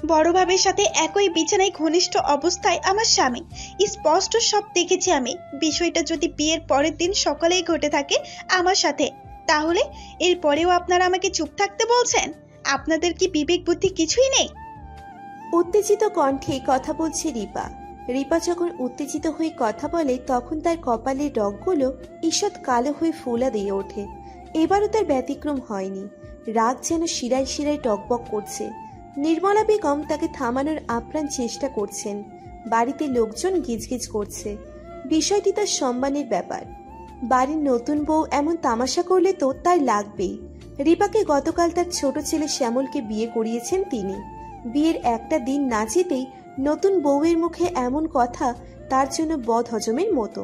বড় ভাবের সাথে একই বিছানায় ঘনিষ্ঠ অবস্থায় আমার স্বামী, স্পষ্ট সব দেখেছি আমি। বিষয়টা যদি বিয়ের পরের দিন সকালেই ঘটে থাকে আমার সাথে, তাহলে এরপরেও আপনারা আমাকে চুপ থাকতে বলছেন? আপনাদের কি বিবেক বুদ্ধি কিছুই নেই? উত্তেজিত কণ্ঠে কথা বলছে রিপা। রিপা যখন উত্তেজিত হয়ে কথা বলে তখন তার কপালের রগগুলো ঈষৎ কালো হয়ে ফোলা দিয়ে ওঠে। এবারও তার ব্যতিক্রম হয়নি। রাগ যেন শিরায় শিরায় টকবক করছে। নির্মলা বেগম তাকে থামানোর আপ্রাণ চেষ্টা করছেন। বাড়িতে লোকজন গিজগিজ করছে। বিষয়টি তার সম্মানের ব্যাপার। বাড়ির নতুন বউ এমন তামাশা করলে তো তার লাগবেই। রিপাকে গতকাল তার ছোট ছেলে শ্যামলকে বিয়ে করিয়েছেন তিনি। বিয়ের একটা দিন না যেতেই নতুন বউয়ের মুখে এমন কথা তার জন্য বদ হজমের মতো।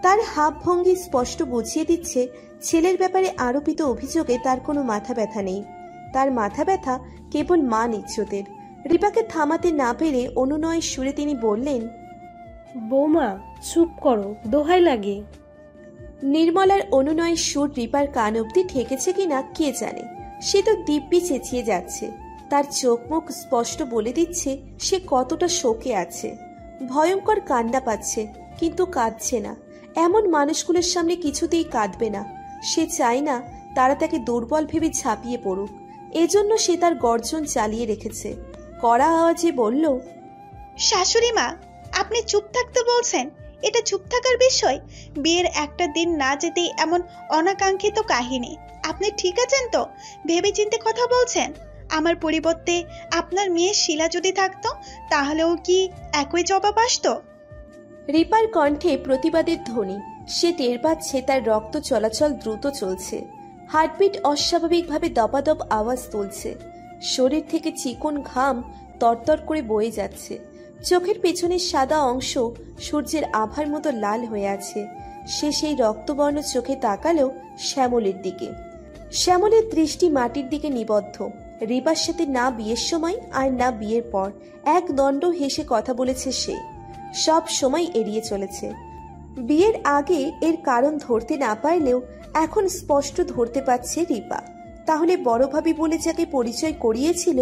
তার হাব ভঙ্গি স্পষ্ট বুঝিয়ে দিচ্ছে ছেলের ব্যাপারে আরোপিত অভিযোগে তার কোনো মাথা ব্যথা নেই। তার মাথা ব্যথা কেবল মান ইজ্জতের। রিপাকে থামাতে না পেরে অনুনয়ের সুরে তিনি বললেন, বৌমা চুপ করো, দোহাই লাগে। নির্মলার অনুনয়ের সুর রিপার কান অব্দি ঠেকেছে কিনা কে জানে। সে তো দিব্যি চেঁচিয়ে যাচ্ছে। তার চোখ মুখ স্পষ্ট বলে দিচ্ছে সে কতটা শোকে আছে। ভয়ঙ্কর কান্না পাচ্ছে, কিন্তু কাঁদছে না। এমন মানুষগুলোর সামনে কিছুতেই কাঁদবে না। সে চায় না তারা তাকে দুর্বল ভেবে ঝাঁপিয়ে পড়ুক। এজন্য সে তার গর্জন চালিয়ে রেখেছে। কড়া আওয়াজে বলল, শাশুড়ি মা, আপনি চুপ থাকতে বলছেন? এটা চুপ থাকার বিষয়? বিয়ের একটা দিন না যেতেই এমন অনাকাঙ্ক্ষিত কাহিনী। আপনি ঠিক আছেন তো? ভেবেচিন্তে কথা বলছেন? আমার পরিবর্তে আপনার মেয়ে শিলা যদি থাকতো, তাহলেও কি একই জবাব আসতো? রিপার কণ্ঠে প্রতিবাদের ধ্বনি। সে টের পাচ্ছে তার রক্ত চলাচল দ্রুত চলছে। হার্টবিট অস্বাভাবিকভাবে দপাদপ আওয়াজ তুলছে। শরীর থেকে চিকন ঘাম তরতর করে বয়ে যাচ্ছে। চোখের পেছনের সাদা অংশ সূর্যের আভার মতো লাল হয়ে আছে। সে সেই রক্তবর্ণ চোখে তাকালো শ্যামলের দিকে। শ্যামলের দৃষ্টি মাটির দিকে নিবদ্ধ। রিপার সাথে না বিয়ের সময় আর না বিয়ের পর এক দণ্ড হেসে কথা বলেছে সে। সব সময় এড়িয়ে চলেছে। বিয়ের আগে এর কারণ ধরতে না পারলেও এখন স্পষ্ট ধরতে পারছে রিপা। তাহলে বড় ভাবি বলে যাকে পরিচয় করিয়েছিল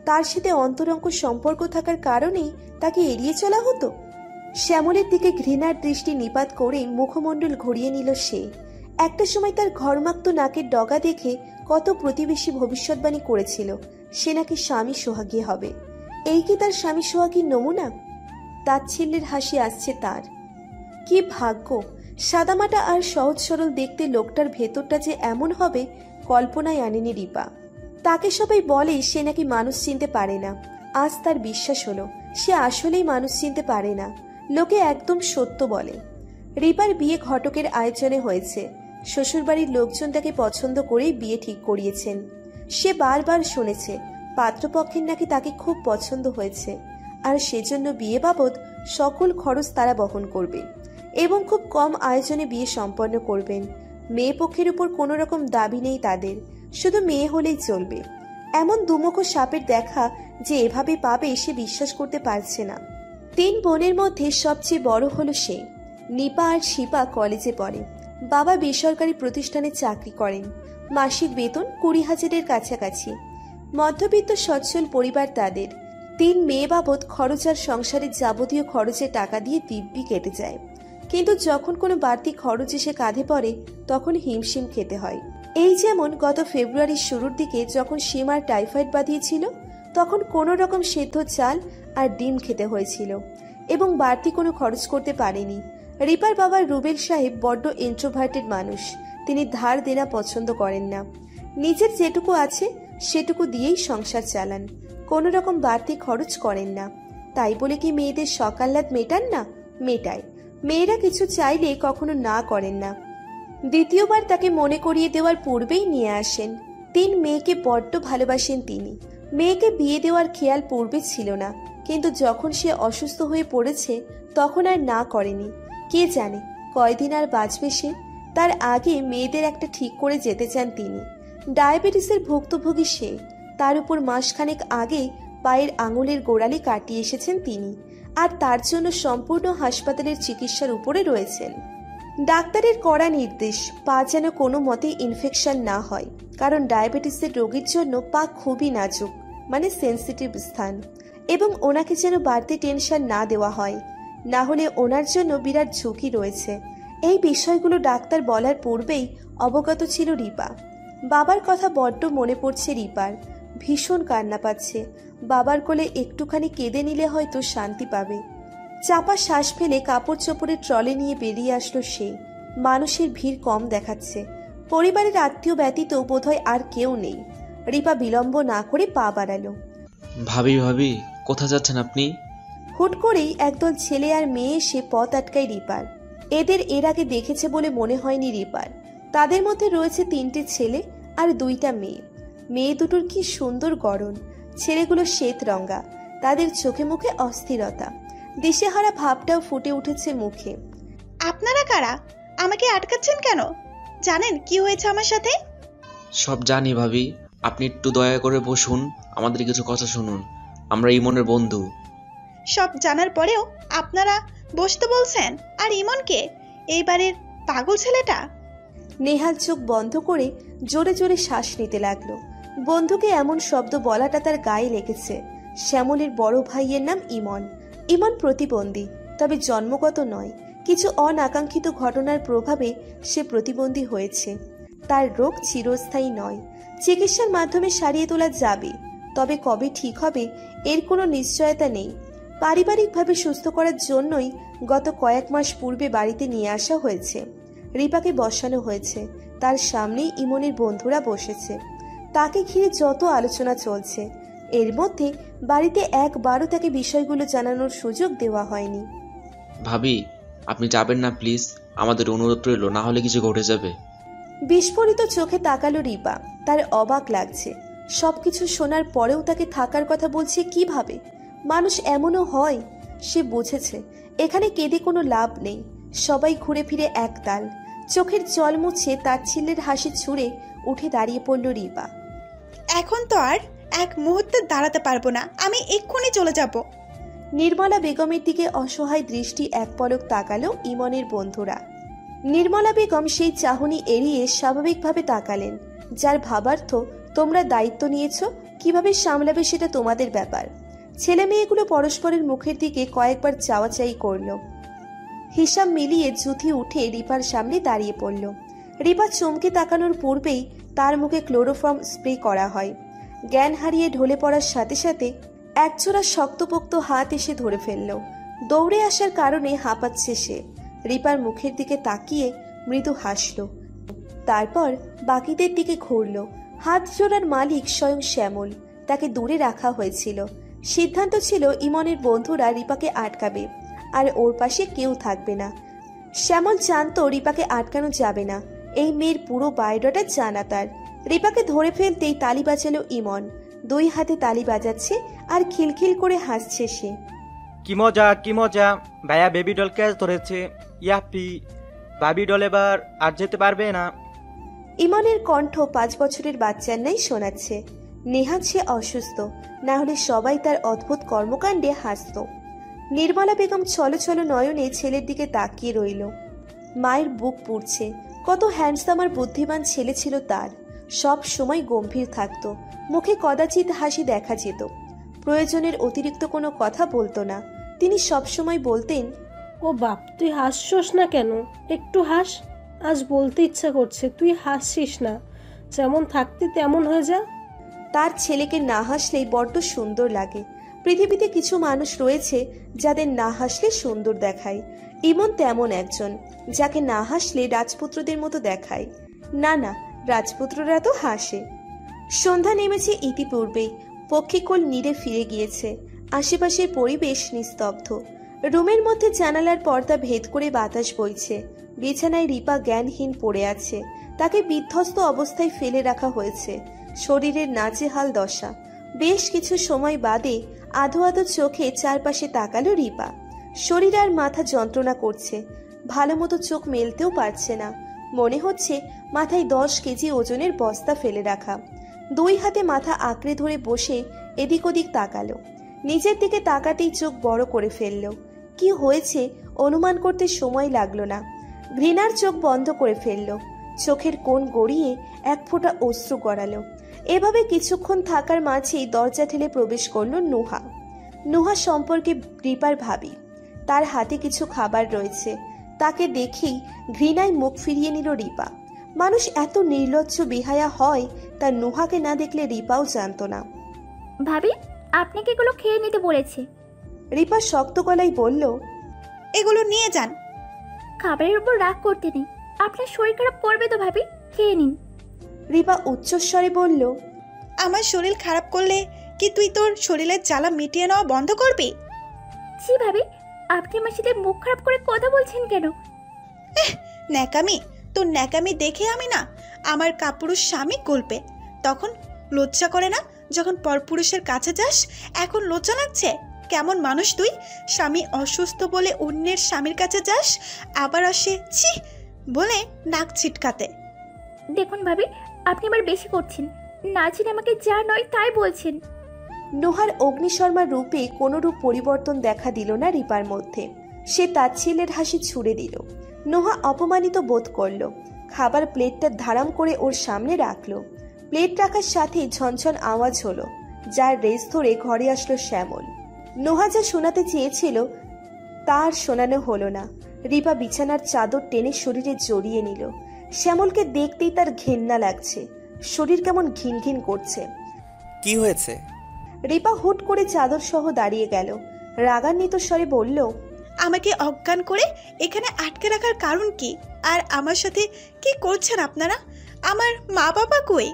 তার সাথে অন্তরঙ্গ সম্পর্ক থাকার কারণেই তাকে এড়িয়ে চলা হতো। শ্যামলের দিকে ঘৃণার দৃষ্টি নিপাত করে মুখমণ্ডল ঘুরিয়ে নিল সে। একটা সময় তার ঘরমাক্ত নাকের ডগা দেখে কত প্রতিবেশী ভবিষ্যৎবাণী করেছিল সে নাকি স্বামী সোহাগী হবে। এই কি তার স্বামী সোহাগীর নমুনা? তাচ্ছিল্যের হাসি আসছে তার। কি ভাগ্য! সাদামাটা আর সহজ সরল দেখতে লোকটার ভেতরটা যে এমন হবে কল্পনায় আনেনি রিপা। তাকে সবাই বলে সে নাকি মানুষ চিনতে পারে না। আজ তার বিশ্বাস হলো সে আসলেই মানুষ চিনতে পারে না। লোকে একদম সত্য বলে। রিপার বিয়ে ঘটকের আয়োজনে হয়েছে। শ্বশুরবাড়ির লোকজন তাকে পছন্দ করেই বিয়ে ঠিক করিয়েছেন। সে বারবার শুনেছে পাত্রপক্ষের নাকি তাকে খুব পছন্দ হয়েছে, আর সেজন্য বিয়ে বাবদ সকল খরচ তারা বহন করবে এবং খুব কম আয়োজনে বিয়ে সম্পন্ন করবেন। মেয়ে পক্ষের উপর কোনো রকম দাবি নেই তাদের, শুধু মেয়ে হলেই চলবে। এমন দুমুখো সাপের দেখা যে এভাবে পাবে সে বিশ্বাস করতে পারছে না। 3 বোনের মধ্যে সবচেয়ে বড় হলো সে। নিপা আর শিপা কলেজে পড়ে। বাবা বেসরকারি প্রতিষ্ঠানে চাকরি করেন। মাসিক বেতন 20,000-এর কাছাকাছি। মধ্যবিত্ত সচ্ছল পরিবার তাদের। 3 মেয়ে বাবদ খরচ আর সংসারের যাবতীয় খরচে টাকা দিয়ে দিব্যি কেটে যায়। কিন্তু যখন কোনো বাড়তি খরচ এসে কাঁধে পড়ে তখন হিমশিম খেতে হয়। এই যেমন গত ফেব্রুয়ারির শুরুর দিকে যখন সীমার টাইফয়েড বাঁধিয়েছিল, তখন কোনো রকম সেদ্ধ চাল আর ডিম খেতে হয়েছিল এবং বাড়তি কোনো খরচ করতে পারেনি। রিপার বাবা রুবেল সাহেব বড্ড ইন্ট্রোভার্টেড মানুষ। তিনি ধার দেনা পছন্দ করেন না। নিজের যেটুকু আছে সেটুকু দিয়েই সংসার চালান। কোনো রকম বাড়তি খরচ করেন না। তাই বলে কি মেয়েদের সকাল্লাদ মেটান না? মেটায়। মেয়েরা কিছু চাইলে কখনো না করেন না। দ্বিতীয়বার তাকে মনে করিয়ে দেওয়ার পূর্বেই নিয়ে আসেন। 3 মেয়েকে বড্ড ভালোবাসেন তিনি। মেয়েকে বিয়ে দেওয়ার খেয়াল পূর্বে ছিল না, কিন্তু যখন সে অসুস্থ হয়ে পড়েছে তখন আর না করেনি। কে জানে কয়দিন আর বাঁচবে সে। তার আগে মেয়েদের একটা ঠিক করে যেতে চান তিনি। ডায়াবেটিসের ভুক্তভোগী সে। তার উপর মাসখানেক আগে পায়ের আঙুলের গোড়ালি কাটিয়ে এসেছেন তিনি, আর তার জন্য সম্পূর্ণ হাসপাতালের চিকিৎসার উপরে রয়েছেন। ডাক্তারের কড়া নির্দেশ পা যেন কোনো মতে ইনফেকশন না হয়, কারণ ডায়াবেটিসের রোগীর জন্য পা খুবই নাজুক। মানে সেন্সিটিভ স্থান, এবং ওনাকে যেন বাড়তি টেনশন না দেওয়া হয়, না হলে ওনার জন্য বিরাট ঝুঁকি রয়েছে। এই বিষয়গুলো ডাক্তার বলার পূর্বেই অবগত ছিল রিপা। বাবার কথা বড্ড মনে পড়ছে রিপার, ভীষণ কান্না পাচ্ছে। বাবার কোলে একটুখানি কেঁদে নিলে হয়তো শান্তি পাবে। চাপা শ্বাস ফেলে কাপড় চোপড়ের ট্রলি নিয়ে বেরিয়ে আসলো সে। মানুষের ভিড় কম দেখাচ্ছে, পরিবারের আত্মীয় ব্যতীত বোধহয় আর কেউ নেই। রিপা বিলম্ব না করে পা বাড়ালো। ভাবি ভাবি, কোথা যাচ্ছেন আপনি? হুট করেই একদল ছেলে আর মেয়ে এসে পথ আটকায় রিপার। এদের এর আগে দেখেছে বলে মনে হয়নি রিপার। তাদের মধ্যে রয়েছে 3টে ছেলে আর 2টা মেয়ে। মেয়ে দুটোর কি সুন্দর গড়ন, ছেলেগুলো শ্বেত রঙা, তাদের চোখে মুখে অস্থিরতা, দিশেহারা ভাবটাও ফুটে উঠেছে মুখে। আপনারা কারা? আমাকে আটকাচ্ছেন কেন? জানেন কি হয়েছে আমার সাথে? সব জানি ভাবি, আপনি একটু দয়া করে বসুন, আমাদের কিছু কথা শুনুন। আমরা ইমনের বন্ধু। সব জানার পরেও আপনারা বসতে বলছেন? আর ইমনকে, এই বাড়ির পাগল ছেলেটা? নেহাল চোখ বন্ধ করে জোরে জোরে শ্বাস নিতে লাগলো। বন্ধুকে এমন শব্দ বলাটা তার গায়ে লেগেছে। শ্যামলের বড় ভাইয়ের নাম ইমন। ইমন প্রতিবন্ধী, তবে জন্মগত নয়, কিছু অনাকাঙ্ক্ষিত ঘটনার প্রভাবে সে প্রতিবন্ধী হয়েছে। তার রোগ চিরস্থায়ী নয়, চিকিৎসার মাধ্যমে সারিয়ে তোলা যাবে, তবে কবে ঠিক হবে এর কোনো নিশ্চয়তা নেই। পারিবারিকভাবে সুস্থ করার জন্যই গত কয়েক মাস পূর্বে বাড়িতে নিয়ে আসা হয়েছে। রিপাকে বসানো হয়েছে, তার সামনেই ইমনের বন্ধুরা বসেছে। তাকে ঘিরে যত আলোচনা চলছে, এর মধ্যে বাড়িতে একবারও তাকে বিষয়গুলো জানানোর সুযোগ দেওয়া হয়নি। ভাবি, আপনি যাবেন না প্লিজ, আমাদের অনুরোধ রইল, না হলে কিছু ঘটে যাবে। বিস্ফোরিত চোখে তাকালো রিপা। তার অবাক লাগছে, সবকিছু শোনার পরেও তাকে থাকার কথা বলছে কিভাবে? মানুষ এমনও হয়? সে বুঝেছে এখানে কেঁদে কোনো লাভ নেই। সবাই ঘুরে ফিরে এক তাল। চোখের জল মুছে তাচ্ছিল্যের হাসি ছুঁড়ে উঠে দাঁড়িয়ে পড়ল রিপা। এখন তো আর এক মুহূর্তে দাঁড়াতে পারবো না, আমি এক্ষুনি চলে যাব। নির্মলা বেগমের দিকে অসহায় দৃষ্টি এক পলক তাকালো ইমনের বন্ধুরা। নির্মলা বেগম সেই চাহনি এড়িয়ে স্বাভাবিকভাবে তাকালেন, যার ভাবার্থ তোমরা দায়িত্ব নিয়েছ, কিভাবে সামলাবে সেটা তোমাদের ব্যাপার। ছেলে মেয়েগুলো পরস্পরের মুখের দিকে কয়েকবার চাওয়াচাই করল। হিসাব মিলিয়ে জুথি উঠে রিপার সামনে দাঁড়িয়ে পড়ল। রিপা চমকে তাকানোর পূর্বেই তার মুখে ক্লোরোফর্ম স্প্রে করা হয়। জ্ঞান হারিয়ে ঢলে পড়ার সাথে সাথে একজোড়া শক্তপোক্ত হাত এসে ধরে ফেলল। দৌড়ে আসার কারণে হাঁপাচ্ছে সে। রিপার মুখের দিকে তাকিয়ে মৃদু হাসল, তারপর বাকিদের দিকে ঘুরল। হাত জোড়ার মালিক স্বয়ং শ্যামল, তাকে দূরে রাখা হয়েছিল। সিদ্ধান্ত ছিল ইমনের বন্ধুরা রিপাকে আটকাবে, আর ওর পাশে কেউ থাকবে না। শ্যামল জানতো রিপাকে আটকানো যাবে না, এই মেয়ের পুরো বায়োডাটা জানা তার। রিপাকে ধরে ফেলতেই তালি বাজালো ইমন। 2 হাতে তালি বাজাচ্ছে আর খিলখিল করে হাসছে সে। কি মজা কি মজা, ভাইয়া বেবি ডল ক্যাচ ধরেছে, ইয়াপি। ভাবি ডল এবার আর যেতে পারবে না। ইমনের কণ্ঠ 5 বছরের বাচ্চার ন্যায় শোনাচ্ছে। নেহাত সে অসুস্থ, না হলে সবাই তার অদ্ভুত কর্মকাণ্ডে হাসত। নির্মলা বেগম ছলো ছলো নয়নে ছেলের দিকে তাকিয়ে রইল। মায়ের বুক পুড়ছে। কত হ্যান্ডসাম আর বুদ্ধিমান ছেলে ছিল তার। সব সময় গম্ভীর থাকতো, মুখে কদাচিৎ হাসি দেখা যেত। প্রয়োজনের অতিরিক্ত কোনো কথা বলতো না। তিনি সব সময় বলতেন, ও বাপ, তুই হাসছস না কেন? একটু হাস, আজ বলতে ইচ্ছা করছে। তুই হাসছিস না, যেমন থাকতে তেমন হয়ে যা। তার ছেলেকে না হাসলেই বড্ড সুন্দর লাগে। পৃথিবীতে কিছু মানুষ রয়েছে যাদের না হাসলে সুন্দর দেখায়। ইমন তেমন একজন, যাকে না হাসলে রাজপুত্রদের মতো দেখায়। না না, রাজপুত্ররা তো হাসে। সন্ধ্যা নেমেছে ইতিপূর্বেই। পক্ষীকুল নীড়ে ফিরে গিয়েছে। আশেপাশের পরিবেশ নিস্তব্ধ। রুমের মধ্যে জানালার পর্দা ভেদ করে বাতাস বইছে। বিছানায় রিপা জ্ঞানহীন পড়ে আছে। তাকে বিধ্বস্ত অবস্থায় ফেলে রাখা হয়েছে। শরীরের নাজেহাল দশা। বেশ কিছু সময় বাদে আধো আধো চোখে চারপাশে তাকালো রিপা। শরীর আর মাথা যন্ত্রণা করছে। ভালো মতো চোখ মেলতেও পারছে না। মনে হচ্ছে মাথায় 10 কেজি ওজনের বস্তা ফেলে রাখা। 2 হাতে মাথা আঁকড়ে ধরে বসে এদিক ওদিক তাকালো। নিজের দিকে তাকাতেই চোখ বড় করে ফেলল। কি হয়েছে অনুমান করতে সময় লাগলো না। ঘৃণার চোখ বন্ধ করে ফেলল। চোখের কোণ গড়িয়ে 1 ফোঁটা অশ্রু গড়ালো। এভাবে কিছুক্ষণ থাকার মাঝেই দরজা ঠেলে প্রবেশ করলো নুহা। নুহা সম্পর্কে রিপার ভাবি। তার হাতে কিছু খাবার রয়েছে। তাকে দেখেই ঘৃণায় মুখ ফিরিয়ে নিল রিপা। মানুষ এত নির্লজ্জ বেহায়া হয় তা নুহাকে না দেখলে রিপাও জানতো না। ভাবি, আপনাকে এগুলো খেয়ে নিতে বলেছে। রিপা শক্ত গলায় বলল, এগুলো নিয়ে যান। খাবারের উপর রাগ করতে নেই, আপনার শরীর খারাপ করবে তো ভাবি, খেয়ে নিন। রিপা উচ্চস্বরে বলল, আমার শরীর খারাপ করলে কি তুই তোর শরীরের জ্বালা মিটিয়ে নেওয়া বন্ধ করবি? জি ভাবি, আপনি আমার সাথে মুখ খারাপ করে কথা বলছেন কেন? ন্যাকামি, তোর ন্যাকামি দেখে আমি না আমার কাপুরুষ স্বামী গল্পে। তখন লজ্জা করে না যখন পরপুরুষের কাছে যাস? এখন লজ্জা লাগছে? কেমন মানুষ তুই? স্বামী অসুস্থ বলে অন্যের স্বামীর কাছে যাস, আবার আসে ছি বলে নাক ছিটকাতে। দেখুন ভাবি, আপনি আবার বেশি করছেন। না চিনে আমাকে যা নয় তাই বলছেন। নোহার অগ্নিশর্মার রূপে কোনো রূপ পরিবর্তন দেখা দিল না রিপার মধ্যে। সে তাচ্ছিল্যের হাসি ছুড়ে দিল। নোহা অপমানিত বোধ করল। খাবার প্লেটটা ধারাম করে ওর সামনে রাখলো। প্লেট রাখার সাথে ঝনঝন আওয়াজ হলো, যার রেস ধরে ঘরে আসলো শ্যামল। নোহা যা শোনাতে চেয়েছিল তার শোনানো হলো না। রিপা বিছানার চাদর টেনে শরীরে জড়িয়ে নিল। শ্যামলকে দেখতেই তার ঘেন্না লাগছে, শরীর কেমন ঘিন ঘিন করছে। কি হয়েছে? রিপা হুট করে চাদর সহ দাঁড়িয়ে গেল। রাগান্বিত স্বরে বলল, আমাকে অজ্ঞান করে এখানে আটকে রাখার কারণ কি? আর আমার সাথে কি করছেন আপনারা? আমার মা বাবা কই?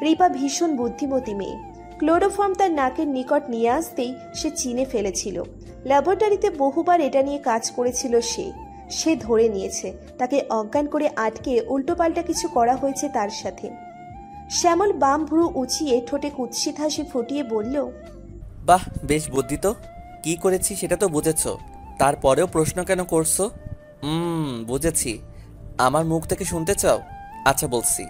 রিপা ভীষণ বুদ্ধিমতী মেয়ে। ক্লোরোফর্ম তার নাকের নিকট নিয়ে আসতেই সে চিনে ফেলেছিল। ল্যাবরেটরিতে বহুবার এটা নিয়ে কাজ করেছিল সে ধরে নিয়েছে তাকে অজ্ঞান করে আটকে উল্টোপাল্টা কিছু করা হয়েছে তার সাথে। শ্যামল বাম ভ্রু উঁচিয়ে ঠোঁটে কুৎসিত হাসি ফুটিয়ে বলল, বাহ, বেশ বুদ্ধি তো। কি করেছি সেটা তো বুঝেছ, তারপরেও প্রশ্ন কেন করছো? বুঝেছি। আমার মুখ থেকে শুনতে চাও? আচ্ছা বলছি।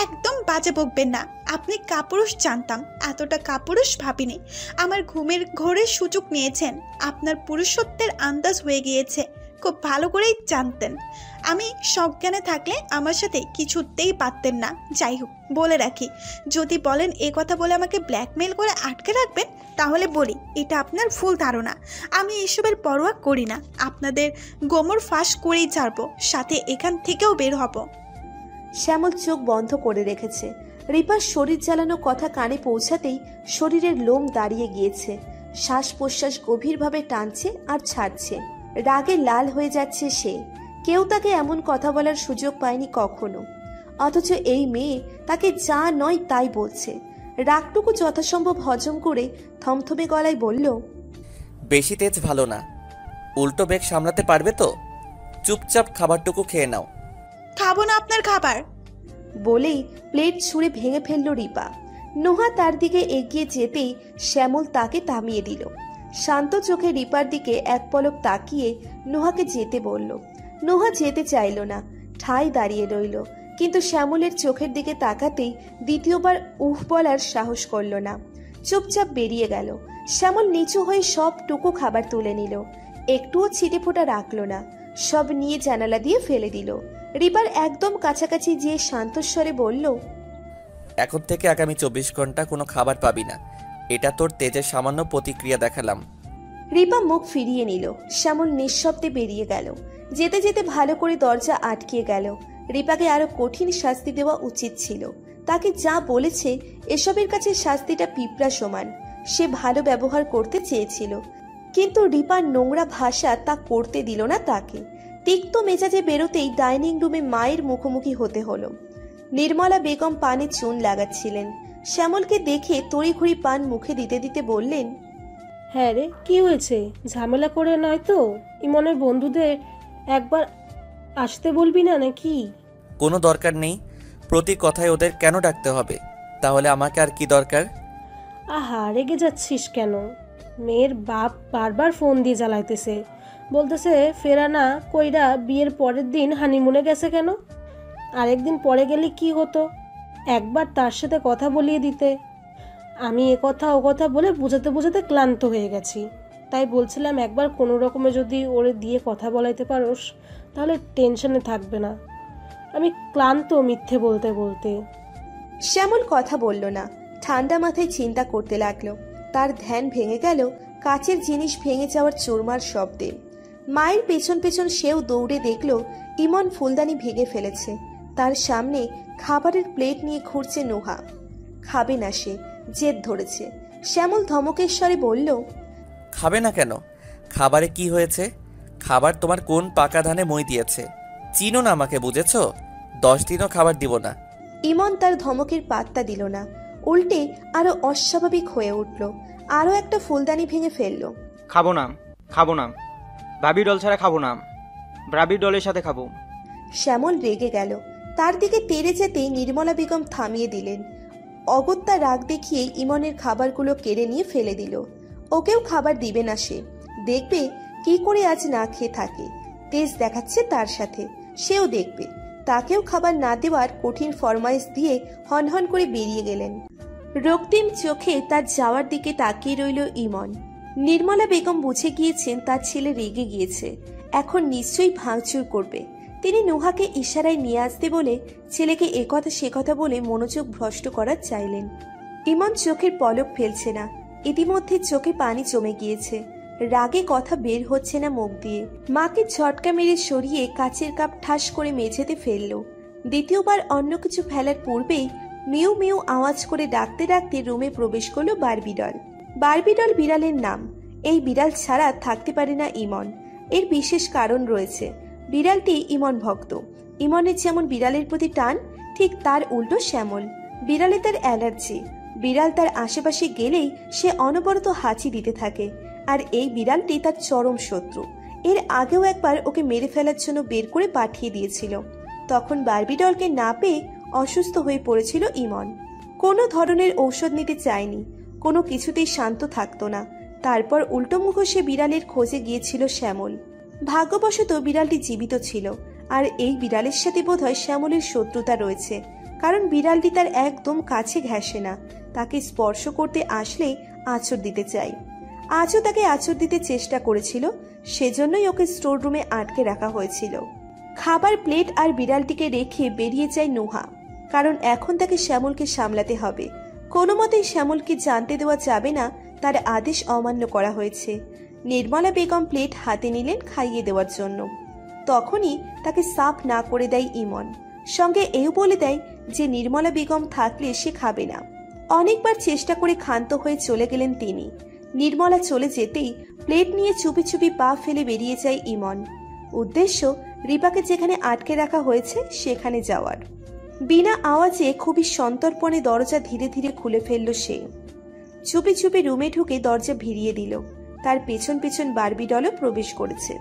একদম বাজে বকবেন না। আপনি কাপুরুষ জানতাম, এতটা কাপুরুষ ভাবিনি। আমার ঘুমের ঘোরের সুযোগ নিয়েছেন, আপনার পুরুষত্বের আন্দাজ হয়ে গিয়েছে। খুব ভালো করেই জানতেন আমি সজ্ঞানে থাকলে আমার সাথে কিছুতেই পারতেন না। যাই হোক, বলে রাখি, যদি বলেন এ কথা বলে আমাকে ব্ল্যাকমেল করে আটকে রাখবেন, তাহলে বলি এটা আপনার ভুল ধারণা। আমি এসবের পরোয়া করি না। আপনাদের গোমর ফাঁস করেই ছাড়বো, সাথে এখান থেকেও বের হব। শ্যামল চোখ বন্ধ করে রেখেছে। রিপার শরীর জ্বালানো কথা কানে পৌঁছাতেই শরীরের লোম দাঁড়িয়ে গিয়েছে। শ্বাস প্রশ্বাস গভীরভাবে টানছে আর ছাড়ছে। রাগে লাল হয়ে যাচ্ছে সে। কেউ তাকে এমন কথা বলার সুযোগ পায়নি কখনো, অথচ এই মেয়ে তাকে যা নয় তাই বলছে। রাগটুকু যথাসম্ভব হজম করে থমথমে গলায় বলল, বেশি তেজ ভালো না। উল্টো বেগ সামলাতে পারবে তো? চুপচাপ খাবারটুকু খেয়ে নাও। খাবো না আপনার খাবার, বলেই প্লেট ছুঁড়ে ভেঙে ফেলল রিপা। নোহা তার দিকে এগিয়ে যেতেই শ্যামল তাকে থামিয়ে দিল। শান্ত চোখে রিপার দিকে এক পলক তাকিয়ে নোহাকে যেতে বলল। নোহা যেতে চাইল না, ঠায় দাঁড়িয়ে রইল। কিন্তু শ্যামলের চোখের দিকে তাকাতেই দ্বিতীয়বার উহ বলার সাহস করল না, চুপচাপ বেরিয়ে গেল। শ্যামল নিচু হয়ে সবটুকু খাবার তুলে নিল, একটুও ছিটে ফোঁটা রাখলো না, সব নিয়ে জানালা দিয়ে ফেলে দিল। রিপার একদম কাছাকাছি গিয়ে শান্তস্বরে বলল, এখন থেকে আগামী 24 ঘন্টা কোনো খাবার পাবি না। এটা তোর তেজের সামান্য প্রতিক্রিয়া দেখালাম। রিপা মুখ ফিরিয়ে নিল। শ্যামল নিঃশব্দে বেরিয়ে গেল। যেতে যেতে ভালো করে দরজা আটকিয়ে গেল। রিপাকে আরো কঠিন শাস্তি দেওয়া উচিত ছিল। তাকে যা বলেছে এসবের কাছে শাস্তিটা পিঁপড়া সমান। সে ভালো ব্যবহার করতে চেয়েছিল, কিন্তু রিপার নোংরা ভাষা তা করতে দিল না তাকে। তিক্ত মেজাজে বেরোতেই ডাইনিং রুমে মায়ের মুখোমুখি হতে হলো। নির্মলা বেগম পানে চুন লাগাচ্ছিলেন। শ্যামলকে দেখে তড়িঘড়ি পান মুখে দিতে দিতে বললেন, হ্যাঁ রে, কি হয়েছে? ঝামেলা করে নয় তো? ইমনের বন্ধুদের একবার আসতে বলবি না নাকি? কোনো দরকার নেই। প্রতি কথায় ওদের কেন ডাকতে হবে? তাহলে আমাকে আর কি দরকার? আহা, রেগে যাচ্ছিস কেন? মেয়ের বাপ বারবার ফোন দিয়ে জ্বালাইতেছে, বলতেছে ফেরানা কইরা বিয়ের পরের দিন হানিমুনে গেছে কেন? আরেকদিন পরে গেলে কি হতো? একবার তার সাথে কথা বলিয়ে দিতে। আমি এ কথা ও কথা বলে বোঝাতে বোঝাতে ক্লান্ত হয়ে গেছি। তাই বলছিলাম একবার কোনো রকমে যদি ওরে দিয়ে কথা বলাইতে পারোস তাহলে টেনশনে থাকবে না। আমি ক্লান্ত মিথ্যে বলতে বলতে। শ্যামল কথা বলল না, ঠান্ডা মাথায় চিন্তা করতে লাগলো। তার ধ্যান ভেঙে গেল কাচের জিনিস ভেঙে যাওয়ার চুরমার শব্দে। মায়ের পেছন পেছন সেও দৌড়ে দেখল ইমন ফুলদানি ভেঙে ফেলেছে। তার সামনে খাবারের প্লেট নিয়ে ঘুরছে নুহা। খাবে না সে, জেদ ধরেছে। শ্যামল ধমকের স্বরে বলল, খাবে না কেন? খাবারে কি হয়েছে? খাবার তোমার কোন পাকা ধানে মই দিয়েছে? চিনো না আমাকে, বুঝেছ? 10 দিনও খাবার দিব না। ইমন তার ধমকের পাত্তা দিল না, উল্টে আরো অস্বাভাবিক হয়ে উঠল। আরো একটা ফুলদানি ভেঙে ফেলল। খাবো না, খাবো না, ভাবি ডল ছাড়া খাবো না, ভাবি ডলের সাথে খাবো। শ্যামল রেগে গেল। তার দিকে তেড়ে যেতেই নির্মলা বেগম থামিয়ে দিলেন। অগত্যা রাগ দেখিয়ে ইমনের খাবারগুলো কেড়ে নিয়ে ফেলে দিল। ওকেও খাবার দিবে না সে, দেখবে কি করে আজ না খেয়ে থাকে। তেজ দেখাচ্ছে তার সাথে, সেও দেখবে। তাকেও খাবার না দেওয়ার কঠিন ফরমাইশ দিয়ে হনহন করে বেরিয়ে গেলেন। রক্তিম চোখে তার যাওয়ার দিকে তাকিয়ে রইল ইমন। নির্মলা বেগম বুঝে গিয়েছেন তার ছেলে রেগে গিয়েছে, এখন নিশ্চয়ই ভাঙচুর করবে। তিনি নুহাকে ইশারায় নিয়ে আসতে বলে ছেলেকে একথা সে কথা বলে মনোযোগ ভ্রষ্ট করার চাইলেন। ইমন চোখের পলক ফেলছে না, ইতিমধ্যে চোখে পানি জমে গিয়েছে। রাগে কথা বের হচ্ছে না মুখ দিয়ে। মাকে ঝটকা মেরে সরিয়ে কাচের কাপ ঠাস করে মেঝেতে ফেলল। দ্বিতীয়বার অন্য কিছু ফেলার পূর্বেই মিউ মিউ আওয়াজ করে ডাকতে ডাকতে রুমে প্রবেশ করলো বারবিডল। বারবিডল বিড়ালের নাম। এই বিড়াল ছাড়া থাকতে পারে না ইমন। এর বিশেষ কারণ রয়েছে। বিড়ালটি ইমন ভক্ত। ইমনের যেমন বিড়ালের প্রতি টান, ঠিক তার উল্টো শ্যামল। বিড়ালে তার অ্যালার্জি। বিড়াল তার আশেপাশে গেলেই সে অনবরত হাঁচি দিতে থাকে। আর এই বিড়ালটি তার চরম শত্রু। এর আগেও একবার ওকে মেরে ফেলার জন্য বের করে পাঠিয়ে দিয়েছিল। তখন বারবিডলকে না পেয়ে অসুস্থ হয়ে পড়েছিল ইমন। কোনো ধরনের ঔষধ নিতে চায়নি, কোনো কিছুতেই শান্ত থাকতো না। তারপর উল্টোমুখ সে বিড়ালের খোঁজে গিয়েছিল শ্যামল। ভাগ্যবশত বিড়ালটি জীবিত ছিল। আর এই বিড়ালের সাথে বোধহয় শ্যামলের শত্রুতা রয়েছে, কারণ বিড়ালটি তার একদম কাছে ঘেঁষে না। তাকে স্পর্শ করতে আসলে আঁচড় দিতে চায়। আজও তাকে আঁচড় দিতে চেষ্টা করেছিল, সেজন্যই ওকে স্টোর রুমে আটকে রাখা হয়েছিল। খাবার প্লেট আর বিড়ালটিকে রেখে বেরিয়ে যায় নুহা, কারণ এখন তাকে শ্যামলকে সামলাতে হবে। কোনো মতেই শ্যামলকে জানতে দেওয়া যাবে না তার আদেশ অমান্য করা হয়েছে। নির্মলা বেগম প্লেট হাতে নিলেন খাইয়ে দেওয়ার জন্য। তখনই তাকে সাফ না করে দেয় ইমন। সঙ্গে এও বলে দেয় যে নির্মলা বেগম থাকলে সে খাবে না। অনেকবার চেষ্টা করে ক্ষান্ত হয়ে চলে গেলেন তিনি। নির্মলা চলে যেতেই প্লেট নিয়ে চুপি চুপি পা ফেলে বেরিয়ে যায় ইমন। উদ্দেশ্য রিপাকে যেখানে আটকে রাখা হয়েছে সেখানে যাওয়ার। বিনা আওয়াজে খুবই সন্তর্পণে দরজা ধীরে ধীরে খুলে ফেলল সে। চুপি চুপি রুমে ঢুকে দরজা ভিড়িয়ে দিল। তার পেছন পেছন বারবিডলও প্রবেশ করেছে।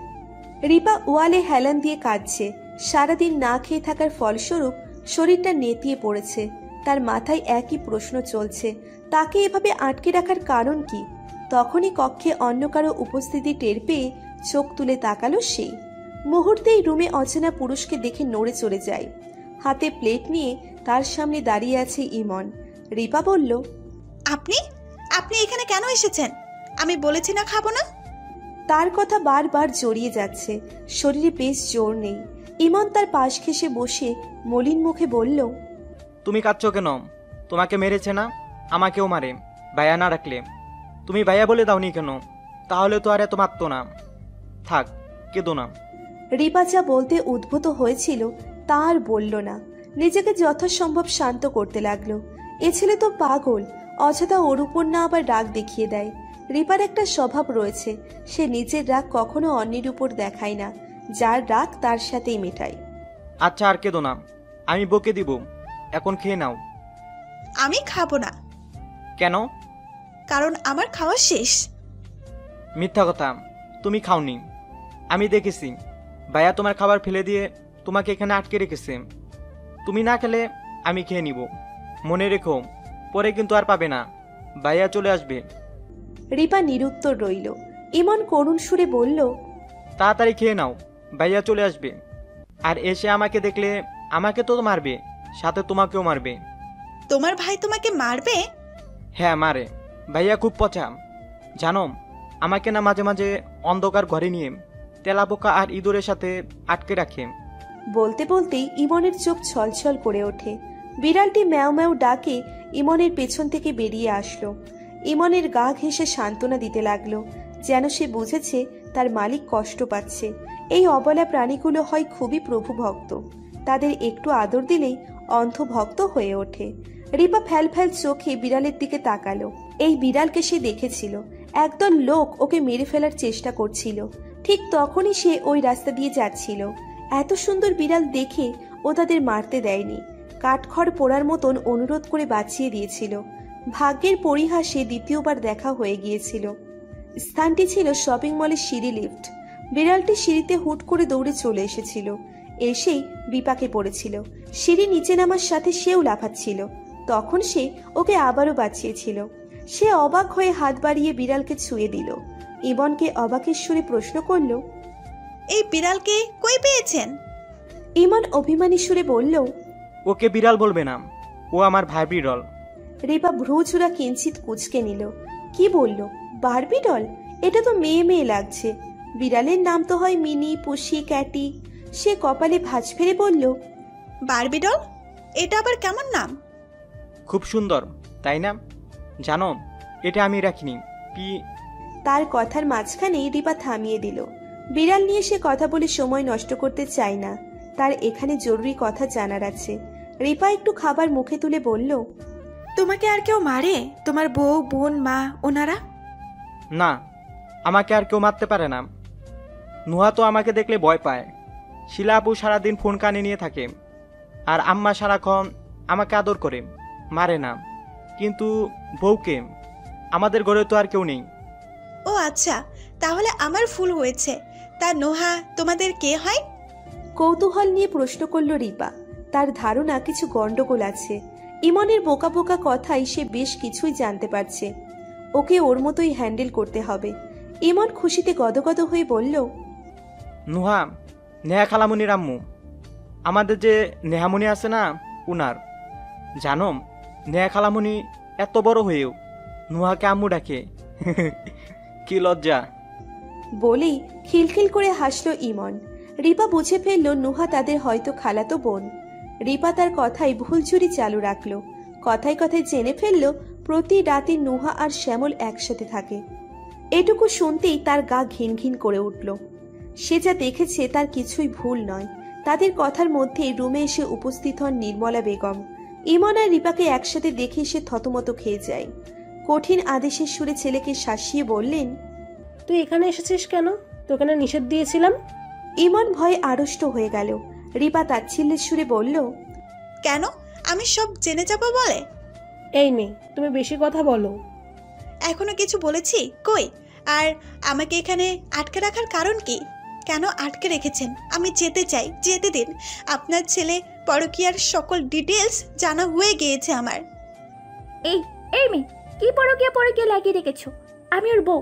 রিপা ওয়ালে হেলান দিয়ে কাঁদছে। সারাদিন না খেয়ে থাকার ফলস্বরূপ শরীরটা নেতিয়ে পড়েছে। তার মাথায় একই প্রশ্ন চলছে, তাকে এভাবে আটকে রাখার কারণ কি? তখনই কক্ষে অন্য কারো উপস্থিতি টের পেয়ে চোখ তুলে তাকালো সে। মুহূর্তেই রুমে অচেনা পুরুষকে দেখে নড়ে চলে যায়। হাতে প্লেট নিয়ে তার সামনে দাঁড়িয়ে আছে ইমন। রিপা বলল, আপনি আপনি এখানে কেন এসেছেন? আমি বলেছি না খাবো না। তার কথা বারবার জড়িয়ে যাচ্ছে, শরীরে বেশ জোর নেই। ইমন তার পাশ ঘেঁষে বসে মলিন মুখে বলল, তুমি কাঁদছো কেন? তোমাকে মেরেছে না? আমাকেও মারে, ভাইয়া না রাখলে। তুমি ভাইয়া বলে দাওনি কেন? তাহলে তো আর এত মারতো না। থাক, কেঁদো না। রিপা যা বলতে উদ্ভূত হয়েছিল তা আর বলল না। নিজেকে যথাসম্ভব শান্ত করতে লাগলো। এ ছেলে তো পাগল, অযথা ওর উপর না আবার রাগ দেখিয়ে দেয়। রিপার একটা স্বভাব রয়েছে, সে নিজের রাগ কখনো অন্যের উপর দেখায় না, যার রাগ তার সাথেই মেটায়। আচ্ছা, আর কেঁদো না, আমি বকে দিব। এখন খেয়ে নাও। আমি খাবো না। কেন? কারণ আমার খাওয়া শেষ। মিথ্যা কথা, তুমি খাওনি। আমি দেখেছি ভাইয়া তোমার খাবার ফেলে দিয়ে তোমাকে এখানে আটকে রেখেছে। তুমি না খেলে আমি খেয়ে নিব। মনে রেখো, পরে কিন্তু আর পাবে না, ভাইয়া চলে আসবে। রিপা নিরুত্তর রইল। ইমন করুণ সুরে বলল, তাড়াতাড়ি খেয়ে নাও, ভাইয়া চলে আসবে। আর এসে আমাকে দেখলে আমাকে তো মারবে, সাথে তোমাকেও মারবে। তোমার ভাই তোমাকে মারবে? হ্যাঁ, মারে। ভাইয়া খুব পচা, জানো। আমাকে না মাঝে মাঝে অন্ধকার ঘরে নিয়ে তেলাপোকা আর ইঁদুরের সাথে আটকে রাখে। বলতে বলতেই ইমনের চোখ ছলছল করে ওঠে। বিড়ালটি ম্যাও ম্যাও ডাকে ইমনের পেছন থেকে বেরিয়ে আসলো। ইমনের গা ঘেঁষে সান্ত্বনা দিতে লাগলো, যেন সে বুঝেছে তার মালিক কষ্ট পাচ্ছে। এই অবলা প্রাণীগুলো হয় খুবই প্রভু ভক্ত, তাদের একটু আদর দিলেই অন্ধভক্ত হয়ে ওঠে। রিপা ফ্যাল ফ্যাল চোখে বিড়ালের দিকে তাকালো। এই বিড়ালকে সে দেখেছিল, একদল লোক ওকে মেরে ফেলার চেষ্টা করছিল। ঠিক তখনই সে ওই রাস্তা দিয়ে যাচ্ছিল। এত সুন্দর বিড়াল দেখে ও তাদের মারতে দেয়নি, কাঠখড় পোড়ার মতন অনুরোধ করে বাঁচিয়ে দিয়েছিল। ভাগ্যের পরিহাসে দ্বিতীয়বার দেখা হয়ে গিয়েছিল। স্থানটি ছিল শপিং মলের সিঁড়ি লিফট। বিড়ালটি সিঁড়িতে হুট করে দৌড়ে চলে এসেছিল, এসেই বিপাকে পড়েছিল। সিঁড়ি নিচে নামার সাথে সেও লাফাচ্ছিল। তখন সে ওকে আবারও বাঁচিয়েছিল। সে অবাক হয়ে হাত বাড়িয়ে বিড়ালকে ছুঁয়ে দিল। ইমনকে অবাকের সুরে প্রশ্ন করল, এই বিড়ালকে কই পেয়েছেন? ইমন অভিমানী সুরে বলল, ওকে বিড়াল বলবে না, ও আমার ভাই বিড়াল। রেবা ভ্রুচূড়া কিঞ্চিত কুঁচকে নিল। কি বলল? Barbie doll? এটা তো মেয়ে মেয়ে লাগছে। বিড়ালের নাম তো হয় মিনি, পুষি, ক্যাটি। সে কপালে ভাঁজ ফেলে বলল, বারবি ডল? এটা আবার কেমন নাম? খুব সুন্দর, তাই না? জানো, এটা আমি রাখিনি। তার কথার মাঝখানেই রিপা থামিয়ে দিল। বিড়াল নিয়ে সে কথা বলে সময় নষ্ট করতে চায় না, তার এখানে জরুরি কথা জানার আছে। রিপা একটু খাবার মুখে তুলে বলল, তোমাকে আর কেউ মারে? তোমার বউ, বোন, মা, ওনারা? না, আমাকে আর কেউ মারতে পারে না। নুহা তো আমাকে দেখলে ভয় পায়। শিলা আপু সারাদিন ফোন কানে নিয়ে থাকে, আর আম্মা সারাক্ষণ আমাকে আদর করে, মারে না। কিন্তু বউকে, আমাদের ঘরে তো আর কেউ নেই। ও আচ্ছা, তাহলে আমার ভুল হয়েছে। তা নোহা তোমাদের কে হয়? কৌতূহল নিয়ে প্রশ্ন করল রিপা। তার ধারণা কিছু গন্ডগোল আছে। ইমনের বোকা বোকা কথাই সে বেশ কিছুই জানতে পারছে। ওকে ওর মতোই হ্যান্ডেল করতে হবে। ইমন খুশিতে গদগদ হয়ে বলল, নুহা নেহা খালামুনির আম্মু। আমাদের যে নেহামুনি আছে না, উনার। জানো, নেহা খালামুনি এত বড় হয়েও নুহাকে আম্মু ডাকে। কি লজ্জা! বলেই খিলখিল করে হাসল ইমন। রিপা বুঝে ফেলল নুহা তাদের হয়তো খালাতো বোন। রিপা তার কথাই ভুলচুরি চালু রাখলো। কথায় কথায় জেনে ফেলল প্রতি রাতে নুহা আর শ্যামল একসাথে থাকে। এটুকু শুনতেই তার গা ঘিন ঘিন করে উঠল। সে যা দেখেছে তার কিছুই ভুল নয়। তাদের কথার মধ্যে রুমে এসে উপস্থিত হন নির্মলা বেগম। ইমন আর রিপাকে একসাথে দেখে সে থতমত খেয়ে যায়। কঠিন আদেশের সুরে ছেলেকে শাসিয়ে বললেন, তুই এখানে এসেছিস কেন? তোকে না নিষেধ দিয়েছিলাম? ইমন ভয়ে আড়ষ্ট হয়ে গেল। রিপা তাচ্ছিল্যের সুরে বলল, কেন? আমি সব জেনে যাব বলে? এই মেয়ে, তুমি বেশি কথা বলো। এখনো কিছু বলেছি কই? আর আমাকে এখানে আটকে রাখার কারণ কি? কেন আটকে রেখেছেন? আমি যেতে চাই, যেতে দিন। আপনার ছেলে পরকীয়ার সকল ডিটেলস জানা হয়ে গিয়েছে আমার। এই এই মেয়ে, কি পরকিয়া পরকিয়া লাগিয়ে রেখেছো? আমি ওর বউ,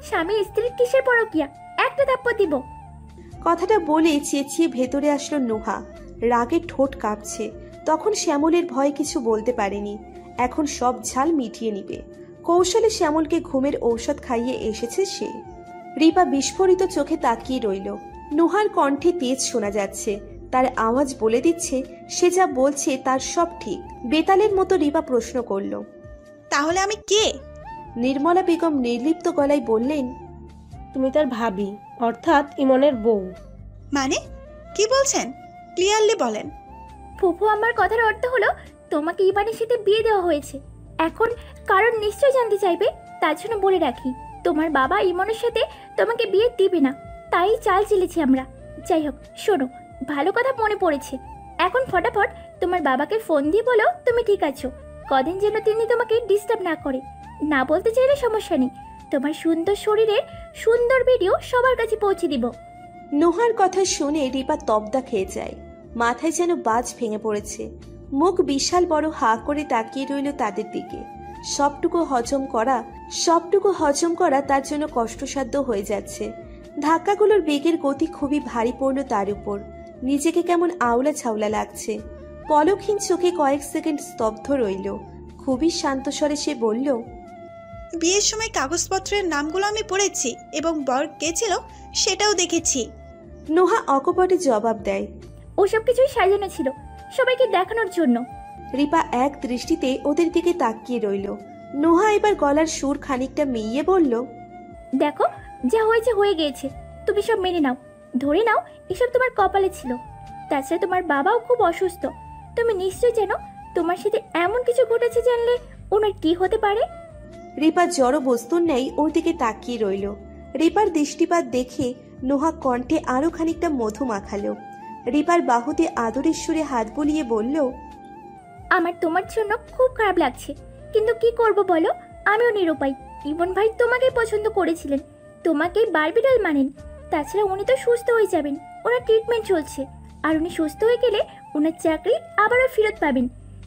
স্বামী স্ত্রীর কিসের পরকিয়া? একটা থাপ্পড় দিব। কথাটা বলে চেঁচিয়ে ভেতরে আসলো নুহা। রাগে ঠোঁট কাঁপছে। তখন শ্যামলের ভয়ে কিছু বলতে পারেনি। এখন সব ঝাল মিটিয়ে নিবে। কৌশলে শ্যামলকে ঘুমের ঔষধ খাইয়ে এসেছে সে। রিপা বিস্ফোরিত চোখে তাকিয়ে রইল। নুহার কণ্ঠে তেজ শোনা যাচ্ছে। তার আওয়াজ বলে দিচ্ছে সে যা বলছে তার সব ঠিক। বেতালের মতো রিপা প্রশ্ন করল, তাহলে আমি কে? নির্মলা বেগম নির্লিপ্ত গলায় বললেন, তুমি তার ভাবি, অর্থাৎ ইমনের বউ। মানে কি বলছেন? ক্লিয়ারলি বলেন। ফুফু, আমার কথার অর্থ হলো তোমাকে ইবানের সাথে বিয়ে দেওয়া হয়েছে। এখন কারণ নিশ্চয় জানতে চাইবে, তার জন্য বলে রাখি তোমার বাবা ইমনের সাথে তোমাকে বিয়ে দিবে না, তাই চাল চেলেছি আমরা। যাই হোক, শোনো, ভালো কথা মনে পড়েছে। এখন ফটাফট তোমার বাবাকে ফোন দিয়ে বলো তুমি ঠিক আছো। কদিন যেন তিনি তোমাকে ডিস্টার্ব না করে। না বলতে চাইলে সমস্যা নেই, তোমার সুন্দর শরীরের সুন্দর ভিডিও সবার কাছে পৌঁছে দিব। নুহার কথা শুনে রিপা তবদা খেয়ে যায়। মাথায় যেন বাজ ভেঙে পড়েছে। মুখ বিশাল বড় হা করে তাকিয়ে রইল তাদের দিকে। সবটুকু হজম করা তার জন্য কষ্টসাধ্য হয়ে যাচ্ছে। ধাক্কাগুলোর বেগের গতি খুবই ভারী পড়ল তার উপর। নিজেকে কেমন আওলা ছাওলা লাগছে। পলকহীন চোখে কয়েক সেকেন্ড স্তব্ধ রইল। খুবই শান্ত স্বরে সে বলল, বিয়ের সময় কাগজপত্রের নামগুলো আমি পড়েছি এবং বর কে ছিল সেটাও দেখেছি। নুহা অকপটে জবাব দেয়, ওসব কিছুই সাজানো ছিল সবাইকে দেখানোর জন্য। রিপা এক দৃষ্টিতে ওদের দিকে তাকিয়ে রইল। নুহা এবার গলার সুর খানিকটা মিইয়ে বলল, দেখো, যা হয়েছে হয়ে গিয়েছে, তুমি সব মেনে নাও। ধরে নাও এসব তোমার কপালে ছিল। তাছাড়া তোমার বাবাও খুব অসুস্থ। তুমি নিশ্চয় জানো তোমার সাথে এমন কিছু ঘটেছে, জানলে ওনার কি হতে পারে। রিপা জড় বস্তুর ন্যায় ওর দিকে তাকিয়ে রইল। রিপার দৃষ্টিপাত দেখে নুহা কণ্ঠে আরো খানিকটা মধু মাখালো। রিপার বাহুতে আদরের সুরে হাত বুলিয়ে বলল, আমার তোমার জন্য খুব খারাপ লাগছে, কিন্তু কি করব বলো, আমিও নিরুপায়। ইমন ভাই তোমাকে পছন্দ করেছিলেন, তোমাকেই বারবিডাল মানেন। তাছাড়া উনি তো সুস্থ হয়ে যাবেন, ওনার ট্রিটমেন্ট চলছে। আর উনি সুস্থ হয়ে গেলে ওনার চাকরি আবারও ফেরত পাবেন।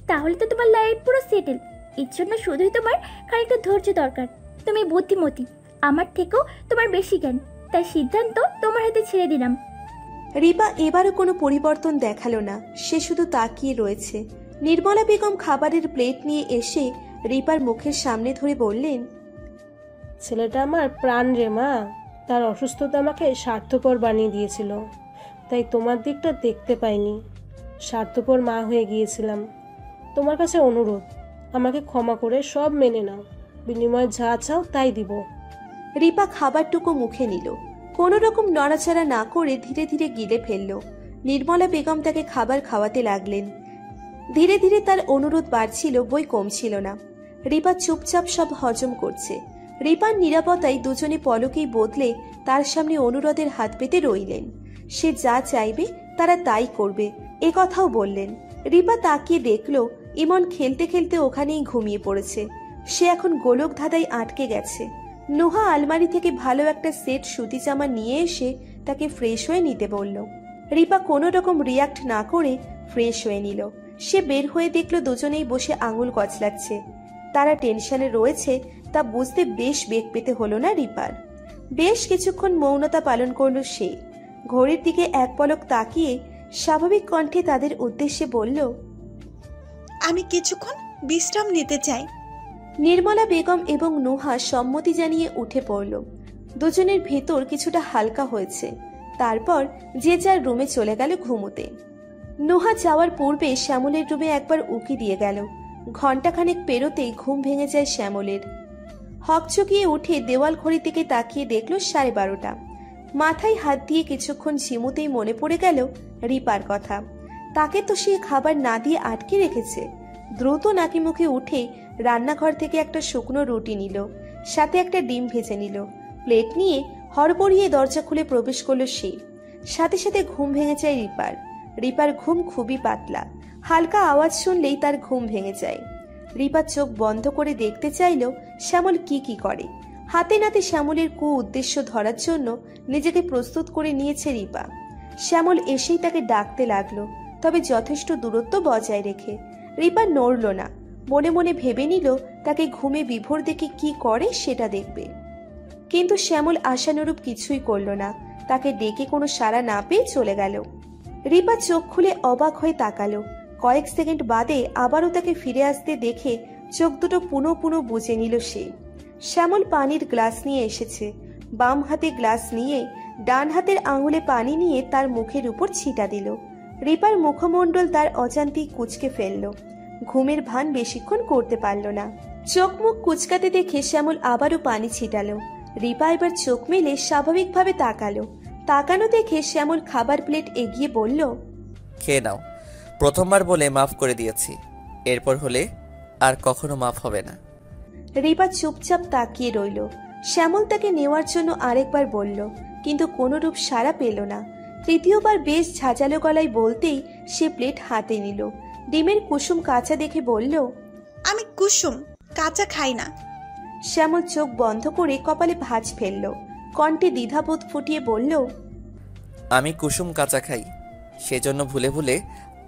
তাহলে তো তোমার লাইফ পুরো সেটেল। এর জন্য শুধুই তোমার খানিকটা ধৈর্য দরকার। তুমি বুদ্ধিমতী, আমার থেকেও তোমার বেশি জ্ঞান, তাই সিদ্ধান্ত তোমার হাতে ছেড়ে দিলাম। রিপা এবারও কোনো পরিবর্তন দেখালো না, সে শুধু তাকিয়ে রয়েছে। নির্মলা বেগম খাবারের প্লেট নিয়ে এসে রিপার মুখের সামনে ধরে বললেন, ছেলেটা আমার প্রাণ রে মা। তার অসুস্থতা আমাকে স্বার্থপর বানিয়ে দিয়েছিল, তাই তোমার দিকটা দেখতে পাইনি। স্বার্থপর মা হয়ে গিয়েছিলাম। তোমার কাছে অনুরোধ, আমাকে ক্ষমা করে সব মেনে নাও। বিনিময়ে যা চাও তাই দিব। রিপা খাবারটুকু মুখে নিল, কোনো রকম নড়াচড়া না করে ধীরে ধীরে গিলে ফেলল। নির্মলা বেগম তাকে খাবার খাওয়াতে লাগলেন। ধীরে ধীরে তার অনুরোধ বাড়ছিল, বই কমছিল না। রিপা চুপচাপ সব হজম করছে। রিপার নিরাপত্তায় দুজনে পলকেই বদলে তার সামনে অনুরোধের হাত পেতে রইলেন। সে যা চাইবে তারা তাই করবে, এ কথাও বললেন। রিপা তাকিয়ে দেখল ইমন খেলতে খেলতে ওখানেই ঘুমিয়ে পড়েছে। সে এখন গোলক ধাঁধায় আটকে গেছে। নুহা আলমারি থেকে ভালো একটা সেট সুতি জামা নিয়ে এসে তাকে ফ্রেশ হয়ে নিতে বলল। রিপা কোনো রকম রিয়াক্ট না করে ফ্রেশ হয়ে নিল। সে বের হয়ে দেখল দুজনেই বসে আঙুল কচলাচ্ছে। তারা টেনশনে রয়েছে তা বুঝতে বেশ বেগ পেতে হলো না রিপার। বেশ কিছুক্ষণ মৌনতা পালন করল সে। ঘড়ির দিকে এক পলক তাকিয়ে স্বাভাবিক কণ্ঠে তাদের উদ্দেশ্যে বলল, আমি কিছুক্ষণ বিশ্রাম নিতে চাই। নির্মলা বেগম এবং নুহা সম্মতি জানিয়ে উঠে পড়ল। দুজনের ভেতর কিছুটা হালকা হয়েছে। তারপর যে যার রুমে চলে গেল ঘুমোতে। নুহা যাওয়ার পূর্বে শ্যামলের রুমে একবার উকি দিয়ে গেল। ঘণ্টাখানেক পেরোতেই ঘুম ভেঙে যায় শ্যামলের। হকচকিয়ে উঠে দেওয়াল ঘড়ি থেকে তাকিয়ে দেখল 12:30। মাথায় হাত দিয়ে কিছুক্ষণ ঝিমুতেই মনে পড়ে গেল রিপার কথা। তাকে তো সে খাবার না দিয়ে আটকে রেখেছে। দ্রুত নাকি মুখে উঠে রান্নাঘর থেকে একটা শুকনো রুটি নিল, সাথে একটা ডিম ভেজে নিল। প্লেট নিয়ে হড়বড়িয়ে দরজা খুলে প্রবেশ করল সে। সাথে সাথে ঘুম ভেঙে যায় রিপার। রিপার ঘুম খুবই পাতলা, হালকা আওয়াজ শুনলেই তার ঘুম ভেঙে যায়। রিপা চোখ বন্ধ করে দেখতে চাইল শ্যামল কি করে। হাতে নাতে শ্যামলের কু উদ্দেশ্য ধরার জন্য নিজেকে প্রস্তুত করে নিয়েছে রিপা। শ্যামল এসেই তাকে ডাকতে লাগলো, তবে যথেষ্ট দূরত্ব বজায় রেখে। রিপা নড়ল না, মনে মনে ভেবে নিল তাকে ঘুমে বিভোর দেখে কি করে সেটা দেখবে। কিন্তু শ্যামল আশানুরূপ কিছুই করল না। তাকে ডেকে কোনো সাড়া না পেয়ে চলে গেল। রিপা চোখ খুলে অবাক হয়ে তাকালো। কয়েক সেকেন্ড বাদে আবারও তাকে ফিরে আসতে দেখে চোখ দুটো পুনঃ পুনঃ বুঝে নিল সে। শ্যামল পানির গ্লাস নিয়ে এসেছে। বাম হাতে গ্লাস নিয়ে ডান হাতের আঙুলে পানি নিয়ে তার মুখের উপর ছিটা দিল। রিপার মুখমণ্ডল তার অজান্তেই কুঁচকে ফেলল। ঘুমের ভান বেশিক্ষণ করতে পারল না। চোখ মুখ কুচকাতে দেখে শ্যামল আবারও পানি ছিটালো। রিপা এবার চোখ মেলে স্বাভাবিকভাবে তাকালো। তাকানো দেখে শ্যামল খাবার প্লেট এগিয়ে বলল, খেয়ে নাও। প্রথমবার বলে মাফ করে দিয়েছি, এরপর হলে আর কখনো মাফ হবে না। রিপা চুপচাপ তাকিয়ে রইল। শ্যামল তাকে নেওয়ার জন্য আরেকবার বলল, কিন্তু কোনরূপ সাড়া পেল না। তৃতীয়বার বেশ ঝাঁঝালো গলায় বলতেই সে প্লেট হাতে নিল। ডিমের কুসুম কাঁচা দেখে বলল, আমি কুসুম কাঁচা খাই না। শ্যামল চোখ বন্ধ করে কপালে ভাঁজ ফেলল। কণ্ঠে দ্বিধাবোধ ফুটিয়ে বলল, আমি কুসুম কাঁচা খাই, সেজন্য ভুলে ভুলে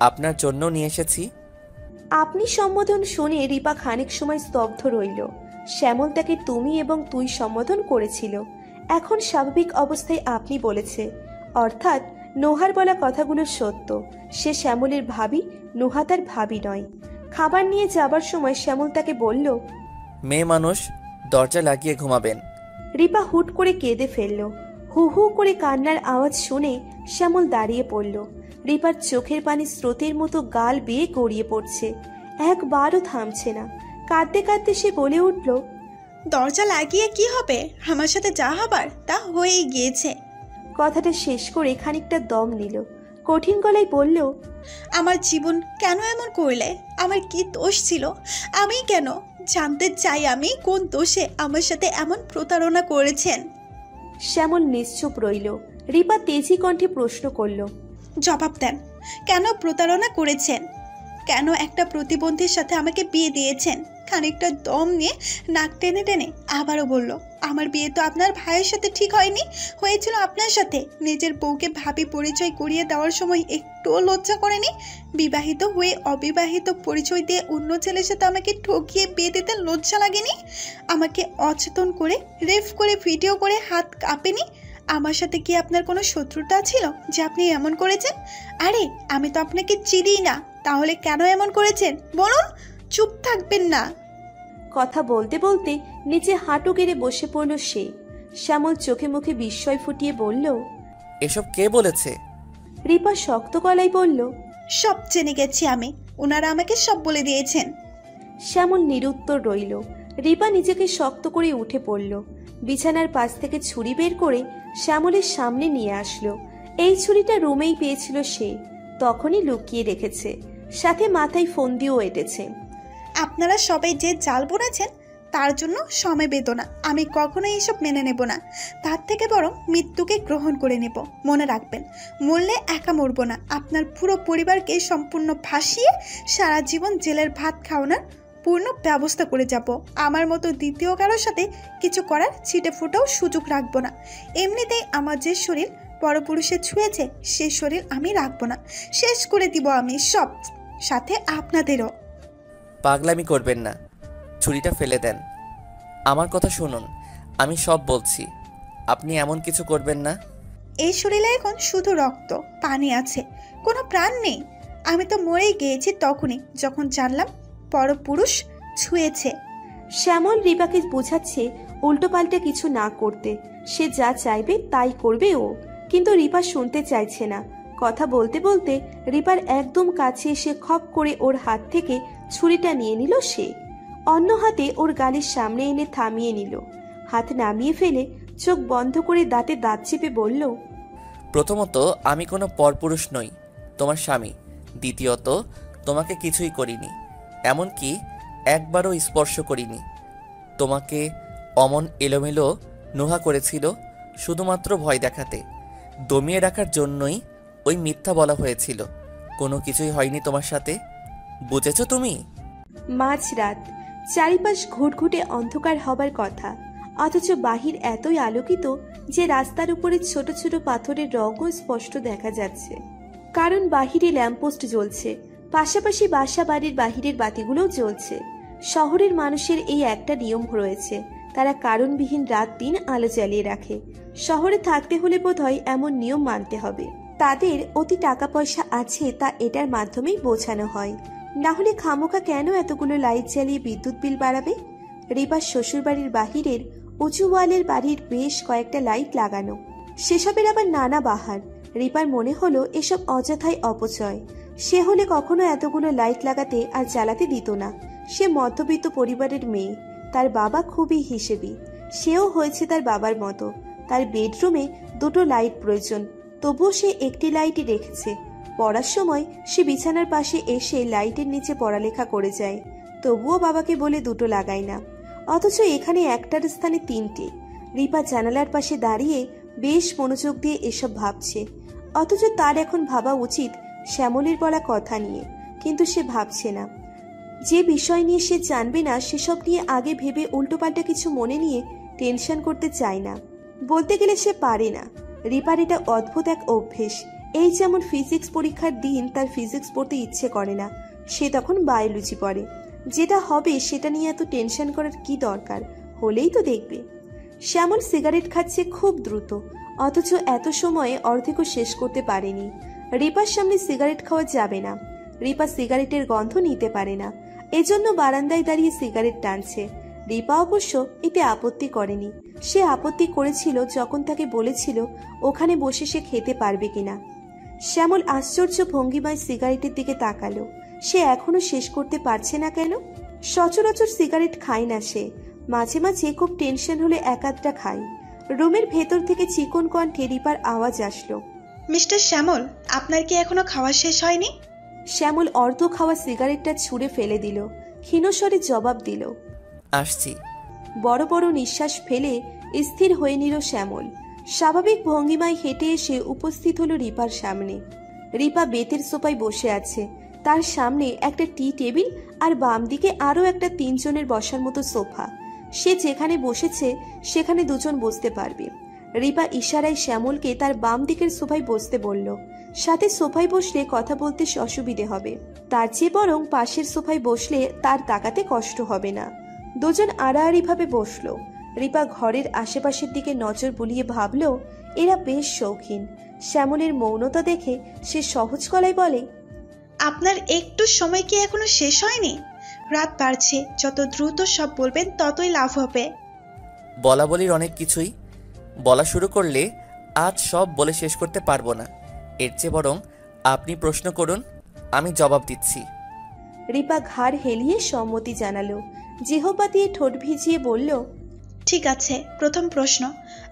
আপনার জন্য নিয়ে এসেছি। আপনি সম্বোধন শুনে রিপা খানিক সময় স্তব্ধ রইল। শ্যামল তাকে তুমি এবং তুই সম্বোধন করেছিল, এখন স্বাভাবিক অবস্থায় আপনি বলেছে, অর্থাৎ নোহার বলা কথাগুলো সত্য। সে শ্যামলের ভাবি, নোহা তার ভাবি নয়। খাবার নিয়ে যাবার সময় শ্যামল তাকে বলল, মেয়ে মানুষ, দরজা লাগিয়ে ঘুমাবেন। রিপা হুট করে কেঁদে ফেলল। হু হু করে কান্নার আওয়াজ শুনে শ্যামল দাঁড়িয়ে পড়ল। রিপার চোখের পানি স্রোতের মতো গাল বেয়ে গড়িয়ে পড়ছে। একবারও থামছে না। কাঁদতে কাঁদতে সে বলে উঠল, দরজা লাগিয়ে কি হবে? আমার সাথে যা হবার তা হয়েই গিয়েছে। কথাটা শেষ করে খানিকটা দম নিল। কঠিন গলায় বলল, আমার জীবন কেন এমন করলে? আমার কি দোষ ছিল? আমি কেন? জানতে চাই আমি কোন দোষে আমার সাথে এমন প্রতারণা করেছেন। শ্যামল নিশ্চুপ রইল। রিপা তেজি কণ্ঠে প্রশ্ন করল, জবাব দেন, কেন প্রতারণা করেছেন? কেন একটা প্রতিবন্ধীর সাথে আমাকে বিয়ে দিয়েছেন? খানিকটা দম নিয়ে নাক টেনে টেনে আবারও বলল, আমার বিয়ে তো আপনার ভাইয়ের সাথে ঠিক হয়নি, হয়েছিল আপনার সাথে। নিজের বউকে ভাবি পরিচয় করিয়ে দেওয়ার সময় একটুও লজ্জা করেনি? বিবাহিত হয়ে অবিবাহিত পরিচয় দিয়ে অন্য ছেলের সাথে আমাকে ঠকিয়ে বিয়ে দিতে লজ্জা লাগেনি? আমাকে অচেতন করে রেপ করে ভিডিও করে হাত কাঁপেনি? আমার সাথে কি আপনার কোনো শত্রুতা ছিল যে আপনি এমন করেছেন? আরে আমি তো আপনাকে চিনিই না, তাহলে কেন এমন করেছেন বলুন? চুপ থাকবেন না। কথা বলতে বলতে নিচে হাঁটু গেড়ে বসে পড়ল সে। শ্যামল চোখে মুখে বিস্ময় ফুটিয়ে বলল, এসব কে বলেছে? রিপা শক্ত গলায় বলল, সব জেনে গেছি আমি, ওনারা আমাকে সব বলে দিয়েছেন। শ্যামল নিরুত্তর রইল। রিপা নিজেকে শক্ত করে উঠে পড়ল। বিছানার পাশ থেকে ছুরি বের করে শ্যামলের সামনে নিয়ে আসলো। এই ছুরিটা রুমেই পেয়েছিল সে, তখনই লুকিয়ে রেখেছে। সাথে মাথায় ফোন দিয়েও এঁটেছে। আপনারা সবাই যে জাল বুনেছেন তার জন্য সমবেদনা। আমি কখনোই এসব মেনে নেব না, তার থেকে বরং মৃত্যুকে গ্রহণ করে নেব। মনে রাখবেন, মরলে একা মরব না, আপনার পুরো পরিবারকে সম্পূর্ণ ভাসিয়ে সারা জীবন জেলের ভাত খাওয়ানোর পূর্ণ ব্যবস্থা করে যাব। আমার মতো দ্বিতীয় কারোর সাথে কিছু করার ছিটে ফুটেও সুযোগ রাখবো না। এমনিতেই আমার যে শরীর পরপুরুষে ছুঁয়েছে সে শরীর আমি রাখবো না, শেষ করে দিব আমি সব, সাথে আপনাদেরও। পাগলামি করবেন না, ছুরিটা ফেলে দেন। আমার কথা শুনুন, আমি সব বলছি, আপনি এমন কিছু করবেন না। এই শরীরে এখন শুধু রক্ত, পানি আছে, কোনো প্রাণ নেই। আমি তো মরেই গিয়েছি তখনই যখন জানলাম পরপুরুষ ছুঁয়েছে। শ্যামল রিপাকে বোঝাচ্ছে উল্টোপাল্টে কিছু না করতে। সে যা চাইবে তাই করবে ও, কিন্তু রিপা শুনতে চাইছে না। কথা বলতে বলতে রিপার একদম কাছে এসে খপ করে ওর হাত থেকে ছুরিটা নিয়ে নিল সে। অন্য হাতে ওর গালের সামনে এনে থামিয়ে নিল। হাত নামিয়ে ফেলে চোখ বন্ধ করে দাঁতে দাঁত চেপে বলল, প্রথমত, আমি কোনো পরপুরুষ নই, তোমার স্বামী। দ্বিতীয়ত, তোমাকে কিছুই করিনি, এমনকি একবারও স্পর্শ করিনি। তোমাকে অমন এলোমেলো নোহা করেছিল শুধুমাত্র ভয় দেখাতে, দমিয়ে রাখার জন্যই ওই মিথ্যা বলা হয়েছিল। কোনো কিছুই হয়নি তোমার সাথে, বুঝেছো তুমি? মাঝরাত, চারিপাশ ঘুটঘুটে অন্ধকার হবার কথা, অথচ বাহির এতই আলোকিত যে রাস্তার উপরে ছোট ছোট পাথরের রঙও স্পষ্ট দেখা যাচ্ছে। কারণ বাহিরে ল্যাম্পপোস্ট জ্বলছে, পাশাপাশি বাসা বাড়ির বাহিরের বাতিগুলোও জ্বলছে। শহরের মানুষের এই একটা নিয়ম রয়েছে, তারা কারণবিহীন রাত দিন আলো জ্বালিয়ে রাখে। শহরে থাকতে হলে বোধহয় এমন নিয়ম মানতে হবে। তাদের অতি টাকা পয়সা আছে তা এটার মাধ্যমেই বোঝানো হয়, না হলে খামোখা কেন এতগুলো লাইট জ্বালিয়ে বিদ্যুৎ বিল বাড়াবে? রিপার শ্বশুরবাড়ির বাহিরের উঁচু ওয়ালের বাড়ির বেশ কয়েকটা লাইট লাগানো, সেসবের আবার নানা বাহার। রিপার মনে হলো এসব অযথাই অপচয়। সে হলে কখনো এতগুলো লাইট লাগাতে আর জ্বালাতে দিত না। সে মধ্যবিত্ত পরিবারের মেয়ে, তার বাবা খুবই হিসেবি, সেও হয়েছে তার বাবার মতো। তার বেডরুমে দুটো লাইট প্রয়োজন, তবুও সে একটি লাইটই রেখেছে। পড়ার সময় সে বিছানার পাশে এসে লাইটের নিচে পড়ালেখা করে যায়, তবুও বাবাকে বলে দুটো লাগায় না। অথচ এখানে একটার স্থানে তিনটে। রিপা জানালার পাশে দাঁড়িয়ে বেশ মনোযোগ দিয়ে এসব ভাবছে, অথচ তার এখন ভাবা উচিত শ্যামলের বলা কথা নিয়ে, কিন্তু সে ভাবছে না। যে বিষয় নিয়ে সে জানবে না সেসব নিয়ে আগে ভেবে উল্টোপাল্টা কিছু মনে নিয়ে টেনশন করতে চায় না। বলতে গেলে সে পারে না। রিপার এটা অদ্ভুত এক অভ্যেস। এই যেমন ফিজিক্স পরীক্ষার দিন তার ফিজিক্স পড়তে ইচ্ছে করে না, সে তখন বায়োলজি পড়ে। যেটা হবে সেটা নিয়ে এত টেনশন করার কি দরকার, হলেই তো দেখবে। শ্যামল সিগারেট খাচ্ছে খুব দ্রুত, অথচ এত সময়ে অর্ধেকও শেষ করতে পারেনি। রিপার সামনে সিগারেট খাওয়া যাবে না, রিপা সিগারেটের গন্ধ নিতে পারে না, এজন্য বারান্দায় দাঁড়িয়ে সিগারেট টানছে। রিপা অবশ্য এতে আপত্তি করেনি। সে আপত্তি করেছিল যখন তাকে বলেছিল ওখানে বসে সে খেতে পারবে কিনা। শ্যামল আশ্চর্য ভঙ্গিমায় সিগারেটের দিকে তাকালো। সে এখনো শেষ করতে পারছে না কেন? সচরাচর সিগারেট খায় না সে, মাঝে মাঝে খুব টেনশন হলে একাধটা খায়। রুমের ভেতর থেকে চিকন কণ্ঠে রিপার আওয়াজ আসলো, মিস্টার শ্যামল, আপনার কি এখনো খাওয়া শেষ হয়নি? শ্যামল অর্ধ খাওয়া সিগারেটটা ছুঁড়ে ফেলে দিল, ক্ষীণস্বরে জবাব দিল, আসছি। বড় বড় নিঃশ্বাস ফেলে স্থির হয়ে নিল শ্যামল। স্বাভাবিক ভঙ্গিমায় হেঁটে এসে উপস্থিত হলো রিপার সামনে। রিপা বেতের সোফায় বসে আছে, তার সামনে একটা টি টেবিল আর বাম দিকে আরো একটা 3 জনের বসার মতো সোফা। সে যেখানে বসেছে সেখানে দুজন বসতে পারবে। রিপা ইশারায় শ্যামলকে তার বাম দিকের সোফায় বসতে বলল। সাথে সোফায় বসলে কথা বলতে অসুবিধে হবে, তার চেয়ে বরং পাশের সোফায় বসলে তার তাকাতে কষ্ট হবে না। দুজন আড়াআড়ি ভাবে বসলো। রিপা ঘরের আশেপাশের দিকে নজর বুলিয়ে ভাবল, এরা বেশ শৌখিন। শ্যামলের মৌনতা দেখে সে সহজ গলায় বলে, আপনার একটু সময় কি এখনো শেষ হয়নি? রাত বাড়ছে, যত দ্রুত সব বলবেন ততই লাভ হবে। বলা বলির অনেক কিছুই, বলা শুরু করলে আজ সব বলে শেষ করতে পারবো না। এর চেয়ে বরং আপনি প্রশ্ন করুন, আমি জবাব দিচ্ছি। রিপা ঘাড় হেলিয়ে সম্মতি জানালো। জিহ্বা দিয়ে ঠোঁট ভিজিয়ে বলল, ঠিক আছে, প্রথম প্রশ্ন,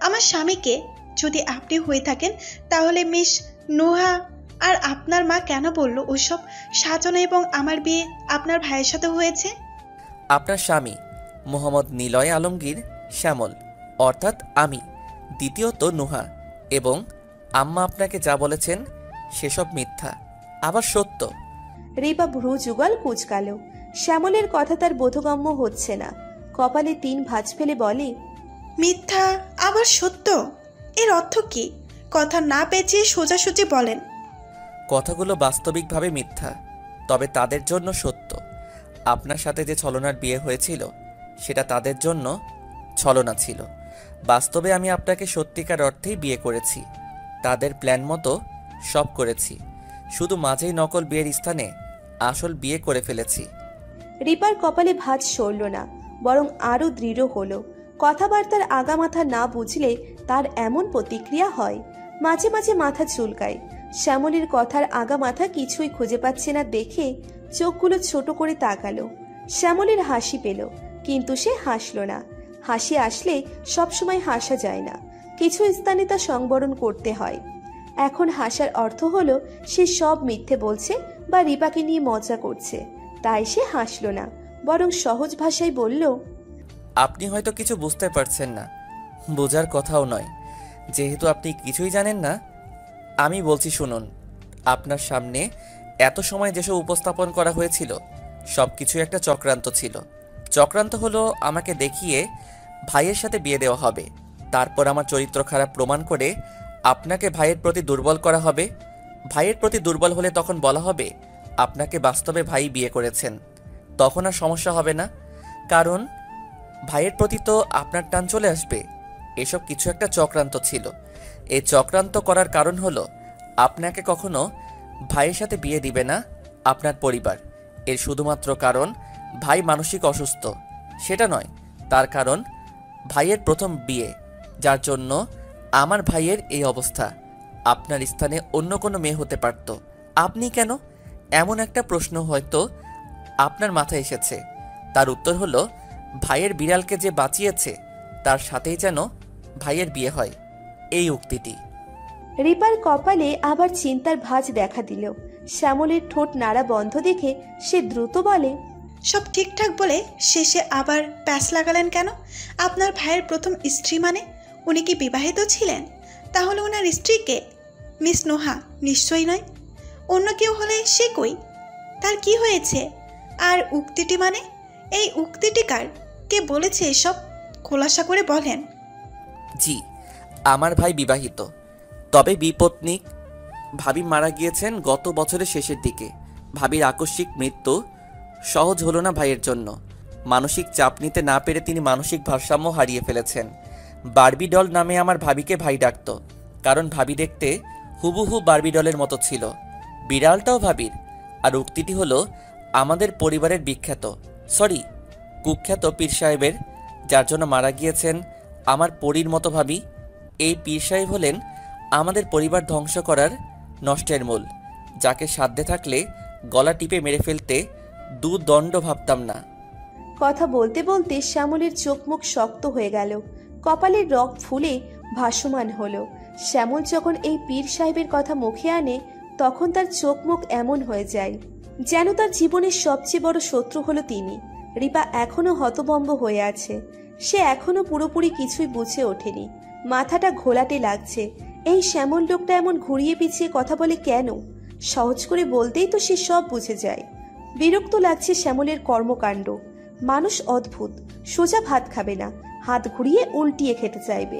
আমার স্বামীকে যদি আপনি হয়ে থাকেন তাহলে মিস নোহা আর আপনার মা কেন বলল ওসব সাজানো এবং আমার বিয়ে আপনার ভাইয়ের সাথে হয়েছে? আপনার স্বামী মোহাম্মদ নিলয় আলমগীর শ্যামল, অর্থাৎ আমি, দ্বিতীয়ত নুহা, এবং আম্মা আপনাকে যা বলেছেন সেসব মিথ্যা, আবার সত্য। রিপা ভ্রু যুগল কুচকাল। শ্যামলের কথা তার বোধগম্য হচ্ছে না। কপালে 3 ভাঁজ ফেলে বলে, মিথ্যা আবার সত্য, এর অর্থ কি? কথা না পেঁচিয়ে সোজাসুজি বলেন। কথাগুলো বাস্তবিকভাবে মিথ্যা, তবে তাদের জন্য সত্য। আপনার সাথে যে ছলনার বিয়ে হয়েছিল সেটা তাদের জন্য ছলনা ছিল। বাস্তবে আমি আপনাকে সত্যিকার অর্থেই বিয়ে করেছি, তাদের প্ল্যান মতো সব করেছি। শুধু মাঝেই নকল বিয়ের স্থানে আসল বিয়ে করে ফেলেছি। রিপার কপালে ভাঁজ সরল না, বরং আরো দৃঢ় হলো। কথাবার্তার আগামাথা না বুঝলে তার এমন প্রতিক্রিয়া হয়। মাঝে মাঝে মাথা চুলকায়। শ্যামলের কথার আগামাথা কিছুই খুঁজে পাচ্ছে না দেখে চোখগুলো ছোট করে তাকালো। শ্যামলের হাসি পেল, কিন্তু সে হাসল না। হাসি আসলে সবসময় হাসা যায় না, কিছু স্থানে তা সংবরণ করতে হয়। এখন হাসার অর্থ হলো সে সব মিথ্যে বলছে বা রিপাকে নিয়ে মজা করছে, তাই সে হাসল না, বরং সহজ ভাষায় বলল, আপনি হয়তো কিছু বুঝতে পারছেন না, বোঝার কথাও নয়। যেহেতু আপনি কিছুই জানেন না, আমি বলছি শুনুন। আপনার সামনে এত সময় যেসব উপস্থাপন করা হয়েছিল সব কিছু একটা চক্রান্ত ছিল। চক্রান্ত হলো আমাকে দেখিয়ে ভাইয়ের সাথে বিয়ে দেওয়া হবে, তারপর আমার চরিত্র খারাপ প্রমাণ করে আপনাকে ভাইয়ের প্রতি দুর্বল করা হবে। ভাইয়ের প্রতি দুর্বল হলে তখন বলা হবে আপনাকে বাস্তবে ভাই বিয়ে করেছেন, তখন আর সমস্যা হবে না, কারণ ভাইয়ের প্রতি তো আপনার টান চলে আসবে। এসব কিছু একটা চক্রান্ত ছিল। এই চক্রান্ত করার কারণ হলো আপনাকে কখনো ভাইয়ের সাথে বিয়ে দিবে না আপনার পরিবার। এর শুধুমাত্র কারণ ভাই মানসিক অসুস্থ, সেটা নয়, তার কারণ ভাইয়ের প্রথম বিয়ে, যার জন্য আমার ভাইয়ের এই অবস্থা। আপনার স্থানে অন্য কোনো মেয়ে হতে পারত। আপনি কেন? এমন একটা প্রশ্ন হয়তো আপনার মাথায় এসেছে। তার উত্তর হলো, ভাইয়ের বিড়ালকে যে বাঁচিয়েছে তার সাথেই যেন ভাইয়ের বিয়ে হয়, এই উক্তিটি। রিপার কপালে আবার চিন্তার ভাঁজ দেখা দিল। শ্যামলের ঠোঁট নাড়া বন্ধ দেখে সে দ্রুত বলে, সব ঠিকঠাক বলে শেষে আবার প্যাঁচ লাগালেন কেন? আপনার ভাইয়ের প্রথম স্ত্রী মানে উনি কি বিবাহিত ছিলেন? তাহলে ওনার স্ত্রীকে মিস নোহা নিশ্চয়ই নয়। অন্য কেউ হলে সে কই? তার কি হয়েছে? আর উক্তিটি মানে এই উক্তিটি কার? কে বলেছে এসব? খোলাসা করে বলেন। জি, আমার ভাই বিবাহিত, তবে বিপত্নিক। ভাবি মারা গিয়েছেন গত বছরের শেষের দিকে। ভাবির আকস্মিক মৃত্যু সহজ হলো না ভাইয়ের জন্য। মানসিক চাপ নিতে না পেরে তিনি মানসিক ভারসাম্য হারিয়ে ফেলেছেন। বারবি ডল নামে আমার ভাবিকে ভাই ডাকত, কারণ ভাবি দেখতে হুবহু বারবি ডলের মতো ছিল। বিড়ালটাও ভাবির। আর উক্তিটি হলো আমাদের পরিবারের বিখ্যাত, কুখ্যাত পীর সাহেবের, যার জন্য মারা গিয়েছেন আমার পরীর মতো ভাবি। এই পীর সাহেব হলেন আমাদের পরিবার ধ্বংস করার নষ্টের মূল, যাকে সাধ্যে থাকলে গলা টিপে মেরে ফেলতে দুদণ্ড ভাবতাম না। কথা বলতে বলতে শ্যামলের চোখ মুখ শক্ত হয়ে গেল, কপালের রগ ফুলে ভাসমান হলো। শ্যামল যখন এই পীর সাহেবের কথা মুখে আনে তখন তার চোখ মুখ এমন হয়ে যায় যেন তার জীবনের সবচেয়ে বড় শত্রু হলো তিনি। রিপা এখনো হতভম্ব হয়ে আছে, সে এখনো পুরোপুরি কিছুই বুঝে ওঠেনি, মাথাটা ঘোলাটে লাগছে। এই শ্যামল লোকটা এমন ঘুরিয়ে পিছিয়ে কথা বলে কেন? সহজ করে বলতেই তো সে সব বুঝে যায়। বিরক্ত লাগছে শ্যামলের কর্মকাণ্ড। মানুষ অদ্ভুত, সোজা ভাত খাবে না, হাত ঘুরিয়ে উল্টিয়ে খেতে চাইবে।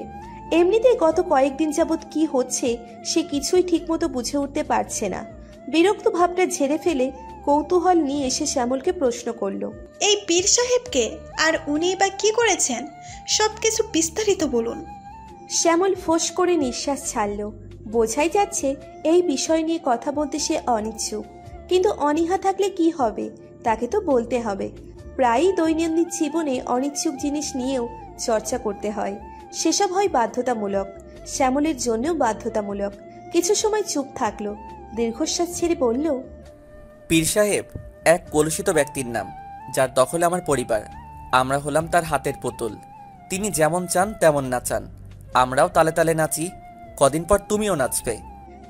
এমনিতেই গত কয়েকদিন যাবৎ কি হচ্ছে সে কিছুই ঠিকমতো বুঝে উঠতে পারছে না। বিরক্ত ভাবটা ঝেড়ে ফেলে কৌতূহল নিয়ে এসে শ্যামলকে প্রশ্ন করলো, এই পীর সাহেবকে আর উনি বা কি করেছেন, সবকিছু বিস্তারিত বলুন। শ্যামল ফোঁস করে নিঃশ্বাস ছাড়ল। বোঝাই যাচ্ছে এই বিষয় নিয়ে কথা বলতে সে অনিচ্ছুক, কিন্তু অনীহা থাকলে কি হবে, তাকে তো বলতে হবে। প্রায়ই দৈনন্দিন জীবনে অনিচ্ছুক জিনিস নিয়েও চর্চা করতে হয়, সেসব হয় বাধ্যতামূলক। শ্যামলের জন্যও বাধ্যতামূলক। কিছু সময় চুপ থাকলো, দীর্ঘশ্বাস ছেড়ে বলল, পীর সাহেব এক কলুষিত ব্যক্তির নাম, যার দখলে আমার পরিবার। আমরা হলাম তার হাতের পুতুল। তিনি যেমন চান তেমন নাচান, আমরাও তালে তালে নাচি। কদিন পর তুমিও নাচবে।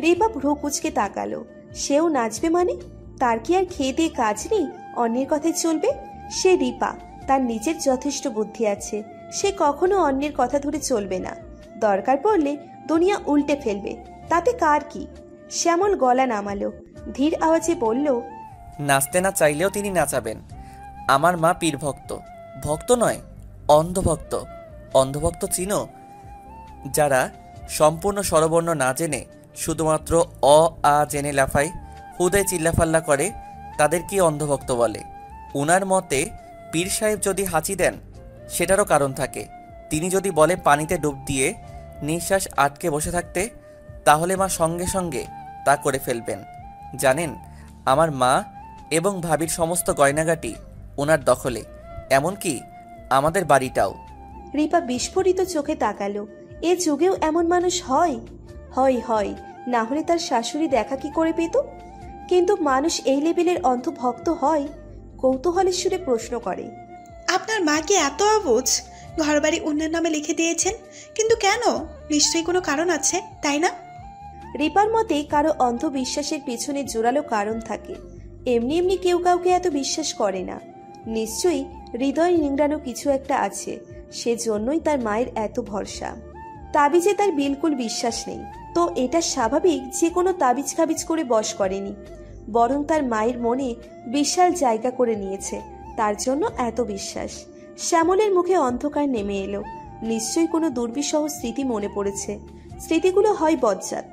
রিপা ভ্রু কুচকে তাকালো। সেও নাচবে মানে? তার কি আর খেয়ে দিয়ে কাজ নেই, অন্যের কথায় চলবে? সে রিপা, তার নিজের যথেষ্ট বুদ্ধি আছে, সে কখনো অন্যের কথা ধরে চলবে না। দরকার পড়লে দুনিয়া উল্টে ফেলবে, তাতে কার কি? শ্যামল গলা নামালো, ধীর আওয়াজে বলল, নাচতে না চাইলেও তিনি নাচাবেন। আমার মা পীর ভক্ত, ভক্ত নয় অন্ধভক্ত। অন্ধভক্ত চিনো? যারা সম্পূর্ণ স্বরবর্ণ না জেনে শুধুমাত্র অ আ জেনে লাফায়, হুদায় চিল্লাফাল্লা করে, তাদের কি অন্ধভক্ত বলে। উনার মতে পীর সাহেব যদি হাঁচি দেন সেটারও কারণ থাকে। তিনি যদি বলে পানিতে ডুব দিয়ে নিঃশ্বাস আটকে বসে থাকতে, তাহলে মা সঙ্গে সঙ্গে তা করে ফেলবেন। জানেন, আমার মা এবং ভাবির সমস্ত গয়নাগাটি ওনার দখলে, এমনকি আমাদের বাড়িটাও। রিপা বিস্ফোরিত চোখে তাকালো। এ যুগেও এমন মানুষ হয়? হয় হয়, না হলে তার শাশুড়ি দেখা কি করে পেত? কিন্তু মানুষ এই লেভেলের অন্ধভক্ত হয়? কৌতূহলের সুরে প্রশ্ন করে, আপনার মা কি এত অবুঝ? ঘরবাড়ি অন্যের নামে লিখে দিয়েছেন, কিন্তু কেন? নিশ্চয়ই কোনো কারণ আছে, তাই না? রিপার মতে কারো অন্ধবিশ্বাসের পিছনে জোরালো কারণ থাকে। এমনি এমনি কেউ কাউকে এত বিশ্বাস করে না। নিশ্চয়ই হৃদয় নিংড়ানো কিছু একটা আছে, সেজন্যই তার মায়ের এত ভরসা। তাবিজে তার বিলকুল বিশ্বাস নেই, তো এটা স্বাভাবিক যে কোনো তাবিজ খাবিজ করে বশ করেনি, বরং তার মায়ের মনে বিশাল জায়গা করে নিয়েছে, তার জন্য এত বিশ্বাস। শ্যামলের মুখে অন্ধকার নেমে এলো। নিশ্চয়ই কোনো দুর্বিষহ স্মৃতি মনে পড়েছে। স্মৃতিগুলো হয় বজ্জাত,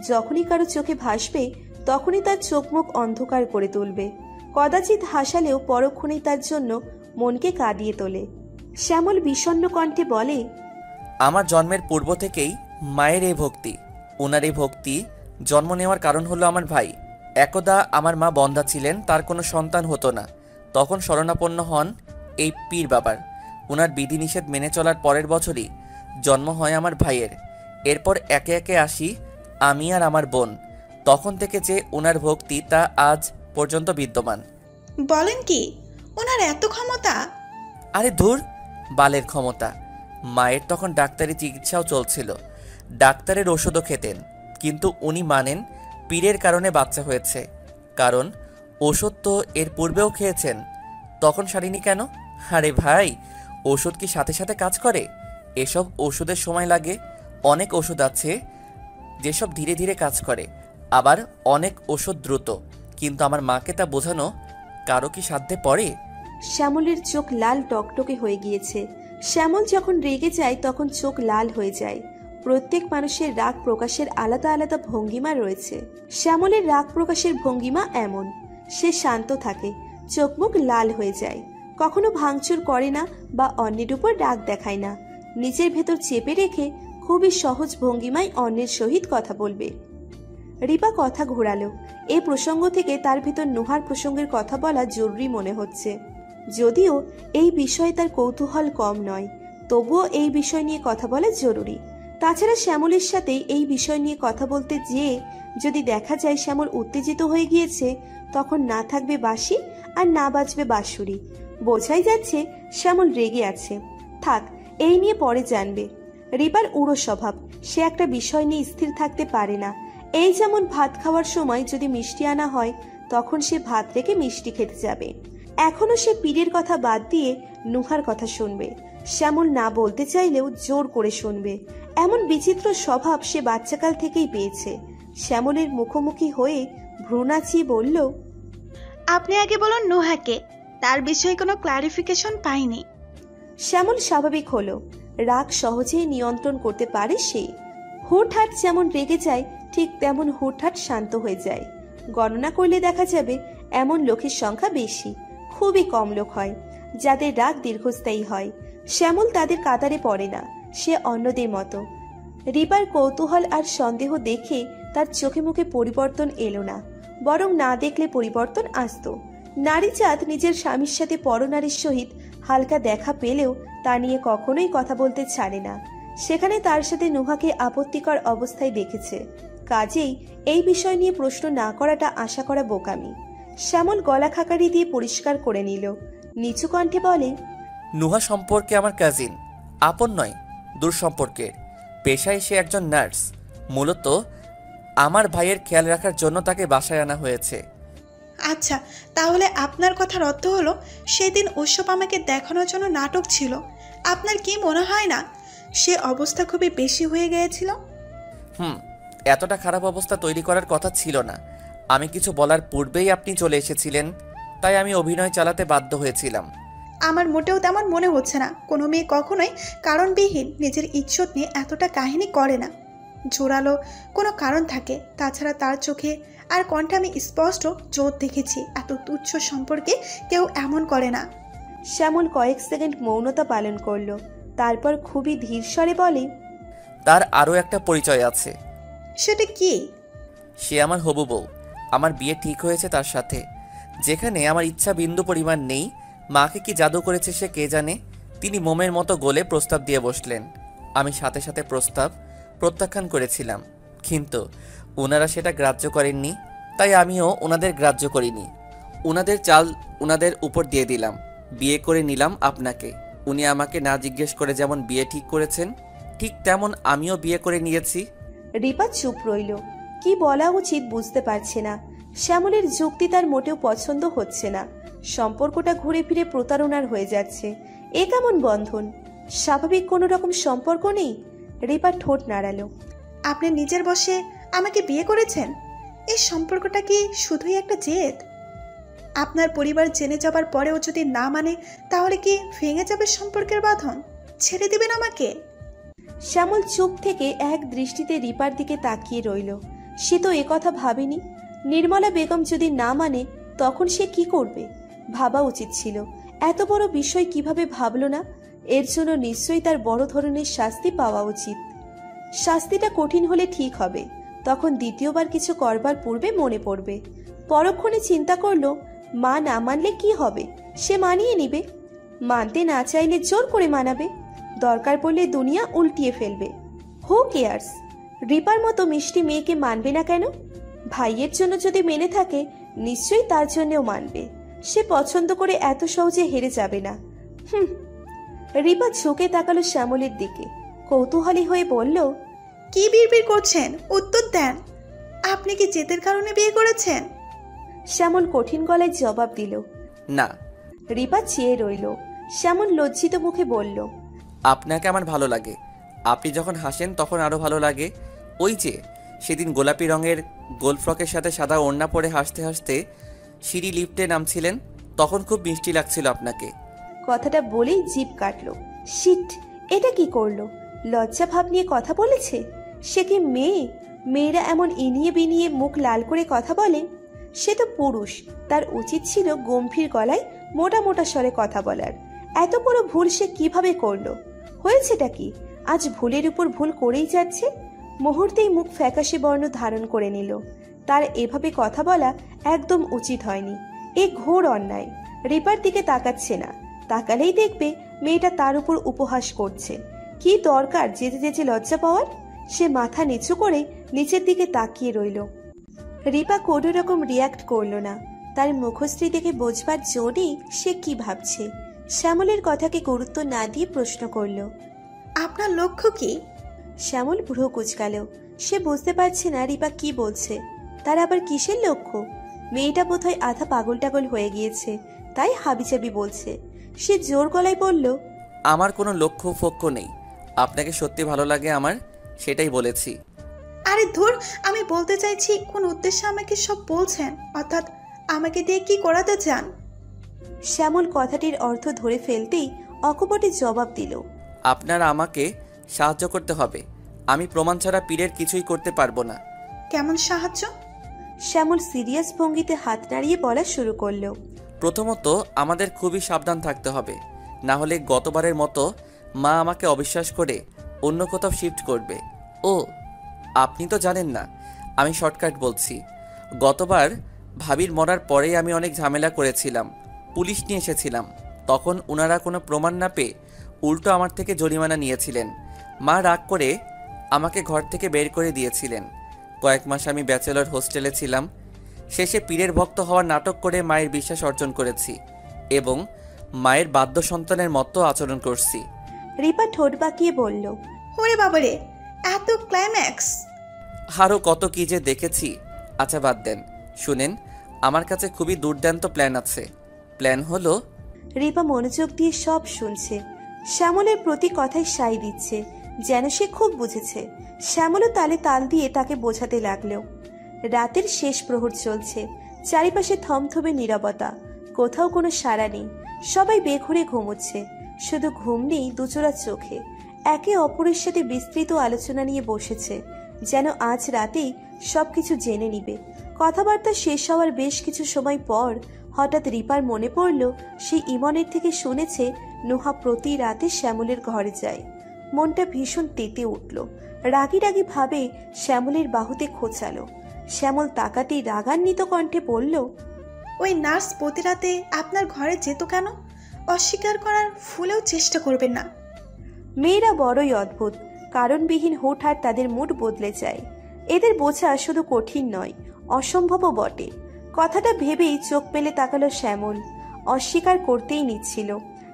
যখনই কারো চোখে ভাসবে তখনই তার চোখ মুখ অন্ধকার করে তুলবে। কদাচিৎ হাসালেও পরক্ষণেই তার জন্য মনকে কাঁদিয়ে তোলে। শ্যামল বিষণ্ণ কণ্ঠে বলে, আমার জন্মের পূর্ব থেকেই মায়ের এই ভক্তি। ওনার এই ভক্তি জন্ম নেওয়ার কারণ হলো আমার ভাই। একদা আমার মা বন্ধা ছিলেন, তার কোনো সন্তান হতো না। তখন শরণাপন্ন হন এই পীর বাবার। ওনার বিধিনিষেধ মেনে চলার পরের বছরই জন্ম হয় আমার ভাইয়ের। এরপর একে একে আসি আমি আর আমার বোন। তখন থেকে যে ওনার ভক্তি তা আজ পর্যন্ত বিদ্যমান। বলেন কি, ওনার এত ক্ষমতা? আরে ধুর, বালের ক্ষমতা। মায়ের তখন ডাক্তারি চিকিৎসাও চলছিল, ডাক্তারের ওষুধও খেতেন, কিন্তু উনি মানেন পীরের কারণে বাচ্চা হয়েছে। কারণ ওষুধ তো এর পূর্বেও খেয়েছেন, তখন সারিনি কেন? আরে ভাই, ওষুধ কি সাথে সাথে কাজ করে? এসব ওষুধের সময় লাগে। অনেক ওষুধ আছে যেসব ধীরে ধীরে কাজ করে, আবার অনেক ওষুধ দ্রুত, কিন্তু আমার মাকে তা বোঝানো কারো কি সাধ্যে পড়ে? শ্যামলের চোখ লাল টকটকে হয়ে গিয়েছে। শ্যামল যখন রেগে যায় তখন চোখ লাল হয়ে যায়। প্রত্যেক মানুষের রাগ প্রকাশের আলাদা আলাদা ভঙ্গিমা রয়েছে। শ্যামলের রাগ প্রকাশের ভঙ্গিমা এমন, সে শান্ত থাকে, চোখ মুখ লাল হয়ে যায়, কখনো ভাঙচুর করে না বা অন্যের উপর রাগ দেখায় না। নিজের ভেতর চেপে রেখে খুবই সহজ ভঙ্গিমায় অন্যের সহিত কথা বলবে। রিপা কথা ঘোরালো। এই প্রসঙ্গ থেকে তার ভিতর নুহার প্রসঙ্গের কথা বলা জরুরি মনে হচ্ছে। যদিও এই বিষয়ে তার কৌতূহল কম নয়, তবুও এই বিষয় নিয়ে কথা বলা জরুরি। তাছাড়া শ্যামলের সাথে এই বিষয় নিয়ে কথা বলতে যেয়ে যদি দেখা যায় শ্যামল উত্তেজিত হয়ে গিয়েছে, তখন না থাকবে বাঁশি আর না বাজবে বাঁশুরি। বোঝাই যাচ্ছে শ্যামল রেগে আছে। থাক, এই নিয়ে পরে জানবে। রিপার উড়ো স্বভাব, সে একটা বিষয় নিয়ে স্থির থাকতে পারে না। এই যেমন ভাত খাওয়ার সময় যদি মিষ্টি আনা হয়, তখন সে ভাত রেখে মিষ্টি খেতে যাবে। এখনো সে পীরের কথা বাদ দিয়ে নুহার কথা শুনবে। শ্যামল না বলতে চাইলেও জোর করে শুনবে। এমন বিচিত্র স্বভাব সে বাচ্চাকাল থেকেই পেয়েছে। শ্যামলের মুখোমুখি হয়ে ভ্রু নাচিয়ে বলল, আপনি আগে বলুন নুহাকে, তার বিষয়ে কোনো ক্লারিফিকেশন পাইনি। শ্যামল স্বাভাবিক হলো। রাগ সহজেই নিয়ন্ত্রণ করতে পারে সে। হুটহাট যেমন রেগে যায়, ঠিক তেমন হুটহাট শান্ত হয়ে যায়। গণনা করলে দেখা যাবে এমন লোকের সংখ্যা বেশি। খুবই কম লোক হয় যাদের রাগ দীর্ঘস্থায়ী হয়। শ্যামল তাদের কাতারে পড়ে না, সে অন্যদের মতো। রিপার কৌতূহল আর সন্দেহ দেখে তার চোখে মুখে পরিবর্তন এলো না, বরং না দেখলে পরিবর্তন আসতো। নারী জাত নিজের স্বামীর সাথে পরনারীর সহিত হালকা দেখা পেলেও তা নিয়ে কখনোই কথা বলতে ছাড়ে না। সেখানে তার সাথে নুহাকে আপত্তিকর অবস্থায় দেখেছে, কাজেই এই বিষয় নিয়ে প্রশ্ন না করাটা আশা করা বোকামি। শ্যামল গলা খাকারি দিয়ে পরিষ্কার করে নিল, নিচু কণ্ঠে বলে, নুহা সম্পর্কে আমার কাজিন, আপন নয়, দূর সম্পর্কের। পেশায় সে একজন নার্স। মূলত আমার ভাইয়ের খেয়াল রাখার জন্য তাকে বাসায় আনা হয়েছে। আচ্ছা, তাহলে আপনার কথার অর্থ হলো সেদিন উৎসব আমাকে দেখানোর জন্য নাটক ছিল। আপনার কি মনে হয় না সে অবস্থা খুবই বেশি হয়ে গিয়েছিল? এতটা খারাপ অবস্থা তৈরি করার কথা ছিল না। আমি কিছু বলার পূর্বেই আপনি চলে এসেছিলেন, তাই আমি অভিনয় চালাতে বাধ্য হয়েছিলাম। আমার মোটেও তেমন মনে হচ্ছে না। কোনো মেয়ে কখনোই কারণবিহীন নিজের ইজ্জত নিয়ে এতটা কাহিনী করে না। জোরালো কোনো কারণ থাকে। তাছাড়া তার চোখে আর কণ্ঠে আমি স্পষ্ট জোর দেখেছি, এত তুচ্ছ সম্পর্কে কেউ এমন করে না। শ্যামল কয়েক সেকেন্ড মৌনতা পালন করলো, তারপর খুবই ধীর স্বরে বলে, তার আরও একটা পরিচয় আছে। সেটা কি? সে আমার হবু বউ। আমার বিয়ে ঠিক হয়েছে তার সাথে, যেখানে আমার ইচ্ছা বিন্দু পরিমাণ নেই। মাকে কি জাদু করেছে সে কে জানে। তিনি মোমের মতো গলে প্রস্তাব দিয়ে বসলেন। আমি সাথে সাথে প্রস্তাব প্রত্যাখ্যান করেছিলাম, কিন্তু ওনারা সেটা গ্রাহ্য করেননি, তাই আমিও ওনাদের গ্রাহ্য করিনি। ওনাদের চাল ওনাদের উপর দিয়ে দিলাম। বিয়ে করে নিলাম আপনাকে। উনি আমাকে না জিজ্ঞেস করে যেমন বিয়ে ঠিক করেছেন, ঠিক তেমন আমিও বিয়ে করে নিয়েছি। রিপা চুপ রইল। কি বলা উচিত বুঝতে পারছে না। শ্যামলের যুক্তি তার মোটেও পছন্দ হচ্ছে না। সম্পর্কটা ঘুরে ফিরে প্রতারণার হয়ে যাচ্ছে। এ কেমন বন্ধন? স্বাভাবিক কোনো রকম সম্পর্ক নেই। রিপা ঠোঁট নাড়ালো। আপনি নিজের বশে আমাকে বিয়ে করেছেন? এই সম্পর্কটা কি শুধুই একটা জেদ? আপনার পরিবার জেনে যাবার পরেও যদি না মানে, তাহলে কি ভেঙে যাবে সম্পর্কের বাঁধন? ছেড়ে দিবেন আমাকে? শ্যামল চুপ থেকে এক দৃষ্টিতে রিপার দিকে তাকিয়ে রইল। সে তো একথা ভাবেনি। নির্মলা বেগম যদি না মানে, তখন সে কি করবে? ভাবা উচিত ছিল। এত বড় বিষয় কিভাবে ভাবলো না? এর জন্য নিশ্চয়ই তার বড় ধরনের শাস্তি পাওয়া উচিত। শাস্তিটা কঠিন হলে ঠিক হবে, তখন দ্বিতীয়বার কিছু করবার পূর্বে মনে পড়বে। পরক্ষণে চিন্তা করলো, মা না মানলে কি হবে? সে মানিয়ে নিবে। মানতে না চাইলে জোর করে মানাবে। দরকার পড়লে দুনিয়া উল্টিয়ে ফেলবে। Who cares? রিপার মতো মিষ্টি মেয়েকে মানবে না কেন? ভাইয়ের জন্য যদি মেনে থাকে, নিশ্চয়ই তার জন্যও মানবে। সে পছন্দ করে এত সহজে হেরে যাবে না। রিপা ঝুঁকে তাকালো শ্যামলের দিকে, কৌতূহলী হয়ে বলল, কি বিড়বিড় করছেন? উত্তর দেন। আপনি কি জেদের কারণে বিয়ে করেছেন? শ্যামল কঠিন গলায় জবাব দিল, না। রিপা চেয়ে রইল। শ্যামল লজ্জিত মুখে বলল, আপনাকে আমার ভালো লাগে। আপনি যখন হাসেন তখন আরো ভালো লাগে। ওই যে সেদিন গোলাপি রঙের গোল ফ্রকের সাথে সাদা ওড়না পরে হাসতে হাসতে সিঁড়ি লিফটে নামছিলেন, তখন খুব মিষ্টি লাগছিল আপনাকে। কথাটা বলেই জিভ কাটলো। শিট, এটা কি করলো? লজ্জা ভাব নিয়ে কথা বলেছে। সে কি মেয়ে? মেয়েরা এমন ইনিয়ে বিনিয়ে মুখ লাল করে কথা বলে? সে তো পুরুষ, তার উচিত ছিল গম্ভীর গলায় মোটা মোটা স্বরে কথা বলার। এত বড় ভুল সে কিভাবে করলো? হয়েছেটা কি? আজ ভুলের উপর ভুল করেই যাচ্ছে। মুহূর্তেই মুখ ফ্যাকাশে বর্ণ ধারণ করে নিল। তার এভাবে কথা বলা একদম উচিত হয়নি। এ ঘোর অন্যায়। রিপার দিকে তাকাচ্ছে না। তাকালেই দেখবে মেয়েটা তার উপর উপহাস করছে। কি দরকার যেতে যেতে লজ্জা পাওয়ার? সে মাথা নিচু করে নিচের দিকে তাকিয়ে রইল। রিপা কোনো রকম রিয়াক্ট করলো না। তার মুখশ্রী দেখে বোঝবার জোরেই সে কি ভাবছে। শ্যামলের কথাকে গুরুত্ব না দিয়ে প্রশ্ন করল, আপনার লক্ষ্য কি? শ্যামল ভ্রু কুঁচকাল। সে বুঝতে পারছে না রিপা কি বলছে। তার আবার কিসের লক্ষ্য? মেয়েটা বোধহয় আধা পাগল টাগল হয়ে গিয়েছে, তাই হাবিজাবি বলছে। সে জোর গলায় বলল, আমার কোনো লক্ষ্য ফক্ষ নেই। আপনাকে সত্যি ভালো লাগে আমার, সেটাই বলেছি। আরে ধুর, আমি বলতে চাইছি কোন উদ্দেশ্যে আমাকে সব বলছেন, অর্থাৎ আমাকে দিয়ে কি করাতে চান? শ্যামল কথাটির অর্থ ধরে ফেলতেই অকপটে জবাব দিল, আপনার আমাকে সাহায্য করতে হবে। আমি প্রমাণ ছাড়া পীরের কিছুই করতে পারবো না। কেমন সাহায্য? শ্যামল সিরিয়াস ভঙ্গিতে হাত নাড়িয়ে বলা শুরু করলো, প্রথমত আমাদের খুবই সাবধান থাকতে হবে, না হলে গতবারের মতো মা আমাকে অবিশ্বাস করে অন্য কোথাও শিফট করবে। ও আপনি তো জানেন না, আমি শর্টকাট বলছি। গতবার ভাবির মরার পরেই আমি অনেক ঝামেলা করেছিলাম, পুলিশ নিয়ে এসেছিলাম। তখন ওনারা কোনো প্রমাণ না পেয়ে উল্টো আমার থেকে জরিমানা নিয়েছিলেন। মা রাগ করে আমাকে ঘর থেকে বের করে দিয়েছিলেন। কয়েক মাস আমি ব্যাচেলর হোস্টেলে ছিলাম। শেষে পীরের ভক্ত হওয়ার নাটক করে মায়ের বিশ্বাস অর্জন করেছি এবং মায়ের বাধ্য সন্তানের মতো আচরণ করছি। রিপা ঠোঁট বাঁকিয়ে বলল, ওরে বাবারে, এত ক্লাইম্যাক্স! আরও কত কি যে দেখেছি। আচ্ছা বাদ দেন, শুনেন, আমার কাছে খুবই দুর্দান্ত প্ল্যান আছে। প্ল্যান হলো। রিপা মনোযোগ দিয়ে সব শুনছে। শ্যামলের প্রতি কথায় সাই দিচ্ছে, যেন সে খুব বুঝেছে। শ্যামলও তালে তাল দিয়ে তাকে বোঝাতে লাগলো। রাতের শেষ প্রহর চলছে। চারিপাশে থমথমে নীরবতা, কোথাও কোনো সাড়া নেই। সবাই বেঘুরে ঘুমোচ্ছে, শুধু ঘুম নেই দুচোরা চোখে। একে অপরের সাথে বিস্তৃত আলোচনা নিয়ে বসেছে, যেন আজ রাতেই সবকিছু জেনে নিবে। কথাবার্তা শেষ হওয়ার বেশ কিছু সময় পর হঠাৎ রিপার মনে পড়ল সে ইমনের থেকে শুনেছে নোহা প্রতি রাতে শ্যামলের ঘরে যায়। মনটা ভীষণ তেতে উঠল। রাগি রাগি ভাবে শ্যামলের বাহুতে খোঁচালো। শ্যামল তাকাতেই রাগান্বিত কণ্ঠে বলল, ওই নার্স প্রতি রাতে আপনার ঘরে যেত কেন? অস্বীকার করার ফুলেও চেষ্টা করবেন না। মেয়েরা বড়ই অদ্ভুত, কারণবিহীন হুটহাট তাদের মুড বদলে যায়। এদের বোঝা শুধু কঠিন নয়, অসম্ভবও বটে। কথাটা ভেবেই চোখ পেলে তাকালো শ্যামল। অস্বীকার করতেই নিচ্ছিল,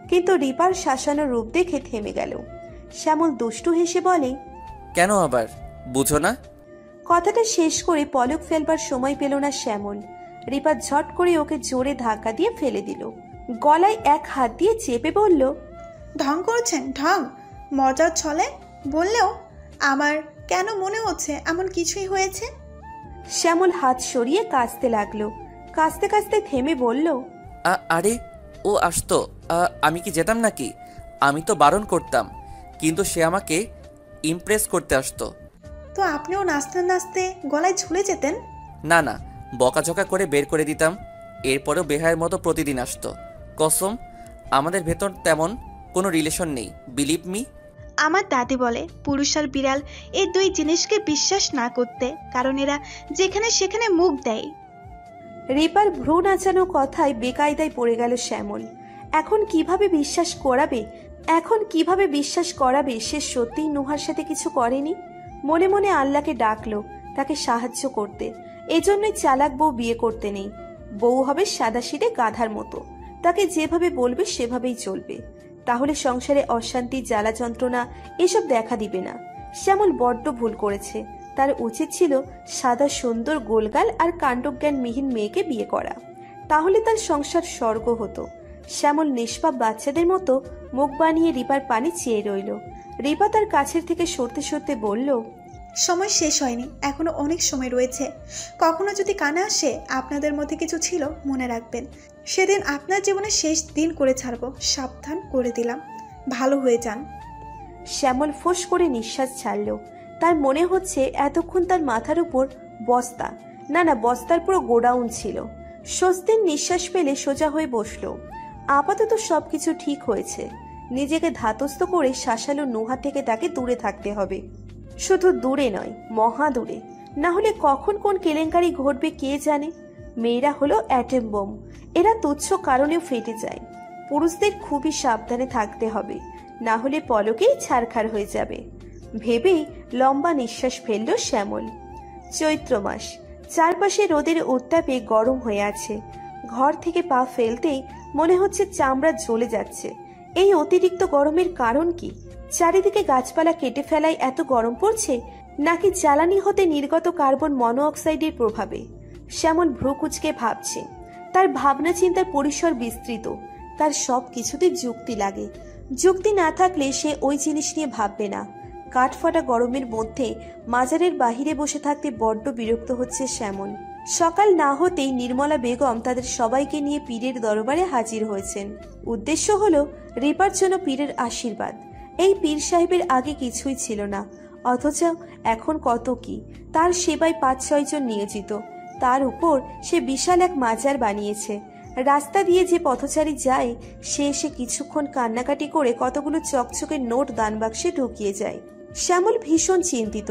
কিন্তু রিপার শাসানো রূপ দেখে থেমে গেল। শ্যামল দুষ্টু হেসে বলে, কেন আবার বুঝো না? কথাটা শেষ করে পলক ফেলবার সময় পেল না শ্যামল। রিপা ঝট করে ওকে জোরে ধাক্কা দিয়ে ফেলে দিল। গলায় এক হাত দিয়ে চেপে বলল, ঢং করছেন? ঢং? মজার ছলে বললেও আমার কেন মনে হচ্ছে এমন কিছুই হয়েছে। শ্যামল হাত সরিয়ে কাঁচতে লাগলো। কাঁচতে কাঁচতে থেমে বলল, আরে ও আসতো, আমি কি যেতাম নাকি? আমি তো বারণ করতাম, কিন্তু সে আমাকে ইমপ্রেস করতে আসতো। তো আপনিও নাচতে নাচতে গলায় ঝুলে যেতেন? না না, বকাঝকা করে বের করে দিতাম। এরপরেও বেহায়ের মতো প্রতিদিন আসতো। কসম, আমাদের ভেতর তেমন কোনো রিলেশন নেই, বিলিভ মি। আমার দাদি বলে পুরুষ আর বিড়াল এই দুই জিনিসকে বিশ্বাস না করতে, কারণ এরা যেখানে সেখানে মুখ দেয়। রিপার ভ্রু নাচানো কথায় বেকায়দায় পড়ে গেল শ্যামল। এখন কিভাবে বিশ্বাস করাবে সে সত্যিই নুহার সাথে কিছু করেনি? মনে মনে আল্লাহকে ডাকলো তাকে সাহায্য করতে। এজন্যই চালাক বউ বিয়ে করতে নেই। বউ হবে সাদাসিধে গাধার মতো, তাকে যেভাবে বলবে সেভাবেই চলবে। তাহলে সংসারে অশান্তি, জ্বালা যন্ত্রণা এসব দেখা দিবে না। শ্যামল বড্ড ভুল করেছে। তার উচিত ছিল সাদা সুন্দর গোলগাল আর কাণ্ডজ্ঞানবিহীন মেয়েকে বিয়ে করা, তাহলে তার সংসার স্বর্গ হতো। শ্যামল নিষ্পাপ বাচ্চাদের মতো মুখ বানিয়ে রিপার পানি চেয়ে রইল। রিপা তার কাছের থেকে সরতে সরতে বলল, সময় শেষ হয়নি, এখনো অনেক সময় রয়েছে। কখনো যদি কানে আসে আপনাদের মধ্যে কিছু ছিল, মনে রাখবেন সেদিন আপনার জীবনের শেষ দিন করে ছাড়বো। সাবধান করে দিলাম, ভালো হয়ে যান। শ্যামল ফোঁস করে নিঃশ্বাস ছাড়ল। তার মনে হচ্ছে এতক্ষণ তার মাথার উপর বস্তা, না বস্তার পুরো গোডাউন ছিল। স্বস্তির নিঃশ্বাস পেলে সোজা হয়ে বসল। আপাতত সবকিছু ঠিক হয়েছে। নিজেকে ধাতস্থ করে শাসালো নুহা থেকে তাকে দূরে থাকতে হবে। শুধু দূরে নয়, মহা দূরে, না হলে কখন কোন কেলেঙ্কারি ঘটবে কে জানে। মেয়েরা হলো অ্যাটম বোম, এরা তুচ্ছ কারণেও ফেটে যায়। পুরুষদের খুবই সাবধানে থাকতে হবে, না হলে পলকেই ছারখার হয়ে যাবে ভেবেই লম্বা নিঃশ্বাস ফেলল শ্যামল। চৈত্র মাস, চারপাশে রোদের উত্তাপে গরম হয়ে আছে। ঘর থেকে পা ফেলতেই মনে হচ্ছে চামড়া জ্বলে যাচ্ছে। এই অতিরিক্ত গরমের কারণ কি? চারিদিকে গাছপালা কেটে ফেলায় এত গরম পড়ছে, নাকি জ্বালানি হতে নির্গত কার্বন মনোঅক্সাইডের প্রভাবে? শ্যামল ভ্রু কুঁচকে ভাবছে। তার ভাবনা চিন্তার পরিসর বিস্তৃত। তার সব কিছুতে যুক্তি লাগে। যুক্তি না থাকলে সে ওই জিনিস নিয়ে ভাববে না। কাঠফাটা গরমের মধ্যে মাজারের বাহিরে বসে থাকতে বড্ড বিরক্ত হচ্ছে শ্যামল। সকাল না হতেই নির্মলা বেগম তাদের সবাইকে নিয়ে পীরের দরবারে হাজির হয়েছেন। উদ্দেশ্য হলো রিপার জন্য পীরের আশীর্বাদ। এই পীর সাহেবের আগে কিছুই ছিল না, অথচ এখন কত কি! তার সেবায় 5-6 জন নিয়োজিত। তার উপর সে বিশাল এক মাজার বানিয়েছে। রাস্তা দিয়ে যে পথচারী যায় সে এসে কিছুক্ষণ কান্নাকাটি করে কতগুলো চকচকে নোট দান বাক্সে ঢুকিয়ে যায়। শ্যামল ভীষণ চিন্তিত।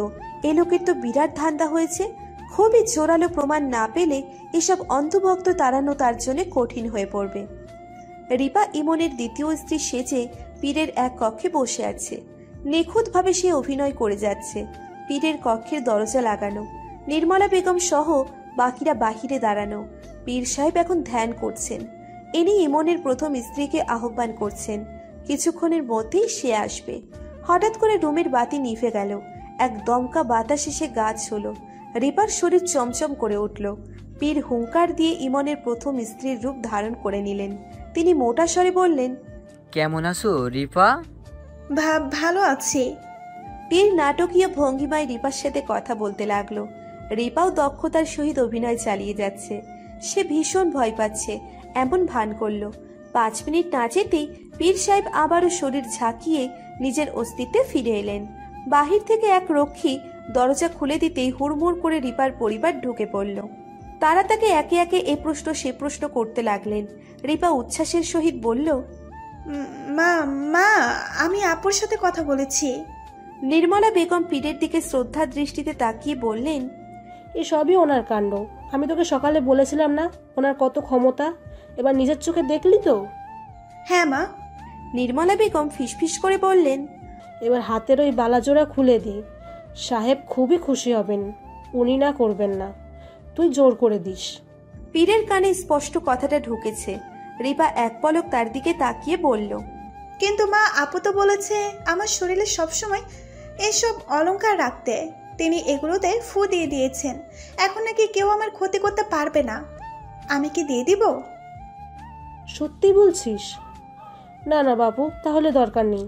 এ লোকের তো বিরাট ধান্দা হয়েছে। খুবই জোরালো প্রমাণ না পেলে এসব অন্ধভক্ত তাড়ানো তার জন্য কঠিন হয়ে পড়বে। রিপা ইমনের দ্বিতীয় স্ত্রী সেজে পীরের এক কক্ষে বসে আছে। নিখুঁতভাবে সে অভিনয় করে যাচ্ছে। পীরের কক্ষের দরজা লাগানো। নির্মলা বেগম সহ বাকিরা বাহিরে দাঁড়ানো। পীর সাহেব এখন ধ্যান করছেন। ইনি ইমনের প্রথম স্ত্রীকে আহ্বান করছেন। কিছুক্ষণের মধ্যেই সে আসবে। হঠাৎ করে রুমের বাতি নিভে গেল। এক দমকা বাতাস এসে গা ছুঁলো। রিপার শরীর চমচম করে উঠল। পীর হুঙ্কার দিয়ে ইমনের প্রথম স্ত্রীর রূপ ধারণ করে নিলেন। তিনি মোটা স্বরে বললেন, কেমন আছো রিপা? ভালো আছি। পীর নাটকীয় ভঙ্গিমায় রিপার সাথে কথা বলতে লাগলো। রিপাও দক্ষতার সহিত অভিনয় চালিয়ে যাচ্ছে। সে ভীষণ ভয় পাচ্ছে এমন ভান করল। 5 মিনিট না যেতেই পীর সাহেব আবারও শরীর ঝাঁকিয়ে নিজের অস্তিত্বে ফিরে এলেন। বাহির থেকে এক রক্ষী দরজা খুলে দিতেই হুড়মুড় করে রিপার পরিবার ঢুকে পড়ল। তারা তাকে একে একে এ প্রশ্ন সে প্রশ্ন করতে লাগলেন। রিপা উচ্ছ্বাসের সহিত বলল, মা মা আমি আপুর সাথে কথা বলেছি। নির্মলা বেগম পীরের দিকে শ্রদ্ধার দৃষ্টিতে তাকিয়ে বললেন, এসবই ওনার কাণ্ড। আমি তোকে সকালে বলেছিলাম না ওনার কত ক্ষমতা? এবার নিজের চোখে দেখলি তো? হ্যাঁ মা। নির্মলা বেগম ফিসফিস করে বললেন, এবার হাতের ওই বালাজোড়া খুলে দি। সাহেব খুবই খুশি হবেন। উনি না করবেন না, তুই জোর করে দিস। পীরের কানে স্পষ্ট কথাটা ঢুকেছে। রিপা এক পলক তার দিকে তাকিয়ে বলল, কিন্তু মা আপু তো বলেছে আমার শরীরে সবসময় এসব অলংকার রাখতে। তিনি এগুলোতে ফু দিয়ে দিয়েছেন। এখন নাকি কেউ আমার ক্ষতি করতে পারবে না। আমি কি দিয়ে দিব? সত্যি বলছিস? না না বাবু, তাহলে দরকার নেই।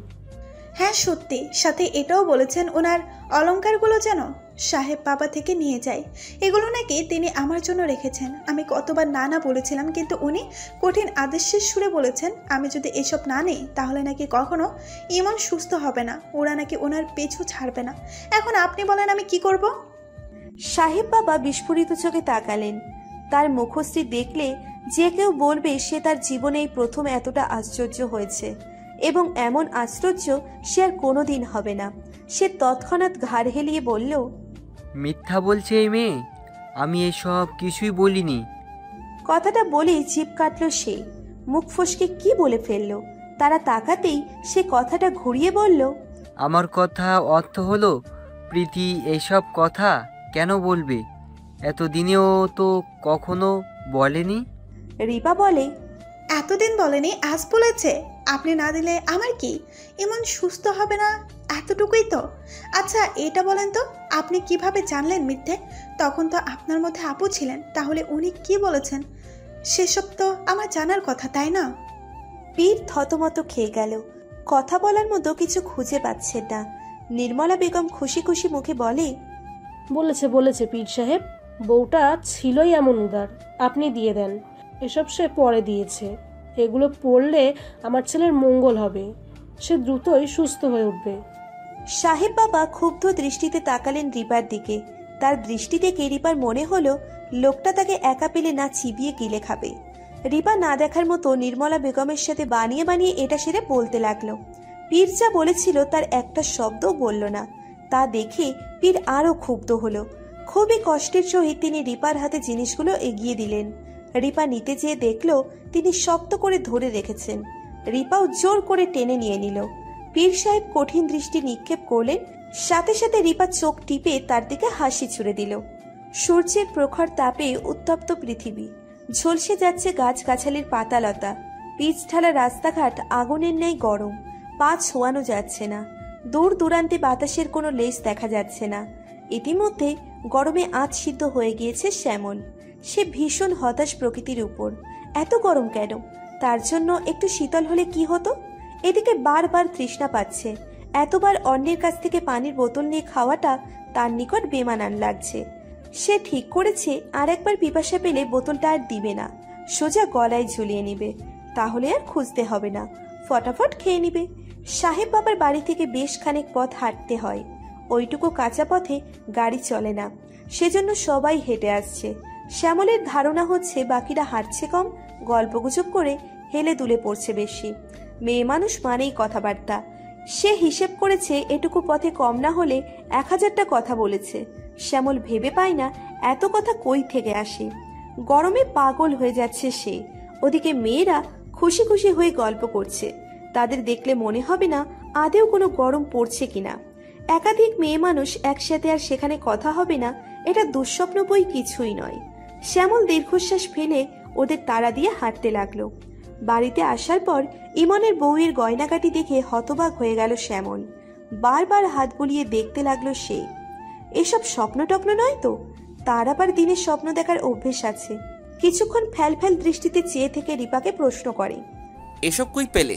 হ্যাঁ সত্যি। সাথে এটাও বলেছেন ওনার অলংকারগুলো যেন সাহেব বাবা থেকে নিয়ে যায়। এগুলো নাকি তিনি আমার জন্য রেখেছেন। আমি কতবার না না বলেছিলাম, কিন্তু উনি কঠিন আদেশের সুরে বলেছেন আমি যদি এসব না নিই তাহলে নাকি কখনো ইমন সুস্থ হবে না। ওরা নাকি ওনার পিছু ছাড়বে না। এখন আপনি বলেন আমি কি করব? সাহেব বাবা বিস্ফোরিত চোখে তাকালেন। তার মুখশ্রী দেখলে যে কেউ বলবে সে তার জীবনে এই প্রথম এতটা আশ্চর্য হয়েছে, এবং এমন আশ্চর্য সে আর কোনোদিন হবে না। সে তৎক্ষণাৎ ঘাড় হেলিয়ে বলল, মিথ্যা বলছে এই মেয়ে, আমি এসব কিছুই বলিনি। কথাটা বলেই জিভ কাটল সে। মুখ ফসকে কি বলে ফেলল। তারা তাকাতেই সে কথাটা ঘুরিয়ে বলল, আমার কথা অর্থ হলো প্রীতি এইসব কথা কেন বলবে? এতদিনেও তো কখনো বলেনি। রিপা বলে, এতদিন বলেনি, আজ বলেছে। আপনি না দিলে আমার কি? এমন সুস্থ হবে না, এতটুকুই তো। আচ্ছা এটা বলেন তো, আপনি কিভাবে জানলেন মিথ্যে? তখন তো আপনার মধ্যে আপু ছিলেন। তাহলে উনি কি বলেছেন সেসব তো আমার জানার কথা, তাই না? পীর থতমত খেয়ে গেল। কথা বলার মতো কিছু খুঁজে পাচ্ছে না। নির্মলা বেগম খুশি খুশি মুখে বলে, বলেছে বলেছে পীর সাহেব, বউটা ছিলই এমন উদার। আপনি দিয়ে দেন। এসব সে পরে দিয়েছে। এগুলো পড়লে আমার ছেলের মঙ্গল হবে। সে দ্রুতই সুস্থ হয়ে উঠবে। সাহেব বাবা ক্ষুব্ধ দৃষ্টিতে তাকালেন রিপার দিকে। তার দৃষ্টি দেখে রিপার মনে হলো লোকটা তাকে একা পেলে না চিবিয়ে গিলে খাবে। রিপা না দেখার মতো নির্মলা বেগমের সাথে বানিয়ে বানিয়ে এটা সেরে বলতে লাগলো। পীর যা বলেছিল তার একটা শব্দও বলল না। তা দেখে পীর আরো ক্ষুব্ধ হলো। খুবই কষ্টের সহিত তিনি রিপার হাতে জিনিসগুলো এগিয়ে দিলেন। রিপা নিতে যেয়ে দেখলো তিনি শক্ত করে ধরে রেখেছেন। রিপাও জোর করে টেনে নিয়ে নিল। পীর সাহেব কঠিন দৃষ্টি নিক্ষেপ করলেন, সাথে সাথে রিপা চোখ টিপে তার দিকে হাসি ছুড়ে দিল। সূর্যের প্রখর তাপে উত্তপ্ত পৃথিবী, ঝলসে যাচ্ছে গাছগাছালির পাতালতা, পিচ ঢালা রাস্তাঘাট আগুনের ন্যায় গরম, পা ছোঁয়ানো যাচ্ছে না, দূর দূরান্তে বাতাসের কোনো লেশ দেখা যাচ্ছে না। ইতিমধ্যে গরমে আঁচ সিদ্ধ হয়ে গিয়েছে শ্যামল। সে ভীষণ হতাশ প্রকৃতির উপর। এত গরম কেন? তার জন্য একটু শীতল হলে কি হতো? এদিকে বারবার তৃষ্ণা পাচ্ছে। এতবার অন্যের কাছ থেকে পানির বোতল নিয়ে খাওয়াটা তার নিকট বেমানান লাগছে। সে ঠিক করেছে আর একবার পিপাসা পেলে বোতলটা আর দিবে না, সোজা গলায় ঝুলিয়ে নিবে। তাহলে আর খুঁজতে হবে না, ফটাফট খেয়ে নিবে। সাহেব বাবার বাড়ি থেকে বেশ খানিক পথ হাঁটতে হয়। ওইটুকু কাঁচা পথে গাড়ি চলে না, সেজন্য সবাই হেঁটে আসছে। শ্যামলের ধারণা হচ্ছে বাকিরা হাঁটছে কম, গল্পগুজব করে হেলে দুলে পড়ছে বেশি। মেয়ে মানুষ মানেই কথাবার্তা। সে হিসেব করেছে এটুকু পথে কম না হলে 1000টা কথা বলেছে। শ্যামল ভেবে পায় না এত কথা কই থেকে আসে। গরমে পাগল হয়ে যাচ্ছে সে। ওদিকে মেয়েরা খুশি খুশি হয়ে গল্প করছে। তাদের দেখলে মনে হবে না আদেও কোনো গরম পড়ছে কিনা। একাধিক মেয়ে মানুষ একসাথে আর সেখানে কথা হবে না, এটা দুঃস্বপ্ন বই কিছুই নয়। শ্যামল দীর্ঘশ্বাস ফেলে ওদের তাড়া দিয়ে হাঁটতে লাগলো। বাড়িতে আসার পর ইমনের বউয়ের গয়নাকাটি দেখে হতবাক হয়ে গেল শ্যামল। বারবার হাত বুলিয়ে দেখতে লাগলো সে। এসব স্বপ্ন টপ্ন নয় তো? তার আবার দিনের স্বপ্ন দেখার অভ্যেস আছে। কিছুক্ষণ ফ্যাল ফ্যাল দৃষ্টিতে চেয়ে থেকে রিপাকে প্রশ্ন করে, এসব কই পেলে?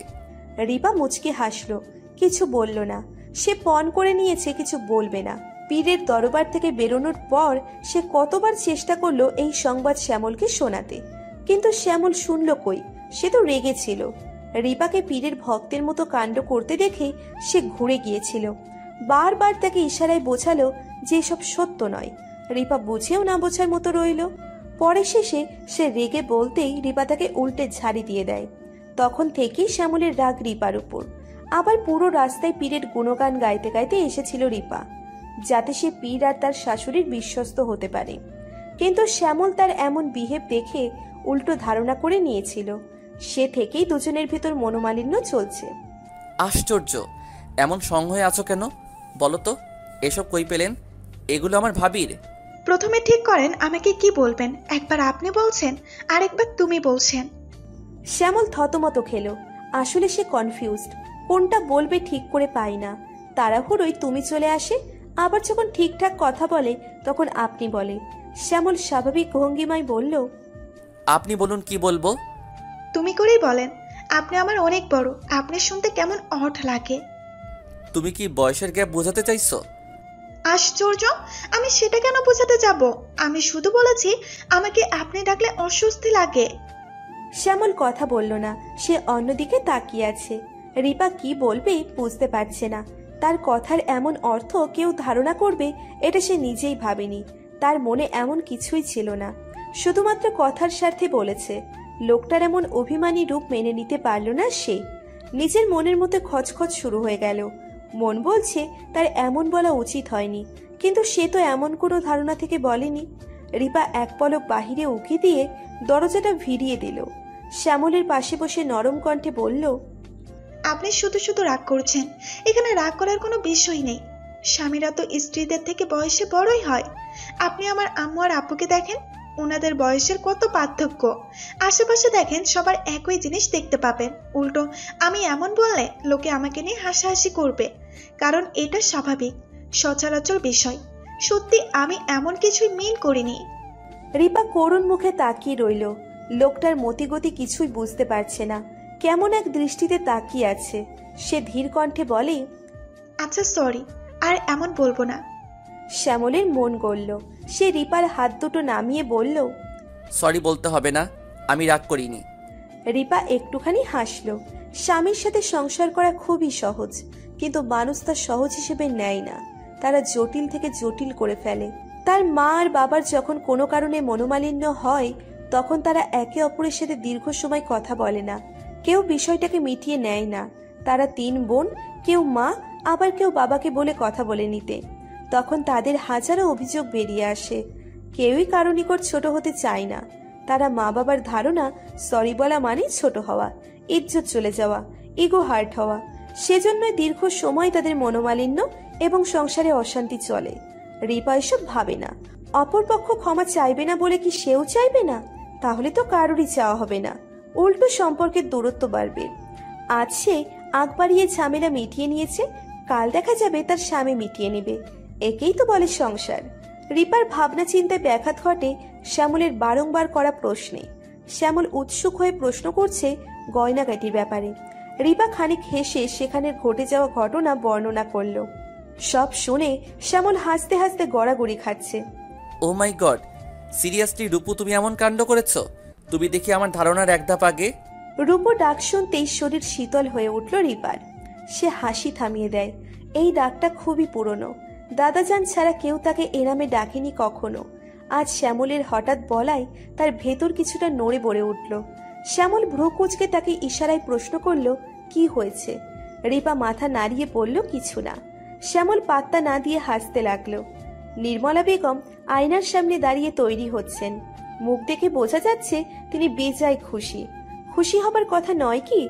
রিপা মুচকে হাসলো, কিছু বলল না। সে পণ করে নিয়েছে কিছু বলবে না। পীরের দরবার থেকে বেরোনোর পর সে কতবার চেষ্টা করলো এই সংবাদ শ্যামলকে শোনাতে, কিন্তু শ্যামল শুনল কই। সে তো রেগেছিল। রিপাকে পীরের ভক্তের মতো কাণ্ড করতে দেখে সে ঘুরে গিয়েছিল। বারবার তাকে ইশারায় বোঝালো যে এসব সত্য নয়। রিপা বুঝেও না বোঝার মতো রইল। পরে শেষে সে রেগে বলতেই রিপা তাকে উল্টে ঝাড়ি দিয়ে দেয়। তখন থেকেই শ্যামলের রাগ রিপার উপর। আবার পুরো রাস্তায় পীরের গুণগান গাইতে গাইতে এসেছিল রিপা, যাতে সে পীর আর তার শাশুড়ির বিশ্বস্ত হতে পারে। কিন্তু শ্যামল তার এমন বিহেভ দেখে উল্টো ধারণা করে নিয়েছিল। সে থেকেই দুজনের ভিতর মনোমালিন্য চলছে। আশ্চর্য, এমন সঙ্গ হয়ে আছো কেন বলো তো? এসব কই পেলেন? এগুলো আমার ভাবির। প্রথমে ঠিক করেন আমাকে কি বলবেন। একবার আপনি বলছেন, আরেকবার তুমি বলছেন। শ্যামল থতমত খেলো। আসলে সে কনফিউজড, কোনটা বলবে ঠিক করে পায় না। তাড়াহুড়োই তুমি চলে আসে, আবার যখন ঠিকঠাক কথা বলে তখন আপনি বলে। শ্যামল স্বাভাবিক ভঙ্গিমায় বলল, আপনি বলুন কি বলবো। তুমি করেই বলেন। আপনি আমার অনেক বড়, আপনি শুনতে কেমন অড লাগে। তুমি কি বয়সের গ্যাপ বোঝাতে চাইছো? আশ্চর্য, আমি সেটা কেন বোঝাতে যাব? আমি শুধু বলেছি আমাকে আপনি ডাকলে অস্বস্তি লাগে। শ্যামল কথা বলল না। সে অন্যদিকে তাকিয়ে আছে। রিপা কি বলবে বুঝতে পারছে না। তার কথার এমন অর্থ কেউ ধারণা করবে এটা সে নিজেই ভাবেনি। তার মনে এমন কিছুই ছিল না, শুধুমাত্র কথার স্বার্থে বলেছে। লোকটার এমন অভিমানী রূপ মেনে নিতে পারল না সে। নিজের মনের মধ্যে খচখচ শুরু হয়ে গেল। মন বলছে তার এমন বলা উচিত হয়নি, কিন্তু সে তো এমন কোনো ধারণা থেকে বলেনি। রিপা এক পলক বাহিরে উকি দিয়ে দরজাটা ভিড়িয়ে দিল। শ্যামলের পাশে বসে নরম কণ্ঠে বলল, আপনি শুধু শুধু রাগ করছেন। এখানে রাগ করার কোনো বিষয় নেই। স্বামীরা তো স্ত্রীদের থেকে বয়সে বড়ই হয়। আপনি আমার আম্মু আর আব্বুকে দেখেন, ওনাদের বয়সের কত পার্থক্য। আশেপাশে দেখেন সবার একই জিনিস দেখতে পাবেন। উল্টো আমি এমন বললে লোকে আমাকে নিয়ে হাসাহাসি করবে, কারণ এটা স্বাভাবিক সচরাচর বিষয়। সত্যি আমি এমন কিছুই মিন করিনি। রিপা করুণ মুখে তাকিয়ে রইল। লোকটার মতিগতি কিছুই বুঝতে পারছে না, কেমন এক দৃষ্টিতে তাকিয়ে আছে। সে ধীর কণ্ঠে বলে, আচ্ছা সরি, আর এমন বলবো না। শ্যামলের মন গলল। সে রিপার হাত দুটো নামিয়ে বলল, সরি বলতে হবে না, আমি রাগ করিনি। রিপা একটুখানি হাসল। স্বামীর সাথে সংসার করা খুবই সহজ, কিন্তু মানুষ তা সহজ হিসেবে নেয় না। তারা জটিল থেকে জটিল করে ফেলে। তার মা আর বাবার যখন কোনো কারণে মনোমালিন্য হয়, তখন তারা একে অপরের সাথে দীর্ঘ সময় কথা বলে না। কেউ বিষয়টাকে মিটিয়ে নেয় না। তারা 3 বোন, কেউ মা আবার কেউ বাবাকে বলে কথা বলে নিতে। তখন তাদের হাজারো অভিযোগ বেরিয়ে আসে। কেউই কারো নিকট ছোট হতে চায় না। তারা মা বাবার ধারণা সরি বলা মানে ছোট হওয়া, ইজ্জত চলে যাওয়া, ইগো হার্ট হওয়া। সেজন্যই দীর্ঘ সময় তাদের মনোমালিন্য এবং সংসারে অশান্তি চলে। রিপা এসব ভাবে না। অপরপক্ষ ক্ষমা চাইবে না বলে কি সেও চাইবে না? তাহলে তো কারোরই চাওয়া হবে না, উল্টো সম্পর্কের দূরত্ব বাড়বে। আজ সে আগ বাড়িয়ে ঝামেলা মিটিয়ে নিয়েছে, কাল দেখা যাবে তার স্বামী মিটিয়ে নেবে। একেই তো বলে সংসার। রিপার ভাবনা চিন্তায় ব্যাঘাত ঘটে শ্যামলের বারংবার করা প্রশ্নে। শ্যামল উৎসুক হয়ে প্রশ্ন করছে গয়নাগাটির ব্যাপারে। রিপা খানিক হেসে সেখানে ঘটে যাওয়া ঘটনা বর্ণনা করল। সব শুনে শ্যামল হাসতে হাসতে গড়াগড়ি খাচ্ছে। ও মাই গড, সিরিয়াসলি রূপু, তুমি এমন কাণ্ড করেছো? তুমি দেখি আমার ধারণার এক ধাপ আগে। রূপু ডাক শুনতেই শরীর শীতল হয়ে উঠল রিপার। সে হাসি থামিয়ে দেয়। এই ডাকটা খুবই পুরনো। দাদাজান ছাড়া কেউ তাকে এ নামে ডাকেনি কখনো। আজ শ্যামলের হঠাৎ বলায় তার ভেতর কিছুটা নড়ে বড়ে উঠল। শ্যামল ভ্রু কুঁচকে তাকে ইশারায় প্রশ্ন করল, কি হয়েছে? রিপা মাথা নাড়িয়ে বলল, কিছু না। শ্যামল পাত্তা না দিয়ে হাসতে লাগলো। নির্মলা বেগম আয়নার সামনে দাঁড়িয়ে তৈরি হচ্ছেন। মুখ দেখে বোঝা যাচ্ছে তিনি বেজায় খুশি। খুশি হবার কথা নয় কি?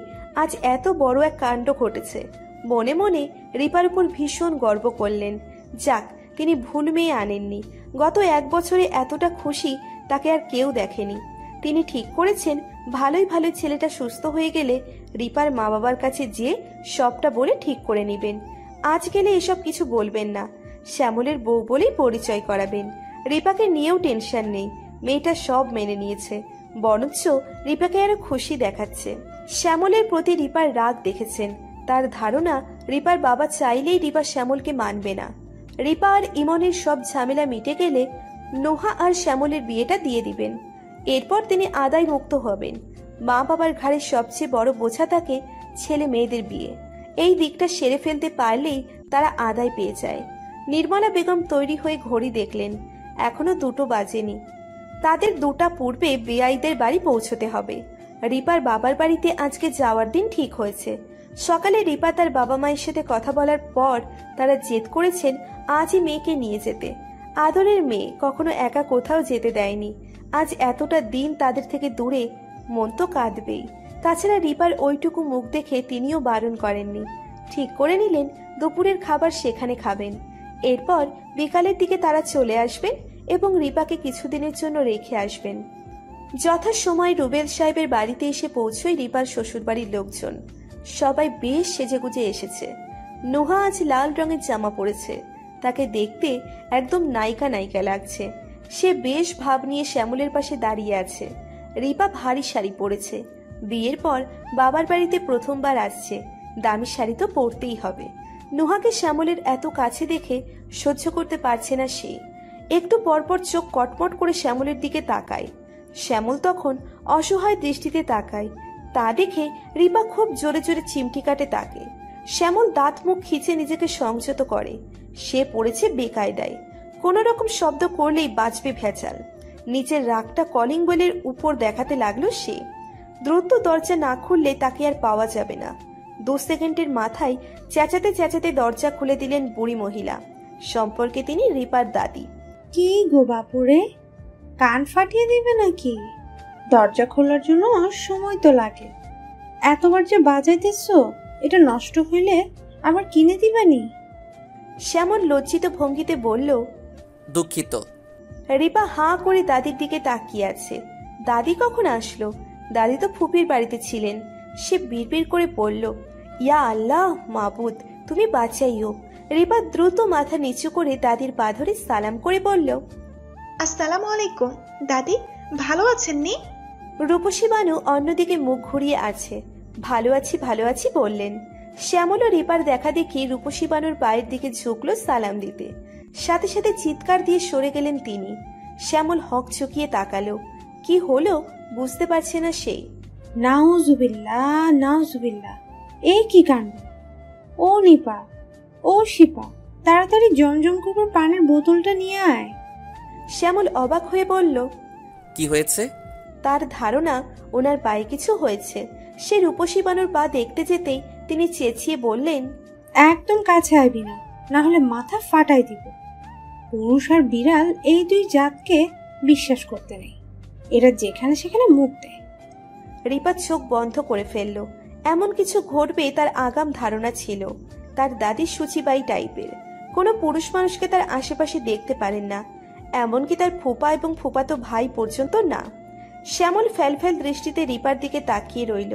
আজ এত বড় এক কাণ্ড ঘটেছে। মনে মনে রিপার উপর ভীষণ গর্ব করলেন। যাক, তিনি ভুল মেয়ে আনেননি। গত 1 বছরে এতটা খুশি তাকে আর কেউ দেখেনি। তিনি ঠিক করেছেন ভালোই ভালোই ছেলেটা সুস্থ হয়ে গেলে রিপার মা বাবার কাছে যেয়ে সবটা বলে ঠিক করে নেবেন। আজ গেলে এসব কিছু বলবেন না, শ্যামলের বউ বলেই পরিচয় করাবেন। রিপাকে নিয়েও টেনশন নেই, মেয়েটা সব মেনে নিয়েছে, বরঞ্চ রিপাকে আরো খুশি দেখাচ্ছে। শ্যামলের প্রতি রিপার রাগ দেখেছেন। তার ধারণা রিপার বাবা চাইলেই রিপা শ্যামলকে মানবে না। রিপা আর ইমনের সব ঝামেলা মিটে গেলে নোহা আর শ্যামলের বিয়েটা দিয়ে দিবেন। এরপর তিনি আদায় মুক্ত হবেন। মা বাবার ঘাড়ে সবচেয়ে বড় বোঝা থাকে ছেলে মেয়েদের বিয়ে। এই দিকটা সেরে ফেলতে পারলেই তারা আদায় পেয়ে যায়। নির্মলা বেগম তৈরি হয়ে ঘড়ি দেখলেন, এখনো 2টো বাজেনি। তাদের 2টা পূর্বে বেআইদের বাড়ি পৌঁছতে হবে। রিপার বাবার বাড়িতে আজকে যাওয়ার দিন ঠিক হয়েছে। সকালে রিপা তার বাবা মায়ের সাথে কথা বলার পর তারা জেদ করেছেন আজই মেয়েকে নিয়ে যেতে। আদরের মেয়ে কখনো একা কোথাও যেতে দেয়নি। আজ এতটা দিন তাদের থেকে দূরে, মন তো কাঁদবেই। তাছাড়া রিপার ওইটুকু মুখ দেখে তিনিও বারণ করেননি। ঠিক করে নিলেন দুপুরের খাবার সেখানে খাবেন। এরপর বিকালের দিকে তারা চলে আসবেন এবং রিপাকে কিছুদিনের জন্য রেখে আসবেন। যথাসময় রুবেল সাহেবের বাড়িতে এসে পৌঁছয় রিপার শ্বশুরবাড়ির লোকজন। সবাই বেশ সেজেগুজে এসেছে। নোহা আজ লাল রঙের জামা পরেছে। তাকে দেখতে একদম নায়িকা নায়িকা লাগছে। সে বেশ ভাব নিয়ে শ্যামলের পাশে দাঁড়িয়ে আছে। রিপা ভারী শাড়ি পরেছে। বিয়ের পর বাবার বাড়িতে প্রথমবার আসছে, দামি শাড়ি তো পরতেই হবে। নোহাকে শ্যামলের এত কাছে দেখে সহ্য করতে পারছে না সে। একটু পরপর চোখ কটমট করে শ্যামলের দিকে তাকায়। শ্যামল তখন অসহায় দৃষ্টিতে তাকায়। তা দেখে রিপা খুব জোরে জোরে চিমটি কাটে তাকে। শ্যামল দাঁত মুখ খিচে নিজেকে সংযত করে। সে পড়েছে বেকায়দায়। কোনো রকম শব্দ করলেই বাজবে ভেচাল। নিচের রাগটা কলিং বেলের উপর দেখাতে লাগলো সে। দ্রুত দরজা না খুললে তাকে আর পাওয়া যাবে না। 2 সেকেন্ডের মাথায় চেঁচাতে চেঁচাতে দরজা খুলে দিলেন বুড়ি মহিলা। সম্পর্কে তিনি রিপার দাদি। কি গো বাপুরে, কান ফাটিয়ে দিবে নাকি? দরজা খোলার জন্য সময় তো লাগে। এতবার যে বাজাইতেছ, এটা নষ্ট হইলে আবার কিনে দিবানি? শ্যামল লজ্জিত ভঙ্গিতে বলল, দুঃখিত। রিপা হাঁ করে দাদির দিকে তাকিয়ে আছে। দাদি কখন আসলো? দাদি তো ফুপির বাড়িতে ছিলেন। সে বিড়বিড় করে বলল, ইয়া আল্লাহ মাবুদ, তুমি বাঁচাইও। রিপা দ্রুত মাথা নিচু করে দাদির পা ধরে সালাম করে বলল, আসসালামু আলাইকুম দাদি, ভালো আছেন নি? রূপসী বানু অন্যদিকে মুখ ঘুরিয়ে আছে। ভালো আছি বললেন। শ্যামল ও রিপার দেখা দেখি রূপসী বানুর পায়ের দিকে ঝুঁকলো সালাম দিতে। সাথে সাথে চিৎকার দিয়ে সরে গেলেন তিনি। শ্যামল হক চুকিয়ে তাকালো। কি হলো বুঝতে পারছে না সে। নাউজুবিল্লাহ নাউজুবিল্লাহ, এই কি কাণ্ড! ও নিপা, ও শিপা, তাড়াতাড়ি জমজম কুকুর পানের বোতলটা নিয়ে আয়। শ্যামল অবাক হয়ে বলল, কি হয়েছে? তার ধারণা ওনার পায়ে কিছু হয়েছে। সে রূপসী বানুর পা দেখতে যেতেই তিনি চেঁচিয়ে বললেন, একদম কাছে আইবি না, না হলে মাথা ফাটাই দিব। পুরুষ আর বিড়াল এই 2 জাতকে বিশ্বাস করতে নেই। এরা যেখানে সেখানে মুখ দেয়। রিপা চোখ বন্ধ করে ফেলল। এমন কিছু ঘটবে তার আগাম ধারণা ছিল। তার দাদি সুচিবাই টাইপের, কোনো পুরুষ মানুষকে তার আশেপাশে দেখতে পারেন না, এমনকি তার ফুপা এবং ফুপাতো ভাই পর্যন্ত না। শ্যামল ফ্যালফ্যাল দৃষ্টিতে রিপার দিকে তাকিয়ে রইল।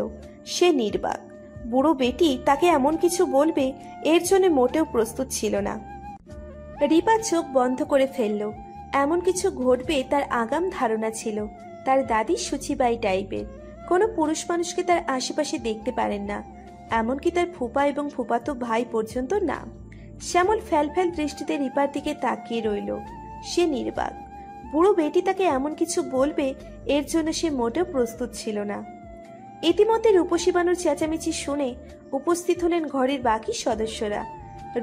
সে নির্বাক। বুড়ো বেটি তাকে এমন কিছু বলবে এর জন্য মোটেও প্রস্তুত ছিল না। রিপা চোখ বন্ধ করে ফেলল। এমন কিছু ঘটবে তার আগাম ধারণা ছিল। তার দাদি সুচিবাই টাইপের, কোনো পুরুষ মানুষকে তার আশেপাশে দেখতে পারেন না, এমনকি তার ফুপা এবং ফুপাতো ভাই পর্যন্ত না। শ্যামল ফ্যালফ্যাল দৃষ্টিতে রিপার দিকে তাকিয়ে রইল। সে নির্বাক। বুড়ো বেটি তাকে এমন কিছু বলবে এর জন্য সে মোটেও প্রস্তুত ছিল না। ইতিমধ্যে রূপসী বানুর চেঁচামেচি শুনে উপস্থিত হলেন ঘরের বাকি সদস্যরা।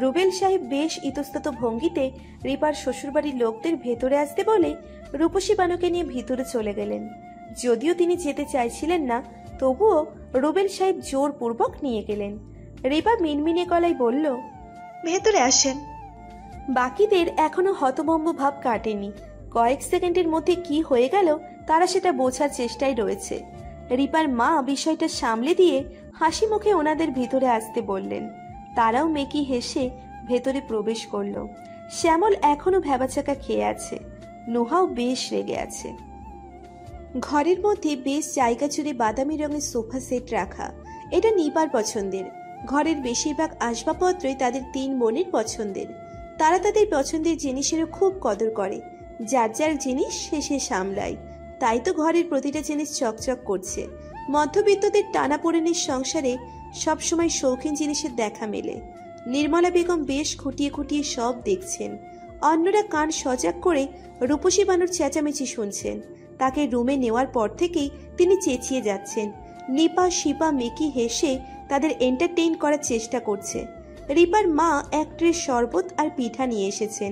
রুবেল সাহেব বেশ ইতস্তত ভঙ্গিতে রিপার শ্বশুরবাড়ির লোকদের ভেতরে আসতে বলে রূপসী বানুকে নিয়ে ভিতরে চলে গেলেন। যদিও তিনি যেতে চাইছিলেন না, তবুও রুবেল সাহেব জোরপূর্বক নিয়ে গেলেন। রিপা মিনমিনে গলায় বলল, ভেতরে আসেন। বাকিদের এখনো হতভম্ব ভাব কাটেনি। কয়েক সেকেন্ডের মধ্যে কি হয়ে গেল তারা সেটা বোঝার চেষ্টায় রয়েছে। রিপার মা বিষয়টা সামলে দিয়ে হাসি মুখে ওনাদের ভিতরে আসতে বললেন। তারাও মেকি হেসে ভেতরে প্রবেশ করলো। শ্যামল এখনো ভ্যাবাচাকা খেয়ে আছে। নুহাও বেশ রেগে আছে। ঘরের মধ্যে বেশ জায়গা জুড়ে বাদামি রঙের সোফা সেট রাখা। এটা নিপার পছন্দের। ঘরের বেশিরভাগ আসবাবপত্রই তাদের 3 বোনের পছন্দের। তারা তাদের পছন্দের জিনিসেরও খুব কদর করে। যার যার জিনিস সে সামলায়। তাই তো ঘরের প্রতিটা জিনিস চকচক করছে। মধ্যবিত্তদের টানাপোড়েনের সংসারে সবসময় শৌখিন জিনিসের দেখা মেলে। নির্মলা বেগম বেশ খুঁটিয়ে খুঁটিয়ে সব দেখছেন। অন্যরা কান সজাগ করে রূপসী বানুর চেঁচামেচি শুনছেন। তাকে রুমে নেওয়ার পর থেকেই তিনি চেঁচিয়ে যাচ্ছেন। নিপা, শিপা, মেকি হেসে তাদের এন্টারটেইন করার চেষ্টা করছে। রিপার মা এক ট্রে শরবত আর পিঠা নিয়ে এসেছেন।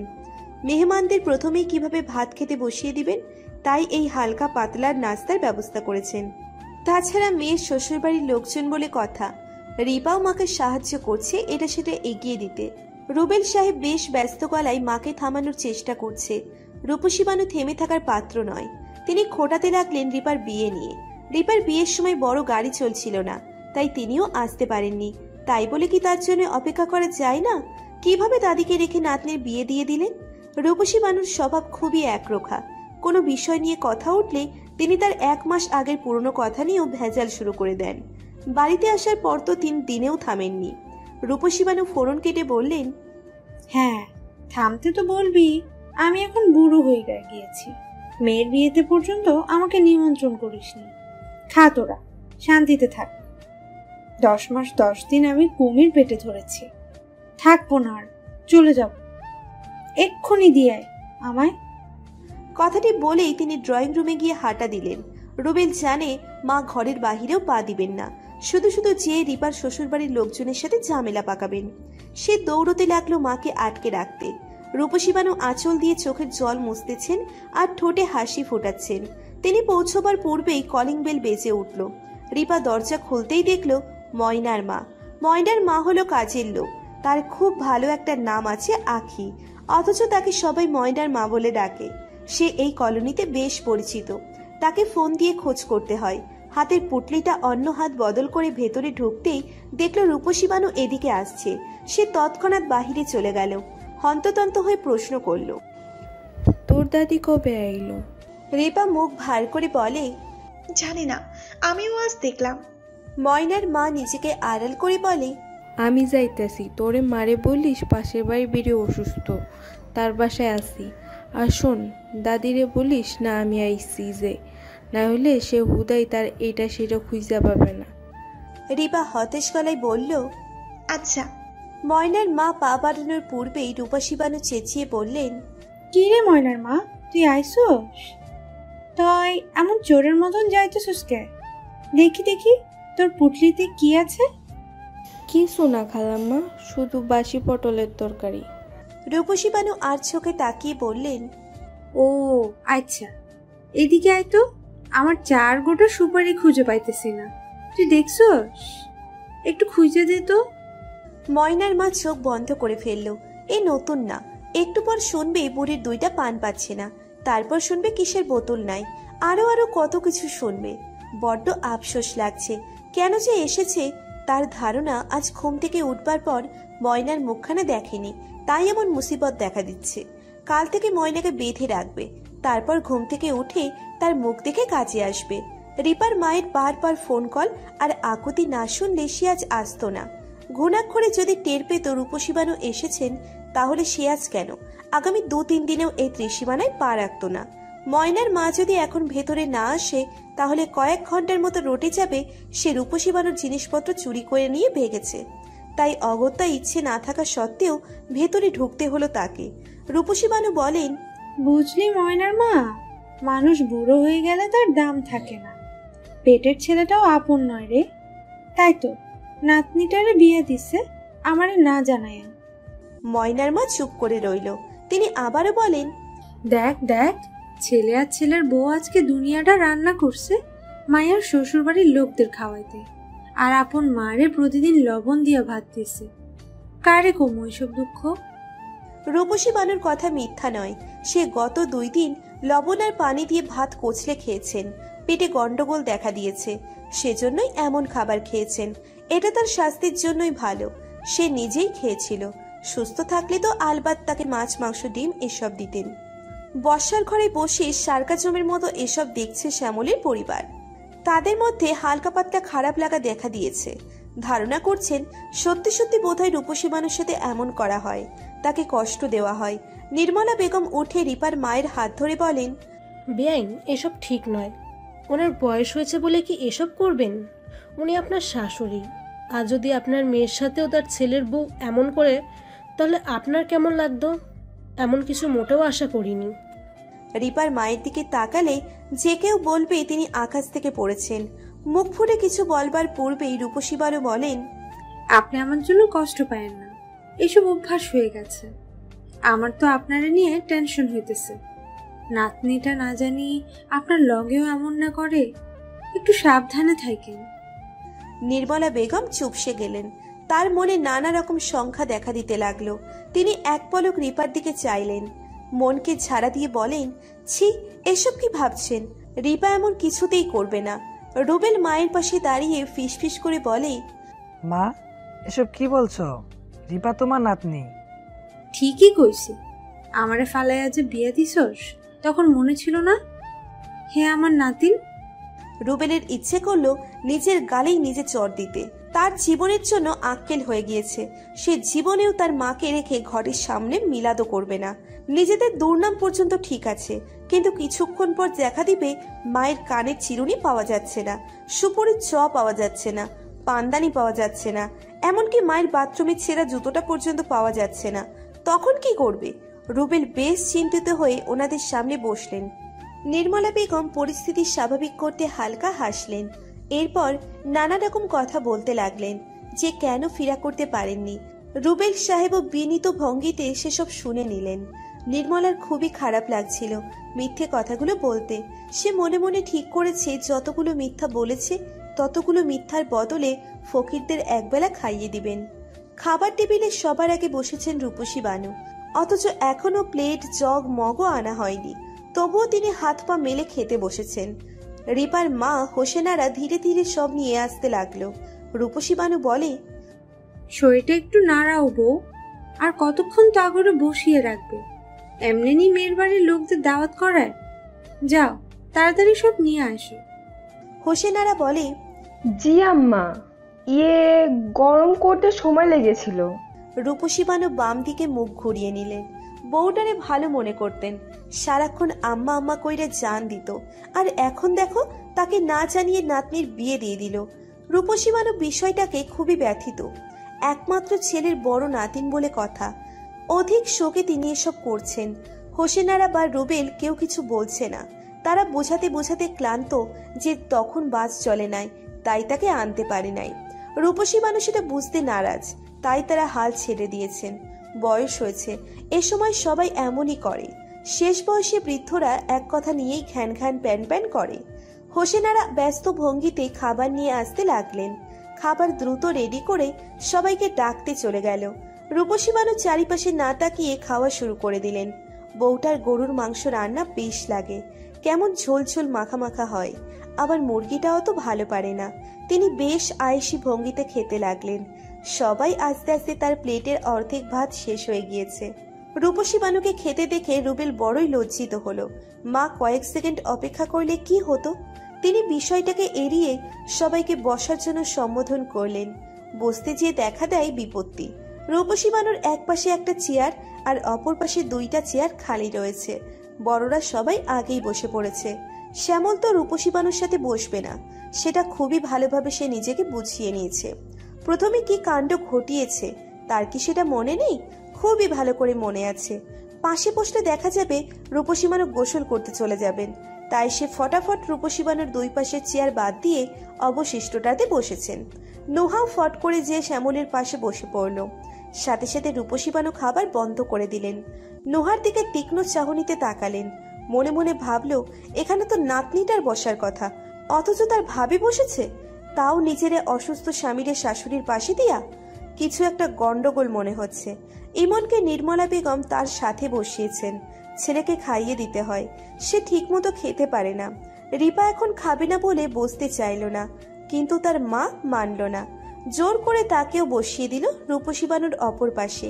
মেহমানদের প্রথমেই কিভাবে ভাত খেতে বসিয়ে দিবেন, তাই এই হালকা পাতলার নাস্তার ব্যবস্থা করেছেন। তাছাড়া মেয়ের শ্বশুরবাড়ির লোকজন বলে কথা, রিপাও মাকে সাহায্য করছে এটা সেটা এগিয়ে দিতে। রুবেল সাহেব বেশ ব্যস্ত গলায় মাকে থামানোর চেষ্টা করছে। রূপসী বানু থেমে থাকার পাত্র নয়। তিনি খোঁটাতে লাগলেন রিপার বিয়ে নিয়ে। রিপার বিয়ের সময় বড় গাড়ি চলছিল না, তাই তিনিও আসতে পারেননি। তাই বলে কি তার জন্য অপেক্ষা করা যায় না? কিভাবে দাদিকে রেখে নাতনির বিয়ে দিয়ে দিলেন? রূপসী বানুর স্বভাব খুবই একরোখা। কোনো বিষয় নিয়ে কথা উঠলে তিনি তার 1 মাস আগের পুরনো কথা নিয়েও ভেজাল শুরু করে দেন। বাড়িতে আসার পর তো 3 দিনেও থামেননি। রূপসী বানু ফোরন কেটে বললেন, হ্যাঁ থামতে তো বলবি, আমি এখন বুড়ো হয়ে গিয়েছি। মেয়ের বিয়েতে পর্যন্ত আমাকে নিমন্ত্রণ করিসনি। খা তোরা, শান্তিতে থাক। 10 মাস 10 দিন আমি কুমির পেটে ধরেছি, থাকবো না আর, চলে যাব। এক্ষুনি দিয়ে আমায়। কথাটি বলেই তিনি ড্রয়িং রুমে গিয়ে হাঁটা দিলেন। রুবেল জানে মা ঘরের বাহিরেও পা দিবেন না, শুধু শুধু যে রিপার শ্বশুরবাড়ির লোকজনের সাথে ঝামেলা পাকাবেন। সে দৌড়তে লাগলো মাকে আটকে রাখতে। রূপসী বানু আঁচল দিয়ে চোখের জল মুছতেছেন আর ঠোঁটে হাসি ফোটাচ্ছেন। তিনি পৌঁছবার পূর্বেই কলিং বেল বেজে উঠল। রিপা দরজা খুলতেই দেখল ময়নার মা। ময়নার মা হলো কাজের লোক। তার খুব ভালো একটা নাম আছে, আখি, অথচ তাকে সবাই ময়নার মা বলে ডাকে। সে এই কলোনিতে বেশ পরিচিত। তাকে ফোন দিয়ে খোঁজ করতে হয়। হাতের পুটলিটা অন্য হাত বদল করে ভেতরে ঢুকতেই দেখল রূপসী বানু এদিকে আসছে। সে তৎক্ষণাৎ বাহিরে চলে গেল। হন্ততন্ত হয়ে প্রশ্ন করল, তোর দাদি কবে আইলো? রেপা মুখ ভার করে বলে, জানি না, আমিও আজ দেখলাম। ময়নার মা নিজেকে আড়াল করে বলে, আমি যাইতেছি, তোরে মারে বলিস পাশের বাড়ি বেড়ে অসুস্থ, তার বাসায় আসি। আর শোন, দাদিরে বলিস না আমি আইসি, যে না হলে সে হুদাই তার এটা সেটা খুঁজা পাবে না। রিপা হতাশ গলায় বলল, আচ্ছা। ময়নার মা পা বাড়ানোর পূর্বেই রূপসী বানু চেঁচিয়ে বললেন, কি রে ময়নার মা, তুই আইসোস? তুই এমন চোরের মতন যাইতেছিস কে? দেখি দেখি তোর পুটলিতে কি আছে। কিছু না খালাম্মা, শুধু বাসি পটলের তরকারি। রূপসী বানু আর চোখে তাকিয়ে বললেন, ও আচ্ছা, এদিকে আয় তো। আমার 4 গোটা সুপারি খুঁজে পাইতেছি না, তুই দেখছস? একটু খুঁজে দে তো। ময়নার মা চোখ বন্ধ করে ফেলল। এ নতুন না, একটু পর শুনবে বুড়ির 2টা পান পাচ্ছে না, তারপর শুনবে কিসের বোতল নাই, আরো আরো কত কিছু শুনবে। বড্ড আফসোস লাগছে। কেন যে এসেছে তার ধারণা আজ ঘুম থেকে উঠবার পর ময়নার মুখখানা দেখেনি, তাই এমন মুসিবত দেখা দিচ্ছে। কাল থেকে ময়নাকে বেঁধে রাখবে, তারপর ঘুম থেকে উঠে তার মুখ দেখে কাজে আসবে। রিপার মায়ের বারবার ফোন কল আর আকুতি না শুনলে সে আজ আসতো না। ঘুণাক্ষরে যদি টের পেত রূপসী বানু এসেছেন, তাহলে সে আজ কেন আগামী 2-3 দিনেও এই ত্রিসীমানায় পা রাখত না। ময়নার মা যদি এখন ভেতরে না আসে, তাহলে কয়েক ঘন্টার মতো রটে যাবে সে রূপসী বানুর জিনিসপত্র চুরি করে নিয়ে ভেগেছে। তাই অগত্যা ইচ্ছে না থাকা সত্ত্বেও ভেতরে ঢুকতে হলো তাকে। রূপসী বানু বলেন, বুঝলি ময়নার মা, মানুষ বুড়ো হয়ে গেলে তার দাম থাকে না। পেটের ছেলেটাও আপন নয় রে, তাই তো নাতনিটারে বিয়ে দিছে আমারে না জানায়া। ময়নার মা চুপ করে রইল। তিনি আবারও বলেন, দেখ দেখ, ছেলে আর ছেলের বউ আজকে দুনিয়াটা রান্না করছে মায়ের শ্বশুর বাড়ির লোকদের খাওয়াইতে, আর আপন মারে প্রতিদিন লবণ দিয়া ভাত দিছে। কারে কমো এসব দুঃখ? রূপসী বানুর কথা মিথ্যা নয়। সে গত 2 দিন লবণ আর পানি দিয়ে ভাত কচলে খেয়েছেন। পেটে গন্ডগোল দেখা দিয়েছে, সেজন্যই এমন খাবার খেয়েছেন। এটা তার স্বাস্থ্যের জন্যই ভালো। সে নিজেই খেয়েছিল। সুস্থ থাকলে তো আলবাত তাকে মাছ, মাংস, ডিম এসব দিতেন। বর্ষার ঘরে বসে সার্কাজমের মতো এসব দেখছে শ্যামলের পরিবার। তাদের মধ্যে হালকা পাতলা খারাপ লাগা দেখা দিয়েছে। ধারণা করছেন সত্যি সত্যি বোধহয় রূপসী বানুর সাথে এমন করা হয়, তাকে কষ্ট দেওয়া হয়। নির্মলা বেগম উঠে রিপার মায়ের হাত ধরে বলেন, বেআইন, এসব ঠিক নয়। ওনার বয়স হয়েছে বলে কি এসব করবেন? উনি আপনার শাশুড়ি। আর যদি আপনার মেয়ের সাথেও তার ছেলের বউ এমন করে, তাহলে আপনার কেমন লাগতো? এমন কিছু মোটেও আশা করিনি। রিপার মায়ের দিকে তাকালে যে কেউ বলবে তিনি আকাশ থেকে পড়েছেন। মুখ ফুটে কিছু বলবার পূর্বেই রূপসী বানু বলেন, আপনি আমার জন্য কষ্ট পায়েন না, এসব অভ্যাস হয়ে গেছে। আমার তো আপনারে নিয়ে টেনশন হইতেছে। নাতনিটা না জানি আপনার লগেও এমন না করে, একটু সাবধানে থাকেন। নির্মলা বেগম চুপসে গেলেন। তার মনে নানা রকম সংখ্যা দেখা দিতে লাগলো। তিনি এক পলক রিপার দিকে চাইলেন, মনকে ঝাড়া দিয়ে বলেন, ছি, এসব কি ভাবছেন? রিপা এমন কিছুতেই করবে না। রুবেল মায়ের পাশে দাঁড়িয়ে ফিসফিস করে বলে, মা, এসব কি বলছো? রিপা তোমার নাতনি। ঠিকই কইছি। আমারে ফালাইয়া যে বিয়ে দিছস, তখন মনে ছিল না হে আমার নাতিন? রুবেলের ইচ্ছে করলো নিজের গালেই নিজে চড় দিতে। তার জীবনের জন্য আক্কেল হয়ে গিয়েছে। সে জীবনেও তার মাকে রেখে ঘরের সামনে মিলাদও করবে না। নিজেদের দুর্নাম পর্যন্ত ঠিক আছে, কিন্তু কিছুক্ষণ পর দেখা দিবে মায়ের কানের চিরুনি পাওয়া যাচ্ছে না, সুপুরির চ পাওয়া যাচ্ছে না, পানদানি পাওয়া যাচ্ছে না, এমনকি মায়ের বাথরুমের ছেঁড়া জুতোটা পর্যন্ত পাওয়া যাচ্ছে না। তখন কি করবে? রুবেল বেশ চিন্তিত হয়ে ওনাদের সামনে বসলেন। নির্মলা বেগম পরিস্থিতি স্বাভাবিক করতে হালকা হাসলেন। এরপর নানা রকম কথা বলতে লাগলেন যে কেন ফিরা করতে পারেননি। রুবেল সাহেবও বিনীত ভঙ্গিতে সেসব শুনে নিলেন। নির্মলার খুবই খারাপ লাগছিল মিথ্যে কথাগুলো বলতে। সে মনে মনে ঠিক করেছে যতগুলো মিথ্যা বলেছে ততগুলো মিথ্যার বদলে ফকিরদের একবেলা খাইয়ে দিবেন। খাবার টেবিলে সবার আগে বসেছেন রূপসী বানু, অথচ এখনো প্লেট, জগ, মগও আনা হয়নি। তবুও তিনি হাত পা মেলে খেতে বসেছেন। রিপার মা হোসেনারা ধীরে ধীরে সব নিয়ে আসতে লাগলো। রূপসী বানু বলে, শরীরটা একটু নাড়াও বউ, আর কতক্ষণ তা করে বসিয়ে রাখবে? এমনি মেয়ের বাড়ির লোকদের দাওয়াত করায়। যাও তাড়াতাড়ি সব নিয়ে আসো। হোসেনারা বলে, জি আম্মা, গরম করতে সময় লেগেছিল। রূপসী বানু বাম দিকে মুখ ঘুরিয়ে নিলেন। বউটারে ভালো মনে করতেন, সারাক্ষণ আম্মা আম্মা কইরা জান দিত, আর এখন দেখো তাকে না জানিয়ে নাতনির বিয়ে দিয়ে দিল। রূপসী বানু বিষয়টাকে খুবই ব্যথিত। একমাত্র ছেলের বড় নাতিন বলে কথা, অধিক শোকে তিনি এসব করছেন। হোসেনারা বা রুবেল কেউ কিছু বলছে না। তারা বোঝাতে বোঝাতে ক্লান্ত যে তখন বাস চলে নাই, তাই তাকে আনতে পারে নাই। রূপসী বানু সেটা বুঝতে নারাজ, তাই তারা হাল ছেড়ে দিয়েছেন। বয়স হয়েছে, এ সময় সবাই এমনই করে। শেষ বয়সে বৃদ্ধরা এক কথা নিয়েই ঘ্যান ঘ্যান প্যান প্যান করে। হোসেনারা ব্যস্ত ভঙ্গিতে খাবার নিয়ে আসতে লাগলেন। খাবার দ্রুত রেডি করে সবাইকে ডাকতে চলে গেল। রূপসী বানু চারিপাশে না তাকিয়ে খাওয়া শুরু করে দিলেন। বউটার গরুর মাংস রান্না বেশ লাগে, কেমন ঝোল ঝোল মাখা মাখা হয়। আবার মুরগিটাও তো ভালো পারে না। তিনি বেশ আয়েসি ভঙ্গিতে খেতে লাগলেন। সবাই আস্তে আস্তে তার প্লেটের অর্ধেক ভাত শেষ হয়ে গিয়েছে। রূপসী বানুকে খেতে দেখে রুবেল বড়ই লজ্জিত হলো। মা কয়েক সেকেন্ড অপেক্ষা করলে কি হতো। তিনি বিষয়টাকে এড়িয়ে সবাইকে বসার জন্য সম্বোধন করলেন। বসতে যেয়ে দেখা দেয় বিপত্তি। রূপসী বানুর এক পাশে একটা চেয়ার আর অপর পাশে দুইটা চেয়ার খালি রয়েছে। বড়রা সবাই আগেই বসে পড়েছে। শ্যামল তো রূপসী বানুর সাথে বসবে না, সেটা খুবই ভালোভাবে সে নিজেকে বুঝিয়ে নিয়েছে। প্রথমে কি কাণ্ড ঘটিয়েছে তার কি সেটা মনে নেই? খুবই ভালো করে মনে আছে। পাশে বসলে দেখা যাবে রূপসী বানু গোসল করতে চলে যাবেন, তাই সে ফটাফট রূপসী বানুর দুই পাশের চেয়ার বাদ দিয়ে অবশিষ্টটাতে বসেছেন। নোহাও ফট করে যেয়ে শ্যামলের পাশে বসে পড়ল। সাথে সাথে রূপসী বানু খাবার বন্ধ করে দিলেন। নোহার দিকে তীক্ষ্ণ চাহনিতে তাকালেন। মনে মনে ভাবল, এখানে তো নাতনিটার বসার কথা, অথচ তার ভাবি বসেছে, তাও নিজের অসুস্থ স্বামীর শাশুড়ির পাশে দিয়া। কিছু একটা গন্ডগোল মনে হচ্ছে। ইমনকে নির্মলা বেগম তার সাথে বসিয়েছেন। ছেলেকে খাইয়ে দিতে হয়, সে ঠিকমতো খেতে পারে না। রিপা এখন খাবে না বলে বসতে চাইল না, কিন্তু তার মা মানল না। জোর করে তাকেও বসিয়ে দিল রূপসী বানুর অপর পাশে।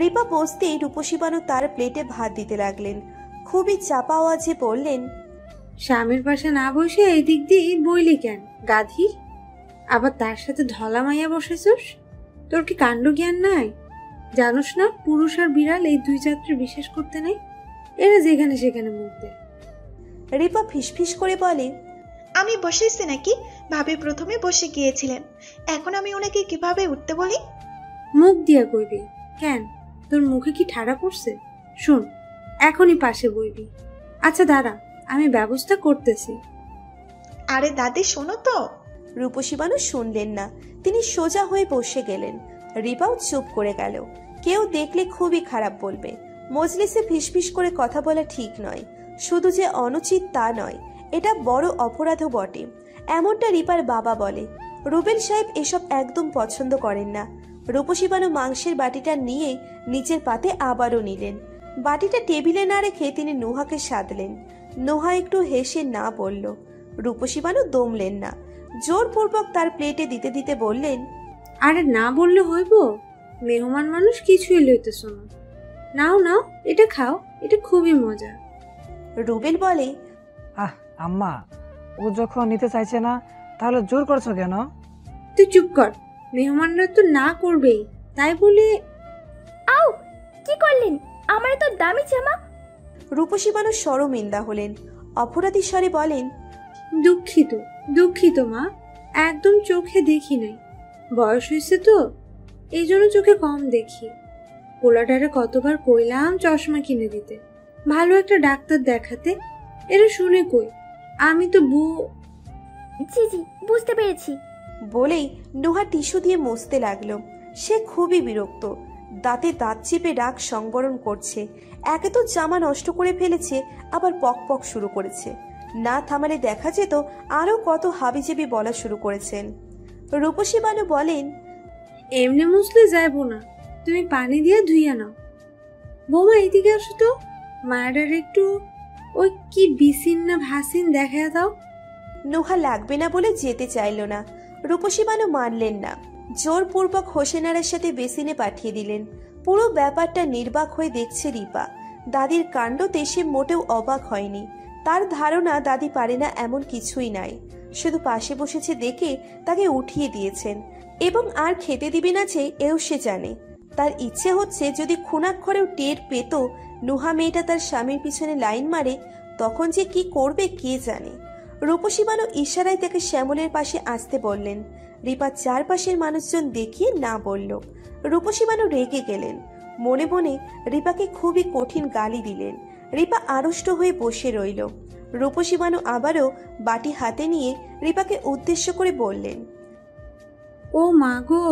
রিপা বসতেই রূপসী বানু তার প্লেটে ভাত দিতে লাগলেন। খুবই চাপা আওয়াজে বললেন, স্বামীর পাশে না বসে এই দিক দিয়ে বইলি কেন গাধি? আবার তার সাথে ধলা মাইয়া বসেছস? তোর কি কাণ্ড জ্ঞান নাই? জানোস না পুরুষ আর বিড়াল এই দুই যাত্রা বিশেষ করতে নেই, এরা যেখানে সেখানে মুখ দেয়। রিপা ফিসফিস করে বলে, আমি বসেছি নাকি? ভাবি প্রথমে বসে গিয়েছিলেন, এখন আমি ওনাকে কিভাবে উঠতে বলি? মুখ দিয়া কইবি কেন? তোর মুখে কি ঠাড়া পড়ছে? শুন, এখনই পাশে বইবি। আচ্ছা দাঁড়া, আমি ব্যবস্থা করতেছি। আরে দাদি শোনো তো। রূপসী বানু শুনলেন না, তিনি সোজা হয়ে বসে গেলেন। রিপাও চুপ করে গেল। কেউ দেখলে খুবই খারাপ বলবে। মজলিসে ফিসফিস করে কথা বলা ঠিক নয়। শুধু যে অনুচিত তা নয়, এটা বড় অপরাধও বটে। এমনটা রিপার বাবা বলে। রুবেল সাহেব এসব একদম পছন্দ করেন না। রূপসী বানু মাংসের বাটিটা নিয়ে নিচের পাতে আবারও নিলেন। বাটিটা টেবিলে না রেখে তিনি নোহাকে সাধলেন। নোহা একটু হেসে না বলল। রূপসী বানু দমলেন না, জোরপূর্বক তার প্লেটে দিতে দিতে বললেন, আরে না বললে হইব? মেহমান মানুষ কিছুই লইতেছ না। নাও নাও, এটা খাও, এটা খুবই মজা। রুবেল বলে, আম্মা, ও যখন নিতে চাইছে না তাহলে জোর করছো কেন? তুই চুপ কর, মেহমানরা তো না করবেই, তাই বলে। আও, কি করলেন? আমার তো দামি জামা। রূপসী বানু শরমিন্দা হলেন। অপরাধী স্বরে বলেন, দুঃখিত দুঃখিত মা, একদম চোখে দেখি নাই, বয়স হয়েছে তো এই জন্য চোখে কম দেখি। পোলাটারে কতবার কইলাম চশমা কিনে দিতে, ভালো একটা ডাক্তার দেখাতে, এরা শুনে কই। আমি তো জি জি বুঝতে পেরেছি বলেই নোহা টিস্যু দিয়ে মুছতে লাগলো। সে খুবই বিরক্ত, দাঁতে দাঁত চেপে রাগ সংবরণ করছে। একে তো জামা নষ্ট করে ফেলেছে, আবার পক পক শুরু করেছে। না থামালে দেখা যেত আরো কত হাবিজাবি বলা শুরু করেছেন। রূপসী বানু বলেন, এমনি মুছলে যাইব না, তুমি পানি দিয়ে ধুইয়া নাও। বৌমা এদিকে আসো তো, মায়ের একটু ওই কি বিসিন না ভাসিন দেখা দাও। নোহা লাগবে না বলে যেতে চাইল না। রূপসী বানু মানলেন না, জোরপূর্বক হোসেনারের সাথে বেসিনে পাঠিয়ে দিলেন। পুরো ব্যাপারটা নির্বাক হয়ে দেখছে রিপা। দাদির কাণ্ডতে সে মোটেও অবাক হয়নি। তার ধারণা দাদি পারে না এমন কিছুই নাই, শুধু পাশে বসেছে দেখে তাকে উঠিয়ে দিয়েছেন এবং আর খেতে দিবে না যে এও সে জানে। তার ইচ্ছে হচ্ছে যদি খুনাক্ষরেও টের পেত নুহা মেয়েটা তার স্বামীর পিছনে লাইন মারে, তখন যে কি করবে কে জানে। রূপসী বানু ইশারায় তাকে শ্যামলের পাশে আসতে বললেন। রিপা চারপাশের মানুষজন দেখিয়ে না বলল। রূপসী বানু রেগে গেলেন। মনে মনে রিপাকে খুবই কঠিন গালি দিলেন। রিপা আড়ষ্ট হয়ে বসে রইল। রূপসী বানু আবারও বাটি হাতে নিয়ে রিপাকে উদ্দেশ্য করে বললেন, ও মা গো,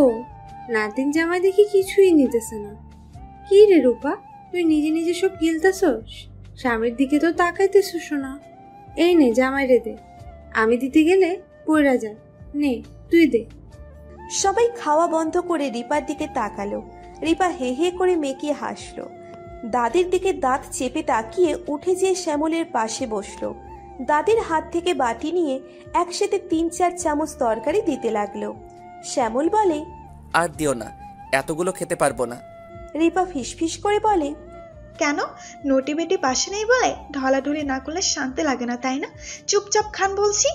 নাতিন জামাই দেখি কিছুই নিতেছে না। কি রে রূপা, তুই নিজে নিজে সব গিলতেছস? স্বামীর দিকে তো তাকাইতেছস না। এই নে জামাই রে দে, আমি দিতে গেলে পড়া যায়, নে তুই দে। সবাই খাওয়া বন্ধ করে রিপার দিকে তাকালো। রিপা হে হে করে মেকিয়ে হাসলো। দাদির দিকে দাঁত চেপে তাকিয়ে উঠে যেয়ে শ্যামলের পাশে বসলো। দাদির হাত থেকে বাটি নিয়ে একসাথে 3-4 চামচ তরকারি দিতে লাগলো। শ্যামল বলে, আর দিও না, এতগুলো খেতে পারবো না। রিপা ফিসফিস করে বলে, কেন? নটি বেটি পাশে নেই বলে ঢলাঢলি না করলে শান্তি লাগে না, তাই না? চুপচাপ খান বলছি।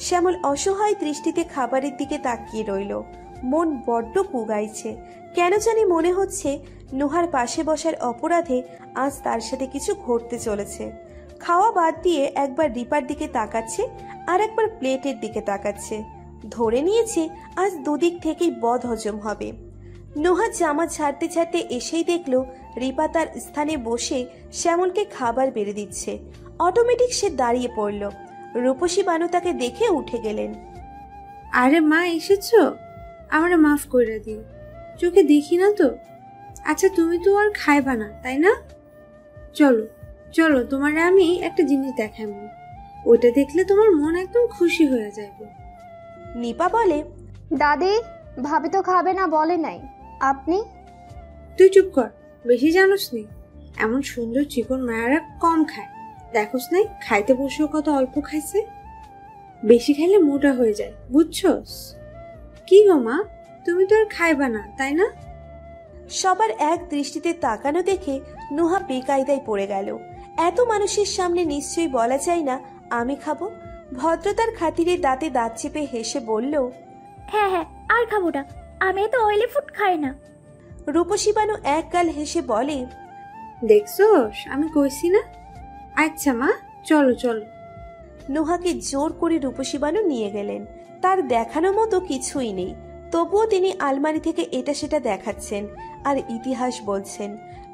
শ্যামল অসহায় দৃষ্টিতে খাবারের দিকে তাকিয়ে রইল। মন বড্ড কুগাইছে। কেন জানি মনে হচ্ছে নুহার পাশে বসার অপরাধে আজ তার সাথে কিছু ঘটতে চলেছে। খাওয়া বাদ দিয়ে একবার রিপার দিকে তাকাচ্ছে, আর একবার প্লেটের দিকে তাকাচ্ছে। ধরে নিয়েছে আজ দুদিক থেকেই বদ হজম হবে। নুহা জামা ছাড়তে ছাড়তে এসেই দেখল রিপা তার স্থানে বসে শ্যামলকে খাবার বেড়ে দিচ্ছে। অটোমেটিক সে দাঁড়িয়ে পড়ল। রূপসী বানু তাকে দেখে উঠে গেলেন। আরে মা, এসেছো? আমারে মাফ করে দিও, চোখে দেখি না তো। আচ্ছা, তুমি তো আর খাইবা না, তাই না? চলো চলো, তোমারে আমি একটা জিনিস দেখাবো, ওইটা দেখলে তোমার মন একদম খুশি হয়ে যাবে। নিপা বলে, দাদি, ভাবি তো খাবে না বলে নাই, আপনি? তুই চুপ কর, বেশি জানোস নি। এমন সুন্দর চিকন মায়েরা কম খায়, দেখোস নাই খাইতে বসেও কত অল্প খাইছে। বেশি খাইলে মোটা হয়ে যায়, বুঝছস? কি গো মা, তুমি তো আর খাইবা না, তাই না? সবার এক দৃষ্টিতে তাকানো দেখে নুহা বেকায়দায় পড়ে গেল। এত মানুষের সামনে নিশ্চয়ই বলা যায় না আমি খাবো। ভদ্রতার খাতিরে দাঁতে দাঁত চেপে হেসে বলল, হ্যাঁ হ্যাঁ, আর খাবো না, আমি তো অয়েলি ফুড খাই না। রূপসী বানু এক গাল হেসে বলে, দেখছস, আমি কইছি না। আচ্ছা মা, চলো চলো। নুহাকে জোর করে রূপসী বানু নিয়ে গেলেন। তার দেখানো মতো কিছুই নেই, তবুও তিনি আলমারি থেকে এটা সেটা দেখাচ্ছেন আর ইতিহাস বলছেন।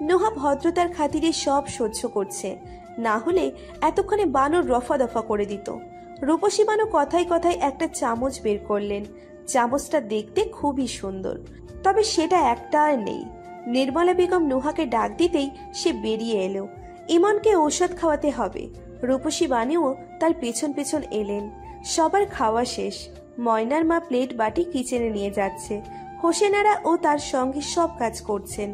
নুহা ভদ্রতার খাতিরে সব সহ্য করছে, না হলে এতক্ষণে বানুর রফা দফা করে দিত। রূপসী বানু কথায় কথায় একটা চামচ বের করলেন। চামচটা দেখতে খুবই সুন্দর, তবে সেটা একটা আর নেই। নির্মলা বেগম নুহাকে ডাক দিতেই সে বেরিয়ে এলো। ইমনকে ঔষধ খাওয়াতে হবে। রূপসী বানুও তার পেছন পেছন এলেন। সবার খাওয়া শেষ। ময়নার মা প্লেট বাটি কিচেনে নিয়ে যাচ্ছে। হোসেনারা ও তার সঙ্গে সব কাজ করছেন।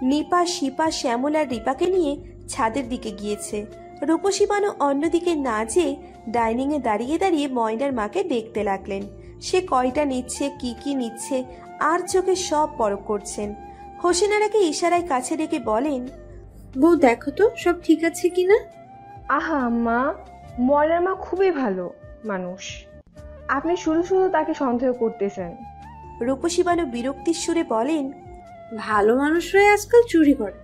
নিপা, শিপা, শ্যামল আর রিপাকে নিয়ে ছাদের দিকে গিয়েছে। রূপসী বানু অন্যদিকে না যেয়ে ডাইনিং এ দাঁড়িয়ে দাঁড়িয়ে ময়নার মাকে দেখতে লাগলেন। সে কয়টা নিচ্ছে, কি কি নিচ্ছে, আর চোখে সব পরখ করছেন। হোসেনারাকে ইশারায় কাছে ডেকে বলেন, বউ দেখো তো সব ঠিক আছে কিনা। আহা মা, ময়নার মা খুবই ভালো মানুষ, আপনি শুধু শুধু তাকে সন্দেহ করতেছেন। রূপসী বানু বিরক্তির সুরে বলেন, ভালো মানুষরাই আজকাল চুরি করে।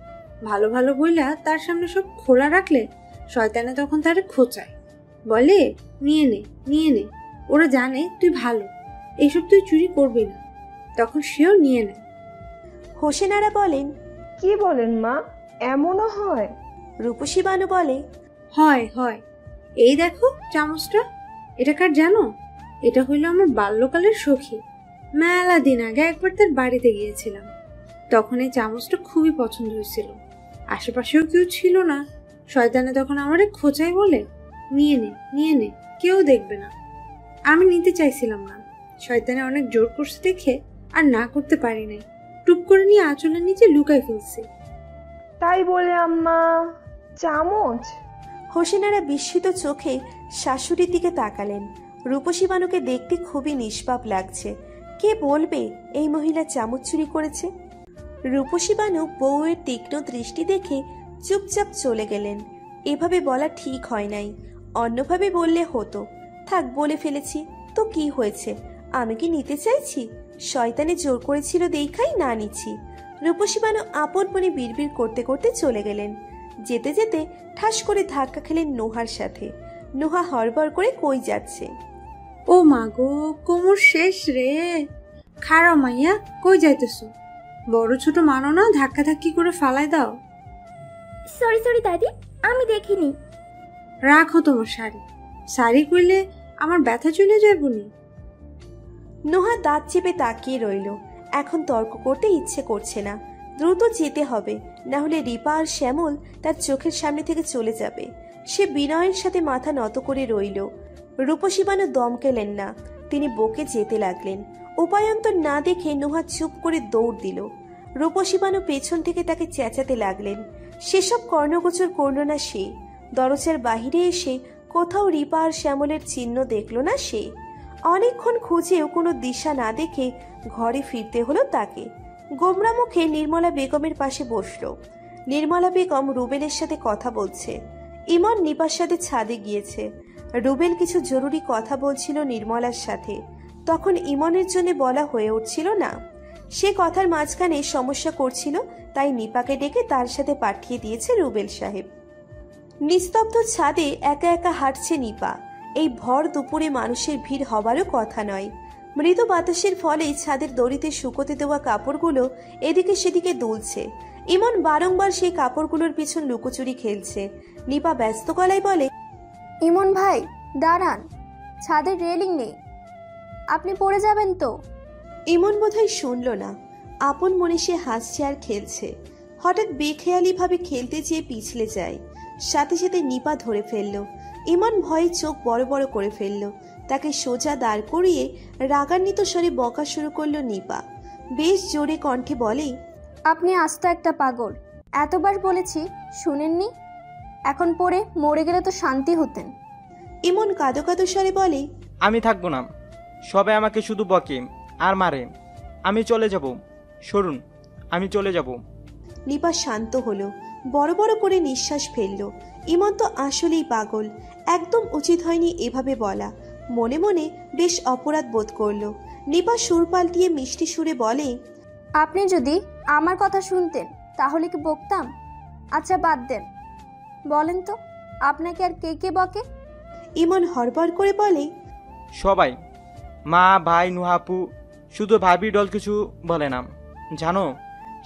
ভালো ভালো বইলা তার সামনে সব খোলা রাখলে শয়তানে তখন তারে খোঁচায়, বলে নিয়ে নে নিয়ে নে। ওরা জানে তুই ভালো, এইসব তুই চুরি করবি না, তখন সেও নিয়ে নেয়। হোসেনারা বলেন, কি বলেন মা, এমনও হয়? রূপসী বানু বলে, হয় হয়। এই দেখো চামচটা, এটা কার জানো? এটা হইল আমার বাল্যকালের সখী। মেলা দিন আগে একবার তার বাড়িতে গিয়েছিলাম, তখন এই চামচটা খুবই পছন্দ হয়েছিল। আশেপাশেও কেউ ছিল না, শয়তানে তখন আমারে খোঁচাই বলে নিয়ে নে নিয়ে নে, কেউ দেখবে না। আমি নিতে চাইছিলাম না, শয়তানে অনেক জোর করছে দেখে আর না করতে পারি নাই। টুপ করে নিয়ে আঁচলের নিচে লুকাই ফেলছি। তাই বলে আম্মা চামচ? হোসেনারা বিস্মিত চোখে শাশুড়ির দিকে তাকালেন। রূপসী বানুকে দেখতে খুবই নিষ্পাপ লাগছে। কে বলবে এই মহিলা চামচ চুরি করেছে? রূপসী বানু বউয়ের তীক্ষ্ণ দৃষ্টি দেখে চুপচাপ চলে গেলেন। এভাবে বলা ঠিক হয় নাই, অন্যভাবে বললে হতো। থাক, বলে ফেলেছি তো কি হয়েছে? আমি কি নিতে চাইছি? শয়তানে জোর করেছিল দেখাই না নিচ্ছি। রূপসী বানু আপন মনে বিড়বিড় করতে করতে চলে গেলেন। যেতে যেতে ঠাস করে ধাক্কা খেলেন নোহার সাথে। নোহা হড়বড় করে কই যাচ্ছে। ও মা গো, কোমর শেষ রে। খারাপ মাইয়া, কই যাইতেছো? বড় ছোট মানো না, ধাক্কা ধাক্কি করে ফালাই দাও। সরি সরি দাদি, আমি দেখিনি। রাখো তোমার শাড়ি, শাড়ি কইলে আমার ব্যথা চলে যাবনি। নোহা দাঁত চেপে তাকিয়ে রইল। এখন তর্ক করতে ইচ্ছে করছে না। দ্রুত যেতে হবে, না হলে রিপা আর শ্যামল তার চোখের সামনে থেকে চলে যাবে। সে বিনয়ের সাথে মাথা নত করে রইল। রূপসী বানু দমকেলেন না, তিনি বকে যেতে লাগলেন। উপায়ন্তর না দেখে নোহা চুপ করে দৌড় দিল। রূপসী বানু পেছন থেকে তাকে চেঁচাতে লাগলেন। সেসব কর্ণগোচর করল না সে। দরজার বাহিরে এসে কোথাও রিপা আর শ্যামলের চিহ্ন দেখল না সে। অনেকক্ষণ খুঁজেও কোনো দিশা না দেখে ঘরে ফিরতে হলো তাকে। গোমরা মুখে নির্মলা বেগমের পাশে বসলো। নির্মলা বেগম রুবেলের সাথে কথা বলছে। ইমন নিপার সাথে ছাদে গিয়েছে। রুবেল কিছু জরুরি কথা বলছিল নির্মলার সাথে, তখন ইমনের জন্য বলা হয়ে উঠছিল না। সে কথার মাঝখানে সমস্যা করছিল, তাই নিপাকে ডেকে তার সাথে পাঠিয়ে দিয়েছে রুবেল সাহেব। নিস্তব্ধ ছাদে একা একা হাঁটছে নিপা। এই ভর দুপুরে মানুষের ভিড় হবারও কথা নয়। মৃদু বাতাসের ফলে ছাদের দড়িতে শুকোতে দেওয়া কাপড়গুলো এদিকে সেদিকে দুলছে। ইমন বারংবার সেই কাপড়গুলোর পিছন লুকোচুরি খেলছে। নিপা ব্যস্ত গলায় বলে, ইমন ভাই দাঁড়ান, ছাদের রেলিং নেই, আপনি পড়ে যাবেন তো। ইমন বোধহয় শুনল না। আপন মনে সে হাসছে আর খেলছে। হঠাৎ বেখেয়ালি ভাবে খেলতে যেয়ে পিছলে যায়। সাথে সাথে নিপা ধরে ফেলল। ইমন ভয়ে চোখ বড় বড় করে ফেলল। তাকে সোজা দাঁড় করিয়ে রাগান্বিত স্বরে বকা শুরু করলো নিপা। বেশ জোরে কণ্ঠে বলে, আপনি আস্ত একটা পাগল, এতবার বলেছি শুনেননি? এখন পড়ে মরে গেলে তো শান্তি হতেন। ইমন কাঁদো কাঁদো স্বরে বলে, আমি থাকবো না, সবাই আমাকে শুধু বকে আর মারে। আমি চলে যাব, সরুন, আমি চলে যাব। নিপা শান্ত হলো, বড় বড় করে নিঃশ্বাস ফেলল। ইমন তো আসলেই পাগল, একদম উচিত হয়নি এভাবে বলা। মনে মনে বেশ অপরাধ বোধ করলো। নিপা সুর পাল্টিয়ে মিষ্টি সুরে বলে, আপনি যদি আমার কথা শুনতেন তাহলে কি বকতাম? আচ্ছা বাদ দেন, বলেন তো আপনাকে আর কে কে বকে? ইমন হড়বড় করে বলে, সবাই, মা, ভাই, নুহাপু, শুধু ভাবি ডল কিছু বলে না। জানো,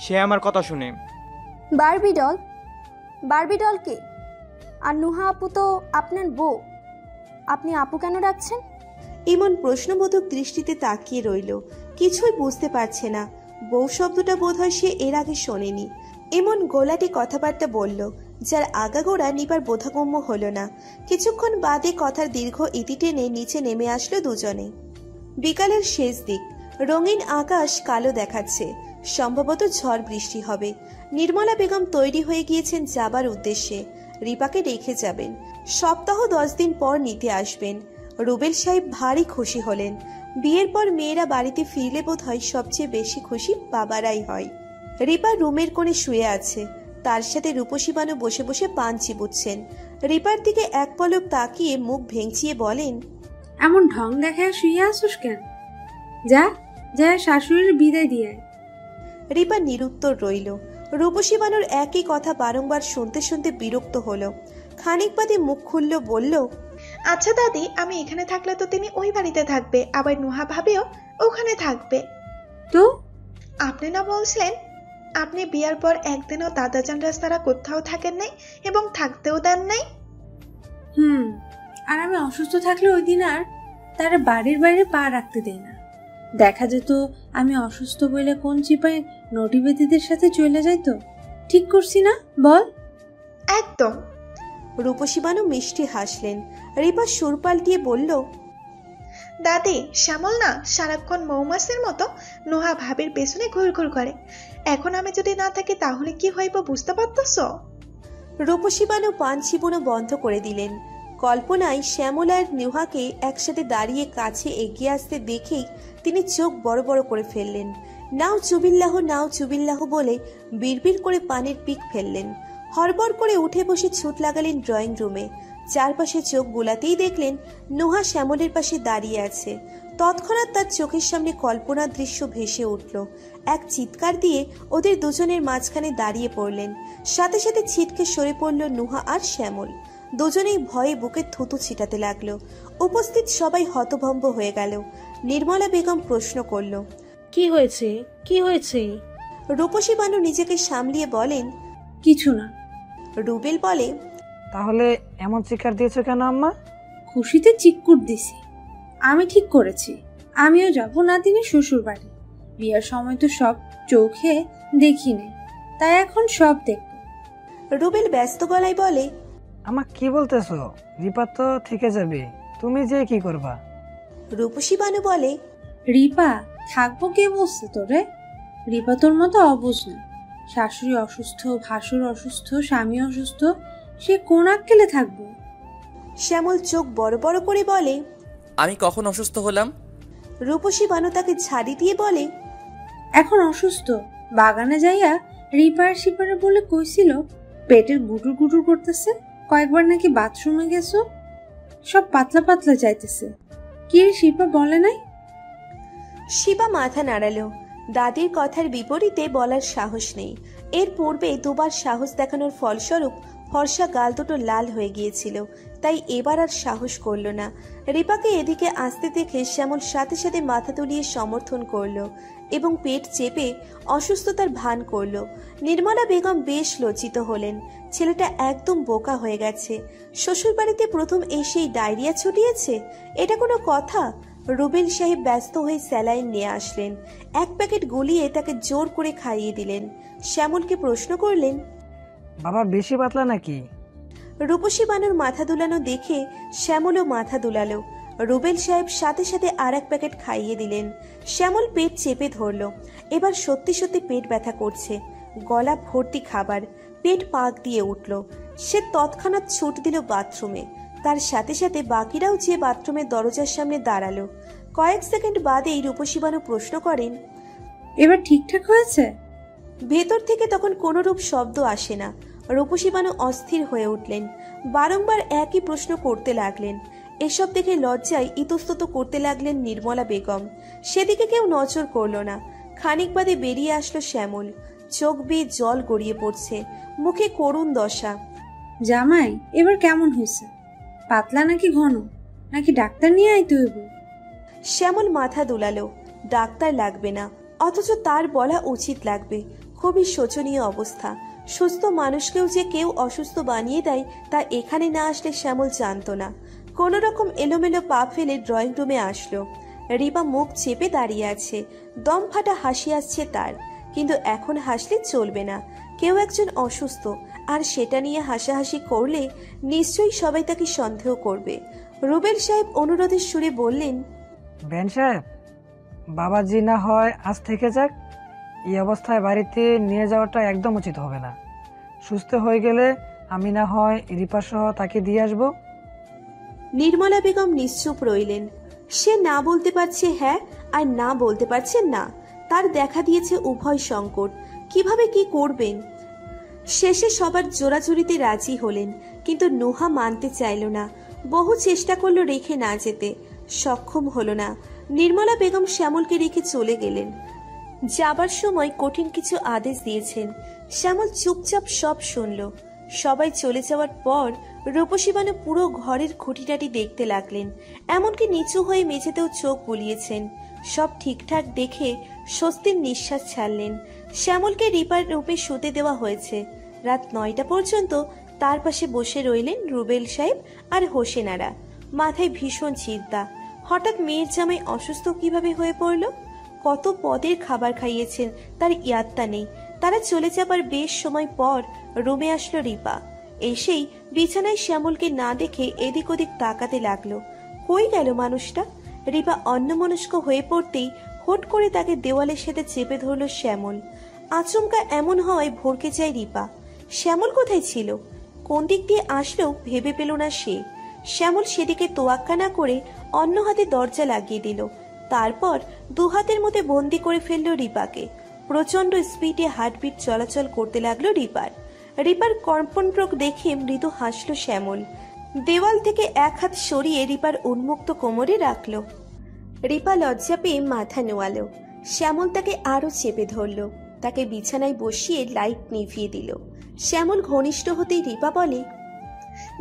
সে আমার কথা শুনে। Barbie doll? বারবি ডল কে? আর নুহা আপু তো আপনার বউ, আপনি আপু কেন রাখছেন? ইমন প্রশ্নবোধক দৃষ্টিতে তাকিয়ে রইল। কিছুই বুঝতে পারছে না। বউ শব্দটা বোধহয় সে এর আগে শোনেনি। এমন গোলাটি কথাবার্তা বলল, যার আগাগোড়া নিবার বোধাগম্য হলো না। কিছুক্ষণ বাদে কথার দীর্ঘ ইতি টেনে নিচে নেমে আসলো দুজনে। বিকালের শেষ দিক, রঙিন আকাশ কালো দেখাচ্ছে। সম্ভবত ঝড় বৃষ্টি হবে। নির্মলা বেগম তৈরি হয়ে গিয়েছেন যাবার উদ্দেশ্যে। রিপাকে রেখে যাবেন। সপ্তাহ 10 দিন পর নিতে আসবেন। রুবেল সাহেব ভারী খুশি হলেন। বিয়ের পর মেয়েরা বাড়িতে ফিরলে বোধ হয় সবচেয়ে বেশি খুশি বাবারাই হয়। রিপা রুমের কোণে শুয়ে আছে। তার সাথে রূপসী বানু বসে বসে পান চিবুচ্ছেন। রিপার দিকে এক পলক তাকিয়ে মুখ ভেঙচিয়ে বলেন, এমন ঢং দেখায় শুয়ে আসুস কেন? যা যা শাশুড়ির বিদায় দিয়ে। রিপা নিরুত্তর রইল। রূপসী বানুর একই কথা বারংবার শুনতে শুনতে বিরক্ত হলো। খানিক বাদে মুখ খুলল, বলল, আচ্ছা দাদি, আমি এখানে থাকলে তো তিনি ওই বাড়িতে থাকবে, আবার নুহা ভাবিও ওখানে থাকবে। তো আপনি না বলছিলেন আপনি বিয়ার পর একদিনও দাদাজান রাস্তারা কোথাও থাকেন নাই এবং থাকতেও দেন নাই? আর আমি অসুস্থ থাকলে ওই দিন আর তারা বাড়ির বাইরে পা রাখতে দেয় না। দেখা যেত আমি অসুস্থ বলে কোন চিপায় নটিবেদিদের সাথে চলে যাইতো। ঠিক করছি না বল? একদম। রূপসী বানু মিষ্টি হাসলেন। রিপা সুর পাল্টিয়ে বলল, দাদি, শ্যামল না সারাক্ষণ মৌমাছির মতো নুহা ভাবির পেছনে ঘুরঘুর করে। এখন আমি যদি না থাকি তাহলে কি হইব বুঝতে পারতেছ? রূপসী বানু পান চিবোনো বন্ধ করে দিলেন। কল্পনায় শ্যামল আর নুহাকে একসাথে দাঁড়িয়ে কাছে এগিয়ে আসতে দেখেই তিনি চোখ বড় বড় করে ফেললেন। নাও চুবিল্লাহ, নাও চুবিল্লাহ বলে বিড়বিড় করে পানির পিক ফেললেন। হড়বড় করে উঠে বসে ছুট লাগালেন ড্রয়িং রুমে। চারপাশে চোখ বোলাতেই দেখলেন নুহা শ্যামলের পাশে দাঁড়িয়ে আছে। তৎক্ষণাৎ তার চোখের সামনে কল্পনার দৃশ্য ভেসে উঠল। এক চিৎকার দিয়ে ওদের দুজনের মাঝখানে দাঁড়িয়ে পড়লেন। সাথে সাথে ছিটকে সরে পড়ল নুহা আর শ্যামল। দুজনেই ভয়ে বুকে থুতু ছিটাতে লাগলো। উপস্থিত সবাই হতভম্ব হয়ে গেল। নির্মলা বেগম প্রশ্ন করল, কি হয়েছে, কি হয়েছে? রূপসী বানু নিজেকে সামলিয়ে বলেন, কিছু না। রুবেল বলে, তাহলে এমন চিৎকার দিয়েছো কেন আম্মা? খুশিতে চিৎকুট দিছি। আমি ঠিক করেছি, আমিও যাব নাতিনের শ্বশুর বাড়ি। বিয়ার সময় তো সব চোখে দেখি নেই, তাই এখন সব দেখব। রুবেল ব্যস্ত গলায় বলে, আমা কি বলতেছো? রিপা তো থেকে যাবে, তুমি যে কি করবা? রূপসী বানু বলে, রিপা থাকবো কে বলছে তোরে? রিপা তোর মতো অবুঝ না। শাশুড়ি অসুস্থ, ভাসুর অসুস্থ, স্বামী অসুস্থ, সে কোন আক্কেলে থাকবো? শ্যামল চোখ বড় বড় করে বলে, আমি কখন অসুস্থ হলাম? রূপসী বানু তাকে ঝাড়ি দিয়ে বলে, এখন অসুস্থ। বাগানে যাইয়া রিপার সিপারে বলে কইছিল পেটের গুটুর গুটুর করতেছে, কয়েকবার নাকি বাথরুমে গেছো, সব পাতলা পাতলা যাইতেছে। কি রে শিল্পা বলে নাই? শিবা মাথা নাড়ালো। দাদির কথার বিপরীতে বলার সাহস নেই। এর পূর্বে দুবার সাহস দেখানোর ফলস্বরূপ ফর্সা গাল দুটো লাল হয়ে গিয়েছিল, তাই এবার আর সাহস করলো না। রিপাকে এদিকে আসতে দেখে শ্যামল সাথে সাথে মাথা তুলিয়ে সমর্থন করলো এবং পেট চেপে অসুস্থতার ভান করলো। নির্মলা বেগম বেশ লজ্জিত হলেন। ছেলেটা একদম বোকা হয়ে গেছে। শ্বশুরবাড়িতে প্রথম এসেই ডায়রিয়া ছুটিয়েছে, এটা কোনো কথা? রুবেল সাহেব ব্যস্ত হয়ে স্যালাইন নিয়ে আসলেন। এক প্যাকেট গুলিয়ে তাকে জোর করে খাইয়ে দিলেন। শ্যামলকে প্রশ্ন করলেন, বাবা বেশি পাতলা নাকি? রূপসী বানুর মাথা দুলানো দেখে শ্যামলও মাথা দুলালো। রুবেল সাহেব সাথে সাথে আর এক প্যাকেট খাইয়ে দিলেন। শ্যামল পেট চেপে ধরল। এবার সত্যি সত্যি পেট ব্যথা করছে, গলা ভর্তি খাবার, পেট পাক দিয়ে উঠল। সে তৎক্ষণাৎ ছুট দিল বাথরুমে। তার সাথে সাথে বাকিরাও যে বাথরুমের দরজার সামনে দাঁড়ালো। কয়েক সেকেন্ড বাদেই রূপসী বানু প্রশ্ন করেন, এবার ঠিকঠাক হয়েছে? ভেতর থেকে তখন কোনরূপ শব্দ আসে না। রূপসী বানু অস্থির হয়ে উঠলেন, বারংবার একই প্রশ্ন করতে লাগলেন। এসব দেখে লজ্জায় ইতস্তত করতে লাগলেন নির্মলা বেগম। সেদিকে কেউ নজর করল না। খানিক বাদে বেরিয়ে আসলো শ্যামল। চোখ বেয়ে জল গড়িয়ে পড়ছে, মুখে করুণ দশা। জামাই এবার কেমন হয়েছে? পাতলা নাকি ঘন, নাকি ডাক্তার নিয়ে আইতে হইব? শ্যামল মাথা দুলালো। ডাক্তার লাগবে না, অথচ তার বলা উচিত লাগবে। খুবই শোচনীয় অবস্থা। সুস্থ মানুষকেও যে কেউ অসুস্থ বানিয়ে দেয় তা এখানে না আসলে শ্যামল জানত না। কোন রকম এলোমেলো পা ফেলে ড্রয়িং রুমে আসলো। রিপা মুখ চেপে দাঁড়িয়ে আছে, দম ফাটা হাসি আসছে তার। কিন্তু এখন হাসলে চলবে না। কেউ একজন অসুস্থ, আর সেটা নিয়ে হাসাহাসি করলে নিশ্চয়ই সবাই তাকে সন্দেহ করবে। রুবেল সাহেব অনুরোধের সুরে বললেন, বেন সাহেব, বাবাজি না হয় আজ থেকে যাক। এই অবস্থায় বাড়িতে নিয়ে যাওয়াটা একদম উচিত হবে না। সুস্থ হয়ে গেলে আমি না হয় রিপা সহ তাকে দিয়ে আসবো। নির্মলা বেগম নিশ্চুপ রইলেন। সে না বলতে পারছে হ্যাঁ, আর না বলতে পারছে না। তার দেখা দিয়েছে উভয় সংকট, কিভাবে কি করবেন। শেষে সবার জোরাজুরিতে রাজি হলেন, কিন্তু নুহা মানতে চাইল না। বহু চেষ্টা করলো রেখে না যেতে, সক্ষম হলো না। নির্মলা বেগম শ্যামলকে রেখে চলে গেলেন। যাবার সময় কঠিন কিছু আদেশ দিয়েছেন। শ্যামল চুপচাপ সব শুনল। সবাই চলে যাওয়ার পর রূপসী বানু পুরো ঘরের খুঁটিনাটি দেখতে লাগলেন। এমনকি নিচু হয়ে মেঝেতেও চোখ বুলিয়েছেন। সব ঠিকঠাক দেখে স্বস্তির নিঃশ্বাস ছাড়লেন। শ্যামলকে রিপার রূপে শুতে দেওয়া হয়েছে। রাত 9টা পর্যন্ত তার পাশে বসে রইলেন রুবেল সাহেব আর হোসেনারা। মাথায় ভীষণ চিন্তা। হঠাৎ মেয়ের জামাই অসুস্থ কিভাবে হয়ে পড়ল? কত পদের খাবার খাইয়েছেন তার ইয়াত্তা নেই। তারা চলে যাবার বেশ সময় পর রুমে আসলো রিপা। এসেই বিছানায় শ্যামলকে না দেখে এদিক ওদিক তাকাতে লাগলো। কই গেল মানুষটা? রিপা অন্যমনস্ক হয়ে পড়তেই হুট করে তাকে দেওয়ালের সাথে চেপে ধরল শ্যামল। আচমকা এমন হওয়ায় ভরকে যায় রিপা। শ্যামল কোথায় ছিল? কোন দিক দিয়ে আসলেও ভেবে পেল না সে। শ্যামল সেদিকে তোয়াক্কা না করে অন্য হাতে দরজা লাগিয়ে দিল। তারপর দুহাতের মধ্যে বন্দি করে ফেললো রিপাকে। প্রচন্ড স্পিডে হার্টবিট চলাচল করতে লাগলো রিপার। রিপার কম্পনরোগ দেখে মৃদু হাসলো শ্যামল। দেওয়াল থেকে এক হাত সরিয়ে রিপার উন্মুক্ত কোমরে রাখলো। রিপা লজ্জা পেয়ে মাথা নোয়ালো। শ্যামল তাকে আরো চেপে ধরল। তাকে বিছানায় বসিয়ে লাইট নিভিয়ে দিল। শ্যামল ঘনিষ্ঠ হতেই রিপা বলে,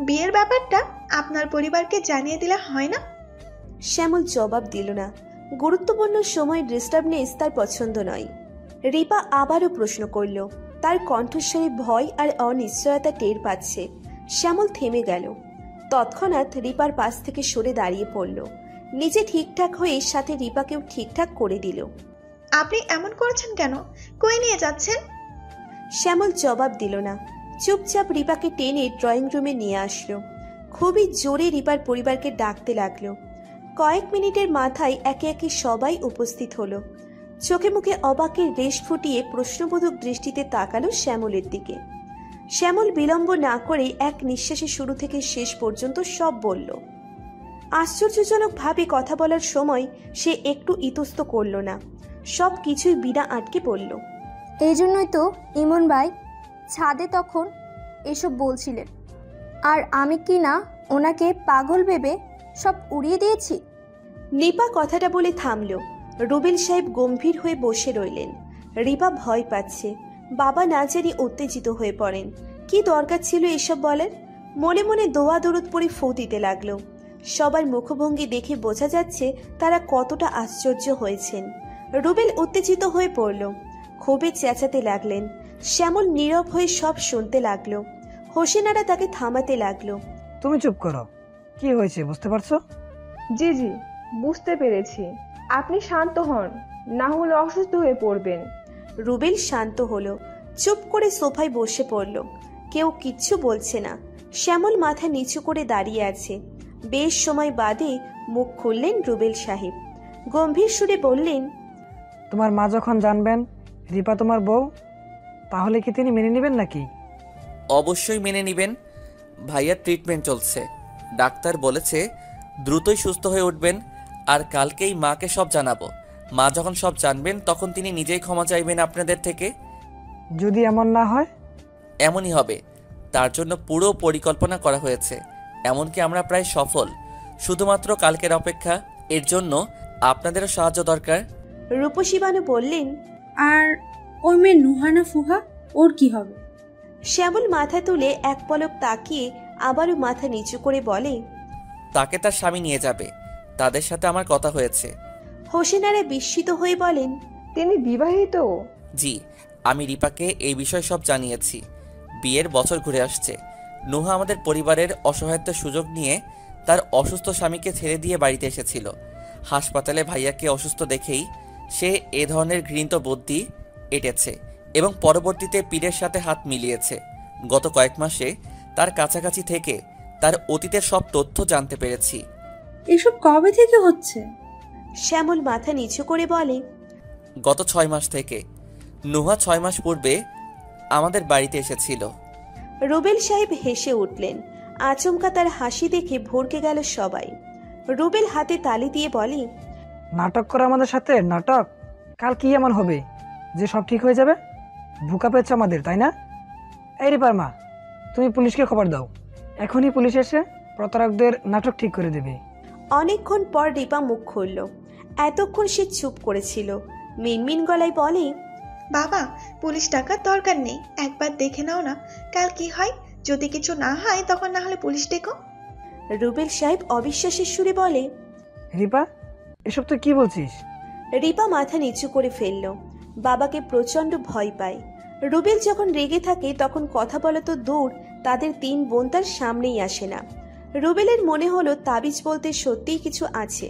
বিয়ের ব্যাপারটা আপনার পরিবারকে জানিয়ে দিলে হয় না? শ্যামল জবাব দিল না। গুরুত্বপূর্ণ সময় ডিস্টার্বনেস তার পছন্দ নয়। রিপা আবারও প্রশ্ন করল। তার কণ্ঠস্বরে ভয় আর অনিশ্চয়তা টের পাচ্ছে। শ্যামল থেমে গেল। তৎক্ষণাৎ রিপার পাশ থেকে সরে দাঁড়িয়ে পড়ল। নিজে ঠিকঠাক হয়ে সাথে রিপাকেও ঠিকঠাক করে দিল। আপনি এমন করছেন কেন? কই নিয়ে যাচ্ছেন? শ্যামল জবাব দিল না। চুপচাপ রিপাকে টেনে ড্রয়িং রুমে নিয়ে আসলো। খুবই জোরে রিপার পরিবারকে ডাকতে লাগলো। কয়েক মিনিটের মাথায় একে একে সবাই উপস্থিত হলো। চোখে মুখে অবাকের রেশ ফুটিয়ে প্রশ্নবোধক দৃষ্টিতে তাকালো শ্যামলের দিকে। শ্যামল বিলম্ব না করে এক নিঃশ্বাসে শুরু থেকে শেষ পর্যন্ত সব বলল। আশ্চর্যজনকভাবে কথা বলার সময় সে একটু ইতস্ত করল না, সব কিছুই বিনা আটকে পড়ল। এই জন্যই তো ইমন ভাই ছাদে তখন এসব বলছিলেন, আর আমি কি না ওনাকে পাগল ভেবে সব উড়িয়ে দিয়েছি। রিপা কথাটা বলে থামল। রুবেল সাহেব গম্ভীর হয়ে বসে রইলেন। রিপা ভয় পাচ্ছে, বাবা না জানি উত্তেজিত হয়ে পড়েন। কি দরকার ছিল এসব বলার? মনে মনে দোয়া দরুদ পড়ে ফু দিতে লাগলো। সবার মুখভঙ্গি দেখে বোঝা যাচ্ছে তারা কতটা আশ্চর্য হয়েছেন। রুবেল উত্তেজিত হয়ে পড়ল, ক্ষোভে চেঁচাতে লাগলেন। শ্যামল নীরব হয়ে সব শুনতে লাগলো। হোসেনারা তাকে থামাতে লাগলো। তুমি চুপ করো, কি হয়েছে বুঝতে পারছো? জি জি বুঝতে পেরেছি, আপনি শান্ত হন, না হলে অসুস্থ হয়ে পড়বেন। রুবেল শান্ত হলো, চুপ করে সোফায় বসে পড়ল। কেউ কিচ্ছু বলছে না। শ্যামল মাথা নিচু করে দাঁড়িয়ে আছে। বেশ সময় বাদে মুখ খুললেন রুবেল সাহেব। গম্ভীর সুরে বললেন, তোমার মা যখন জানবেন রিপা তোমার বউ, তাহলে কি তিনি মেনে নেবেন নাকি? অবশ্যই মেনে নেবেন। ভাইয়ার ট্রিটমেন্ট চলছে, ডাক্তার বলেছে দ্রুতই সুস্থ হয়ে উঠবেন, আর কালকেই মাকে সব জানাবো। মা যখন সব জানবেন তখন তিনি নিজেই ক্ষমা চাইবেন আপনাদের থেকে। যদি এমন না হয়? এমনই হবে, তার জন্য পুরো পরিকল্পনা করা হয়েছে, এমনকি আমরা প্রায় সফল। শুধুমাত্র কালকের অপেক্ষা, এর জন্য আপনাদেরও সাহায্য দরকার। রূপসী বানু বললেন, আর ওই মেয়ে নুহানা ফুহা, ওর কি হবে? শ্যামল মাথা তুলে এক পলক তাকিয়ে আবারও মাথা নিচু করে বলে, তাকে তার স্বামী নিয়ে যাবে, তাদের সাথে আমার কথা হয়েছে। হোসেনারা বিস্মিত হয়ে বলেন, তিনি বিবাহিত? জি, আমি রিপাকে এই বিষয় সব জানিয়েছি। বিয়ের বছর ঘুরে আসছে। নুহা আমাদের পরিবারের অসহায়ত্বের সুযোগ নিয়ে তার অসুস্থ স্বামীকে ছেড়ে দিয়ে বাড়িতে এসেছিল। হাসপাতালে ভাইয়াকে অসুস্থ দেখেই সে এ ধরনের ঘৃণিত বুদ্ধি এঁটেছে এবং পরবর্তীতে পীরের সাথে হাত মিলিয়েছে। গত কয়েক মাসে তার কাছাকাছি থেকে তার অতীতের সব তথ্য জানতে পেরেছি। এসব কবে থেকে হচ্ছে? শ্যামল মাথা নিচু করে বলে, গত 6 মাস থেকে। নুহা 6 মাস পূর্বে আমাদের বাড়িতে এসেছিল। রুবেল সাহেব হেসে উঠলেন। আচমকা তার হাসি দেখে ভরকে গেল সবাই। রুবেল হাতে তালি দিয়ে বলে, নাটক করে আমাদের সাথে নাটক? কাল কি এমন হবে যে সব ঠিক হয়ে যাবে? ভুকা পেয়েছ আমাদের, তাই না? এই রিপার মা, তুমি পুলিশকে খবর দাও, এখনই পুলিশ এসে প্রতারকদের নাটক ঠিক করে দেবে। অনেকক্ষণ পর রিপা মুখ খুলল। এতক্ষণ সে চুপ করেছিল। মিনমিন গলায় বলে, বাবা, পুলিশ ডাকার দরকার নেই, একবার দেখে নাও না কাল কি হয়। যদি কিছু না হয় তখন না হলে পুলিশ ডেকো। রুবেল সাহেব অবিশ্বাসের সুরে বলে, রিপা, এসব তুই কি বলছিস? রিপা মাথা নিচু করে ফেলল। বাবাকে প্রচন্ড ভয় পায়। রুবেল যখন রেগে থাকে তখন কথা বলা তো দূর, তাদের 3 বোন তার সামনেই আসে না। রুবেলের মনে হলো তাবিজ বলতে সত্যিই কিছু আছে,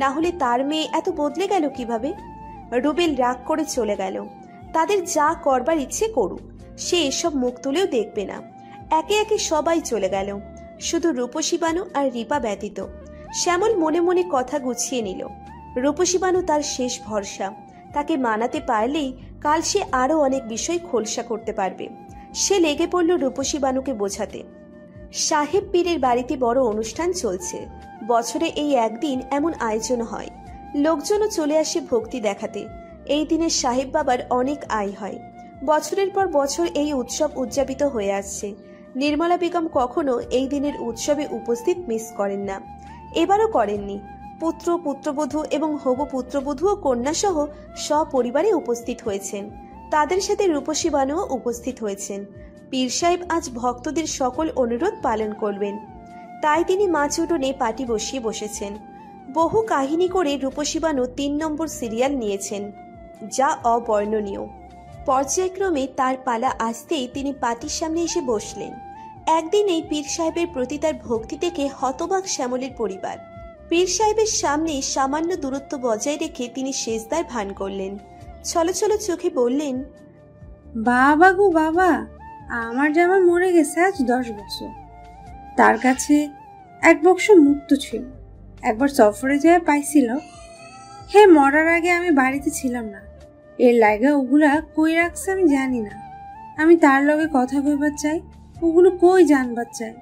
না হলে তার মেয়ে এত বদলে গেল কিভাবে। রুবেল রাগ করে চলে গেল। তাদের যা করবার ইচ্ছে করুক, সে এসব মুখ তুলেও দেখবে না। একে একে সবাই চলে গেল, শুধু রূপসী বানু আর রিপা ব্যতীত। শ্যামল মনে মনে কথা গুছিয়ে নিল। রূপসী বানু তার শেষ ভরসা, তাকে মানাতে পারলেই কাল সে আরো অনেক বিষয় খোলসা করতে পারবে। সে লেগে পড়ল রূপসী বানুকে বোঝাতে। সাহেব পীরের বাড়িতে বড় অনুষ্ঠান চলছে। বছরে এই একদিন এমন আয়োজন হয়, লোকজনও চলে আসে ভক্তি দেখাতে। এই দিনে সাহেব বাবার অনেক আয় হয়। বছরের পর বছর এই উৎসব উদযাপিত হয়ে আসছে। নির্মলা বেগম কখনো এই দিনের উৎসবে উপস্থিত মিস করেন না, এবারও করেননি। পুত্র, পুত্রবধূ এবং হবু পুত্রবধূ ও কন্যা সহ সপরিবারে উপস্থিত হয়েছেন। তাদের সাথে রূপসী বানুও উপস্থিত হয়েছেন। পীর সাহেব আজ ভক্তদের সকল অনুরোধ পালন করবেন, তাই তিনি মাছ উঠোনে পাটি বসিয়ে বসেছেন। বহু কাহিনী করে রূপসী বানু 3 নম্বর সিরিয়াল নিয়েছেন, যা অবর্ণনীয়। পর্যায়ক্রমে তার পালা আসতেই তিনি পাটির সামনে এসে বসলেন। একদিনেই পীর সাহেবের প্রতি তার ভক্তি দেখে হতবাক শ্যামলের পরিবার। পীর সাহেবের সামনে সামান্য দূরত্ব বজায় রেখে তিনি সেজদার ভান করলেন। ছলছল চোখে বললেন, বাবা গো বাবা, আমার জামা মরে গেছে আজ 10 বছর। তার কাছে এক বক্স মুক্ত ছিল, একবার সফরে যায় পাইছিল। হে মরার আগে আমি বাড়িতে ছিলাম না, এর লাগা ওগুলা কই রাখছে আমি জানি না। আমি তার লগে কথা কইবার চাই, ওগুলো কই জানবার চাই।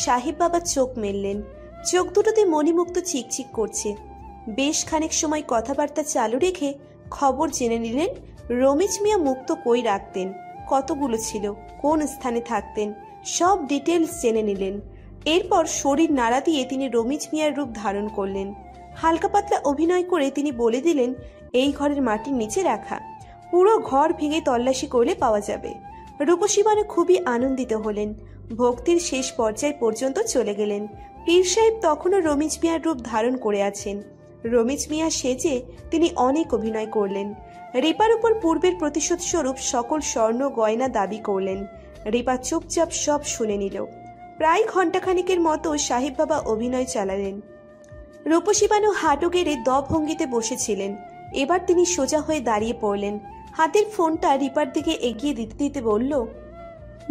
সাহেব বাবা চোখ মেললেন, চোখ দুটোতে মণিমুক্ত চিকচিক করছে। বেশ খানিক সময় কথাবার্তা চালু রেখে খবর জেনে নিলেন রমেশ মিয়া মুক্ত কই রাখতেন, কতগুলো ছিল, কোন স্থানে থাকতেন, সব ডিটেলস জেনে নিলেন। এরপর শরীর নাড়া দিয়ে তিনি রমেশ মিয়ার রূপ ধারণ করলেন। হালকা পাতলা অভিনয় করে তিনি বলে দিলেন এই ঘরের মাটির নিচে রাখা, পুরো ঘর ভেঙে তল্লাশি করলে পাওয়া যাবে। রূপসী বানু খুবই আনন্দিত হলেন, ভক্তির শেষ পর্যায় পর্যন্ত চলে গেলেন। পীর সাহেব তখনও রমেশ মিয়ার রূপ ধারণ করে আছেন। রমেশ মিয়া সেজে তিনি অনেক অভিনয় করলেন। রিপার উপর পূর্বের প্রতিশোধ স্বরূপ সকল স্বর্ণ গয়না দাবি করলেন। রিপা চুপচাপ সব শুনে নিল। প্রায় ঘণ্টাখানিকের মতো সাহেব বাবা অভিনয় চালালেন। রূপসী বানু হাঁটু গেড়ে দ ভঙ্গিতে বসেছিলেন। এবার তিনি সোজা হয়ে দাঁড়িয়ে পড়লেন। হাতের ফোনটা রিপার দিকে এগিয়ে দিতে দিতে বলল,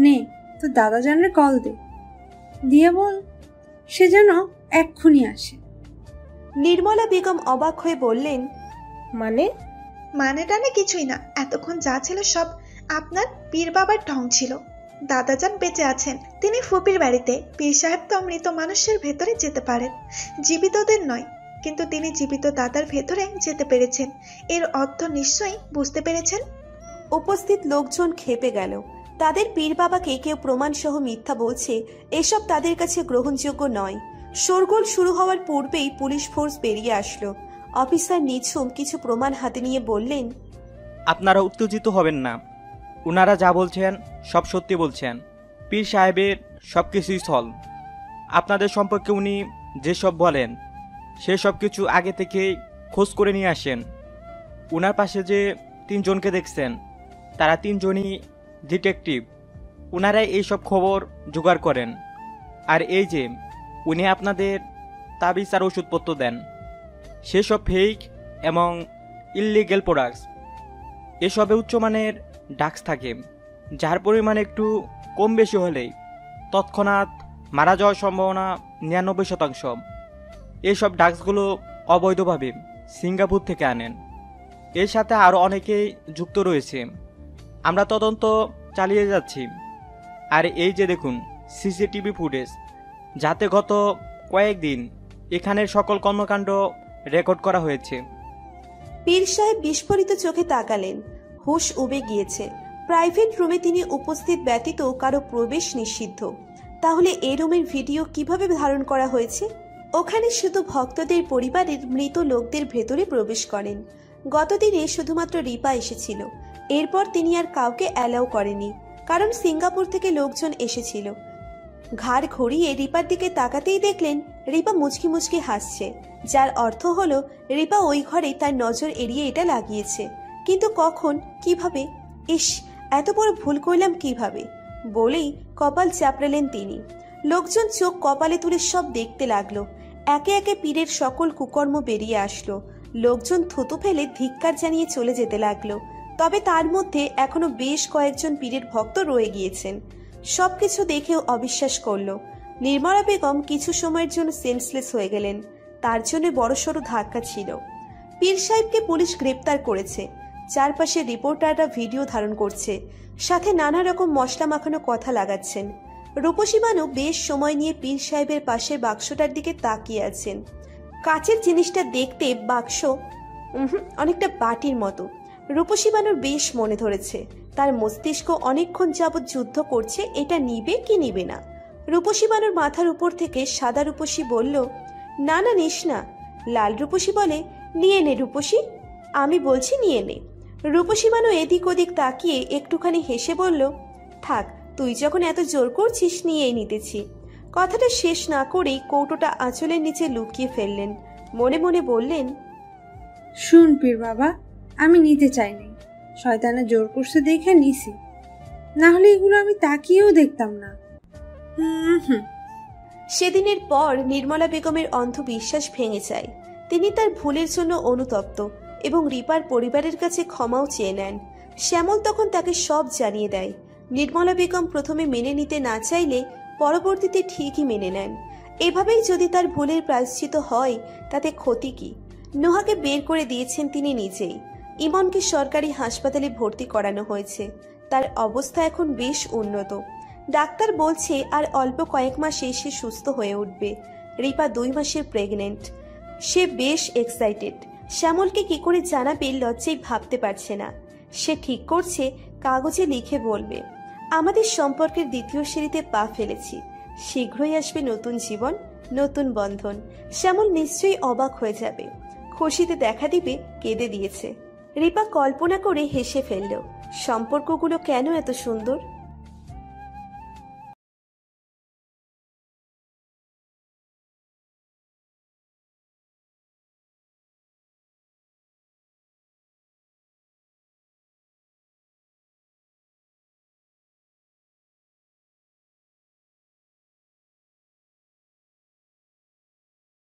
নে তো দাদা জানের কল দে, দিয়ে বল সে যেন এক্ষুনি আসে। নির্মলা বেগম অবাক হয়ে বললেন, মানে টানে কিছুই না, এতক্ষণ যা ছিল সব আপনার পীর বাবার ঢং ছিল। দাদাজান বেঁচে আছেন, তিনি ফুপির বাড়িতে। পীর সাহেব তো মৃত মানুষের ভেতরে যেতে পারেন, জীবিতদের নয়, কিন্তু তিনি জীবিত দাদার ভেতরে যেতে পেরেছেন। এর অর্থ নিশ্চয়ই বুঝতে পেরেছেন। উপস্থিত লোকজন খেপে গেল। তাদের পীর বাবাকে কেউ প্রমাণ সহ মিথ্যা বলছে, এসব তাদের কাছে গ্রহণযোগ্য নয়। শোরগোল শুরু হওয়ার পূর্বেই পুলিশ ফোর্স বেরিয়ে আসলো। অফিসার নিঝুম কিছু প্রমাণ হাতে নিয়ে বললেন, আপনারা উত্তেজিত হবেন না, ওনারা যা বলছেন সব সত্যি বলছেন। পীর সাহেবের সব কিছুই ছল। আপনাদের সম্পর্কে উনি যেসব বলেন সেসব কিছু আগে থেকে খোঁজ করে নিয়ে আসেন। ওনার পাশে যে তিনজনকে দেখছেন তারা তিনজনই ডিটেকটিভ। ওনারাই এইসব খবর জোগাড় করেন। আর এই যে উনি আপনাদের তাবিজ আর ওষুধপত্র দেন, সেসব ফেক এবং ইললিগ্যাল প্রোডাক্টস। এসবে উচ্চমানের ড্রাগস থাকে, যার পরিমাণ একটু কম বেশি হলেই তৎক্ষণাৎ মারা যাওয়ার সম্ভাবনা 99%। এইসব ড্রাগসগুলো অবৈধভাবে সিঙ্গাপুর থেকে আনেন। এর সাথে আরও অনেকেই যুক্ত রয়েছে। আমরা তদন্ত চালিয়ে যাচ্ছি। আর এই যে দেখুন সিসিটিভি ফুটেজ, যাতে গত কয়েকদিন এখানের সকল কর্মকাণ্ড রেকর্ড করা হয়েছে। পীর সাহেব বিস্ফোরিত চোখে তাকালেন। হুশ উবে গিয়েছে। প্রাইভেট রুমে তিনি উপস্থিত ব্যতীত কারো প্রবেশ নিষিদ্ধ। তাহলে এই রুমের ভিডিও কিভাবে ধারণ করা হয়েছে? ওখানে শুধু ভক্তদের পরিবারের মৃত লোকদের ভেতরে প্রবেশ করেন। গতদিনে শুধুমাত্র রিপা এসেছিল। এরপর তিনি আর কাউকে অ্যালাউ করেনি, কারণ সিঙ্গাপুর থেকে লোকজন এসেছিল। ঘাড় ঘুরিয়ে রিপার দিকে তাকাতেই দেখলেন রিপা মুচকি মুচকি হাসছে, যার অর্থ হলো রিপা ওই ঘরে তার নজর এড়িয়ে এটা লাগিয়েছে। কিন্তু কখন, কিভাবে? ইস, এত বড় ভুল করলাম কিভাবে বলেই কপাল চাপড়ালেন তিনি। লোকজন চোখ কপালে তুলে সব দেখতে লাগলো। একে একে পীরের সকল কুকর্ম বেরিয়ে আসলো। লোকজন থুতু ফেলে ধিক্কার জানিয়ে চলে যেতে লাগলো। তবে তার মধ্যে এখনো বেশ কয়েকজন পীরের ভক্ত রয়ে গিয়েছেন। সবকিছু দেখেও অবিশ্বাস করলো। নির্মলা বেগম কিছু সময়ের জন্য সেন্সলেস হয়ে গেলেন। তার জন্য বড়সড় ধাক্কা ছিল। পীর সাহেবকে পুলিশ গ্রেপ্তার করেছে। চারপাশে রিপোর্টাররা ভিডিও ধারণ করছে, সাথে নানা রকম মশলা মাখানো কথা লাগাচ্ছেন। রূপসী বানু বেশ সময় নিয়ে পীর সাহেবের পাশের বাক্সটার দিকে তাকিয়ে আছেন। কাচের জিনিসটা দেখতে বাক্স অনেকটা বাটির মতো। রূপসী বানুর বেশ মনে ধরেছে। তার মস্তিষ্ক অনেকক্ষণ যাবৎ যুদ্ধ করছে, এটা নিবে কি নিবে না। রূপসী বানুর মাথার উপর থেকে সাদা রূপসী বলল, না না নিস না। লাল রূপসী বলে, নিয়ে নে রূপসী, আমি বলছি নিয়ে নে। রূপসী বানু এদিক ওদিক তাকিয়ে একটুখানি হেসে বলল, থাক, তুই যখন এত জোর করছিস নিয়েই নিতেছি। কথাটা শেষ না করেই কৌটোটা আঁচলের নিচে লুকিয়ে ফেললেন। মনে মনে বললেন, শুন পীর বাবা, আমি নিতে চাইনি, শয়তানে জোর করছে দেখে নিছি, না হলে এগুলো আমি তাকিয়েও দেখতাম না। সেদিনের পর নির্মলা বেগমের অন্ধ বিশ্বাস ভেঙে যায়। তিনি তার ভুলের জন্য অনুতপ্ত এবং রিপার পরিবারের কাছে ক্ষমাও চেয়ে নেন। শ্যামল তখন তাকে সব জানিয়ে দেয়। নির্মলা বেগম প্রথমে মেনে নিতে না চাইলে পরবর্তীতে ঠিকই মেনে নেন। এভাবেই যদি তার ভুলের প্রায়শ্চিত হয় তাতে ক্ষতি কি? নোহাকে বের করে দিয়েছেন তিনি নিজেই। ইমনকে সরকারি হাসপাতালে ভর্তি করানো হয়েছে। তার অবস্থা এখন বেশ উন্নত। ডাক্তার বলছে আর অল্প কয়েক মাসে সে সুস্থ হয়ে উঠবে। রিপা 2 মাসের প্রেগনেন্ট। সে বেশ এক্সাইটেড। শ্যামলকে কি করে জানাবে লজ্জায় ভাবতে পারছে না। সে ঠিক করছে কাগজে লিখে বলবে, আমাদের সম্পর্কের দ্বিতীয় সিঁড়িতে পা ফেলেছি, শীঘ্রই আসবে নতুন জীবন, নতুন বন্ধন। শ্যামল নিশ্চয়ই অবাক হয়ে যাবে, খুশিতে দেখা দিবে কেঁদে দিয়েছে। রিপা কল্পনা করে হেসে ফেলল, সম্পর্কগুলো কেন এত সুন্দর।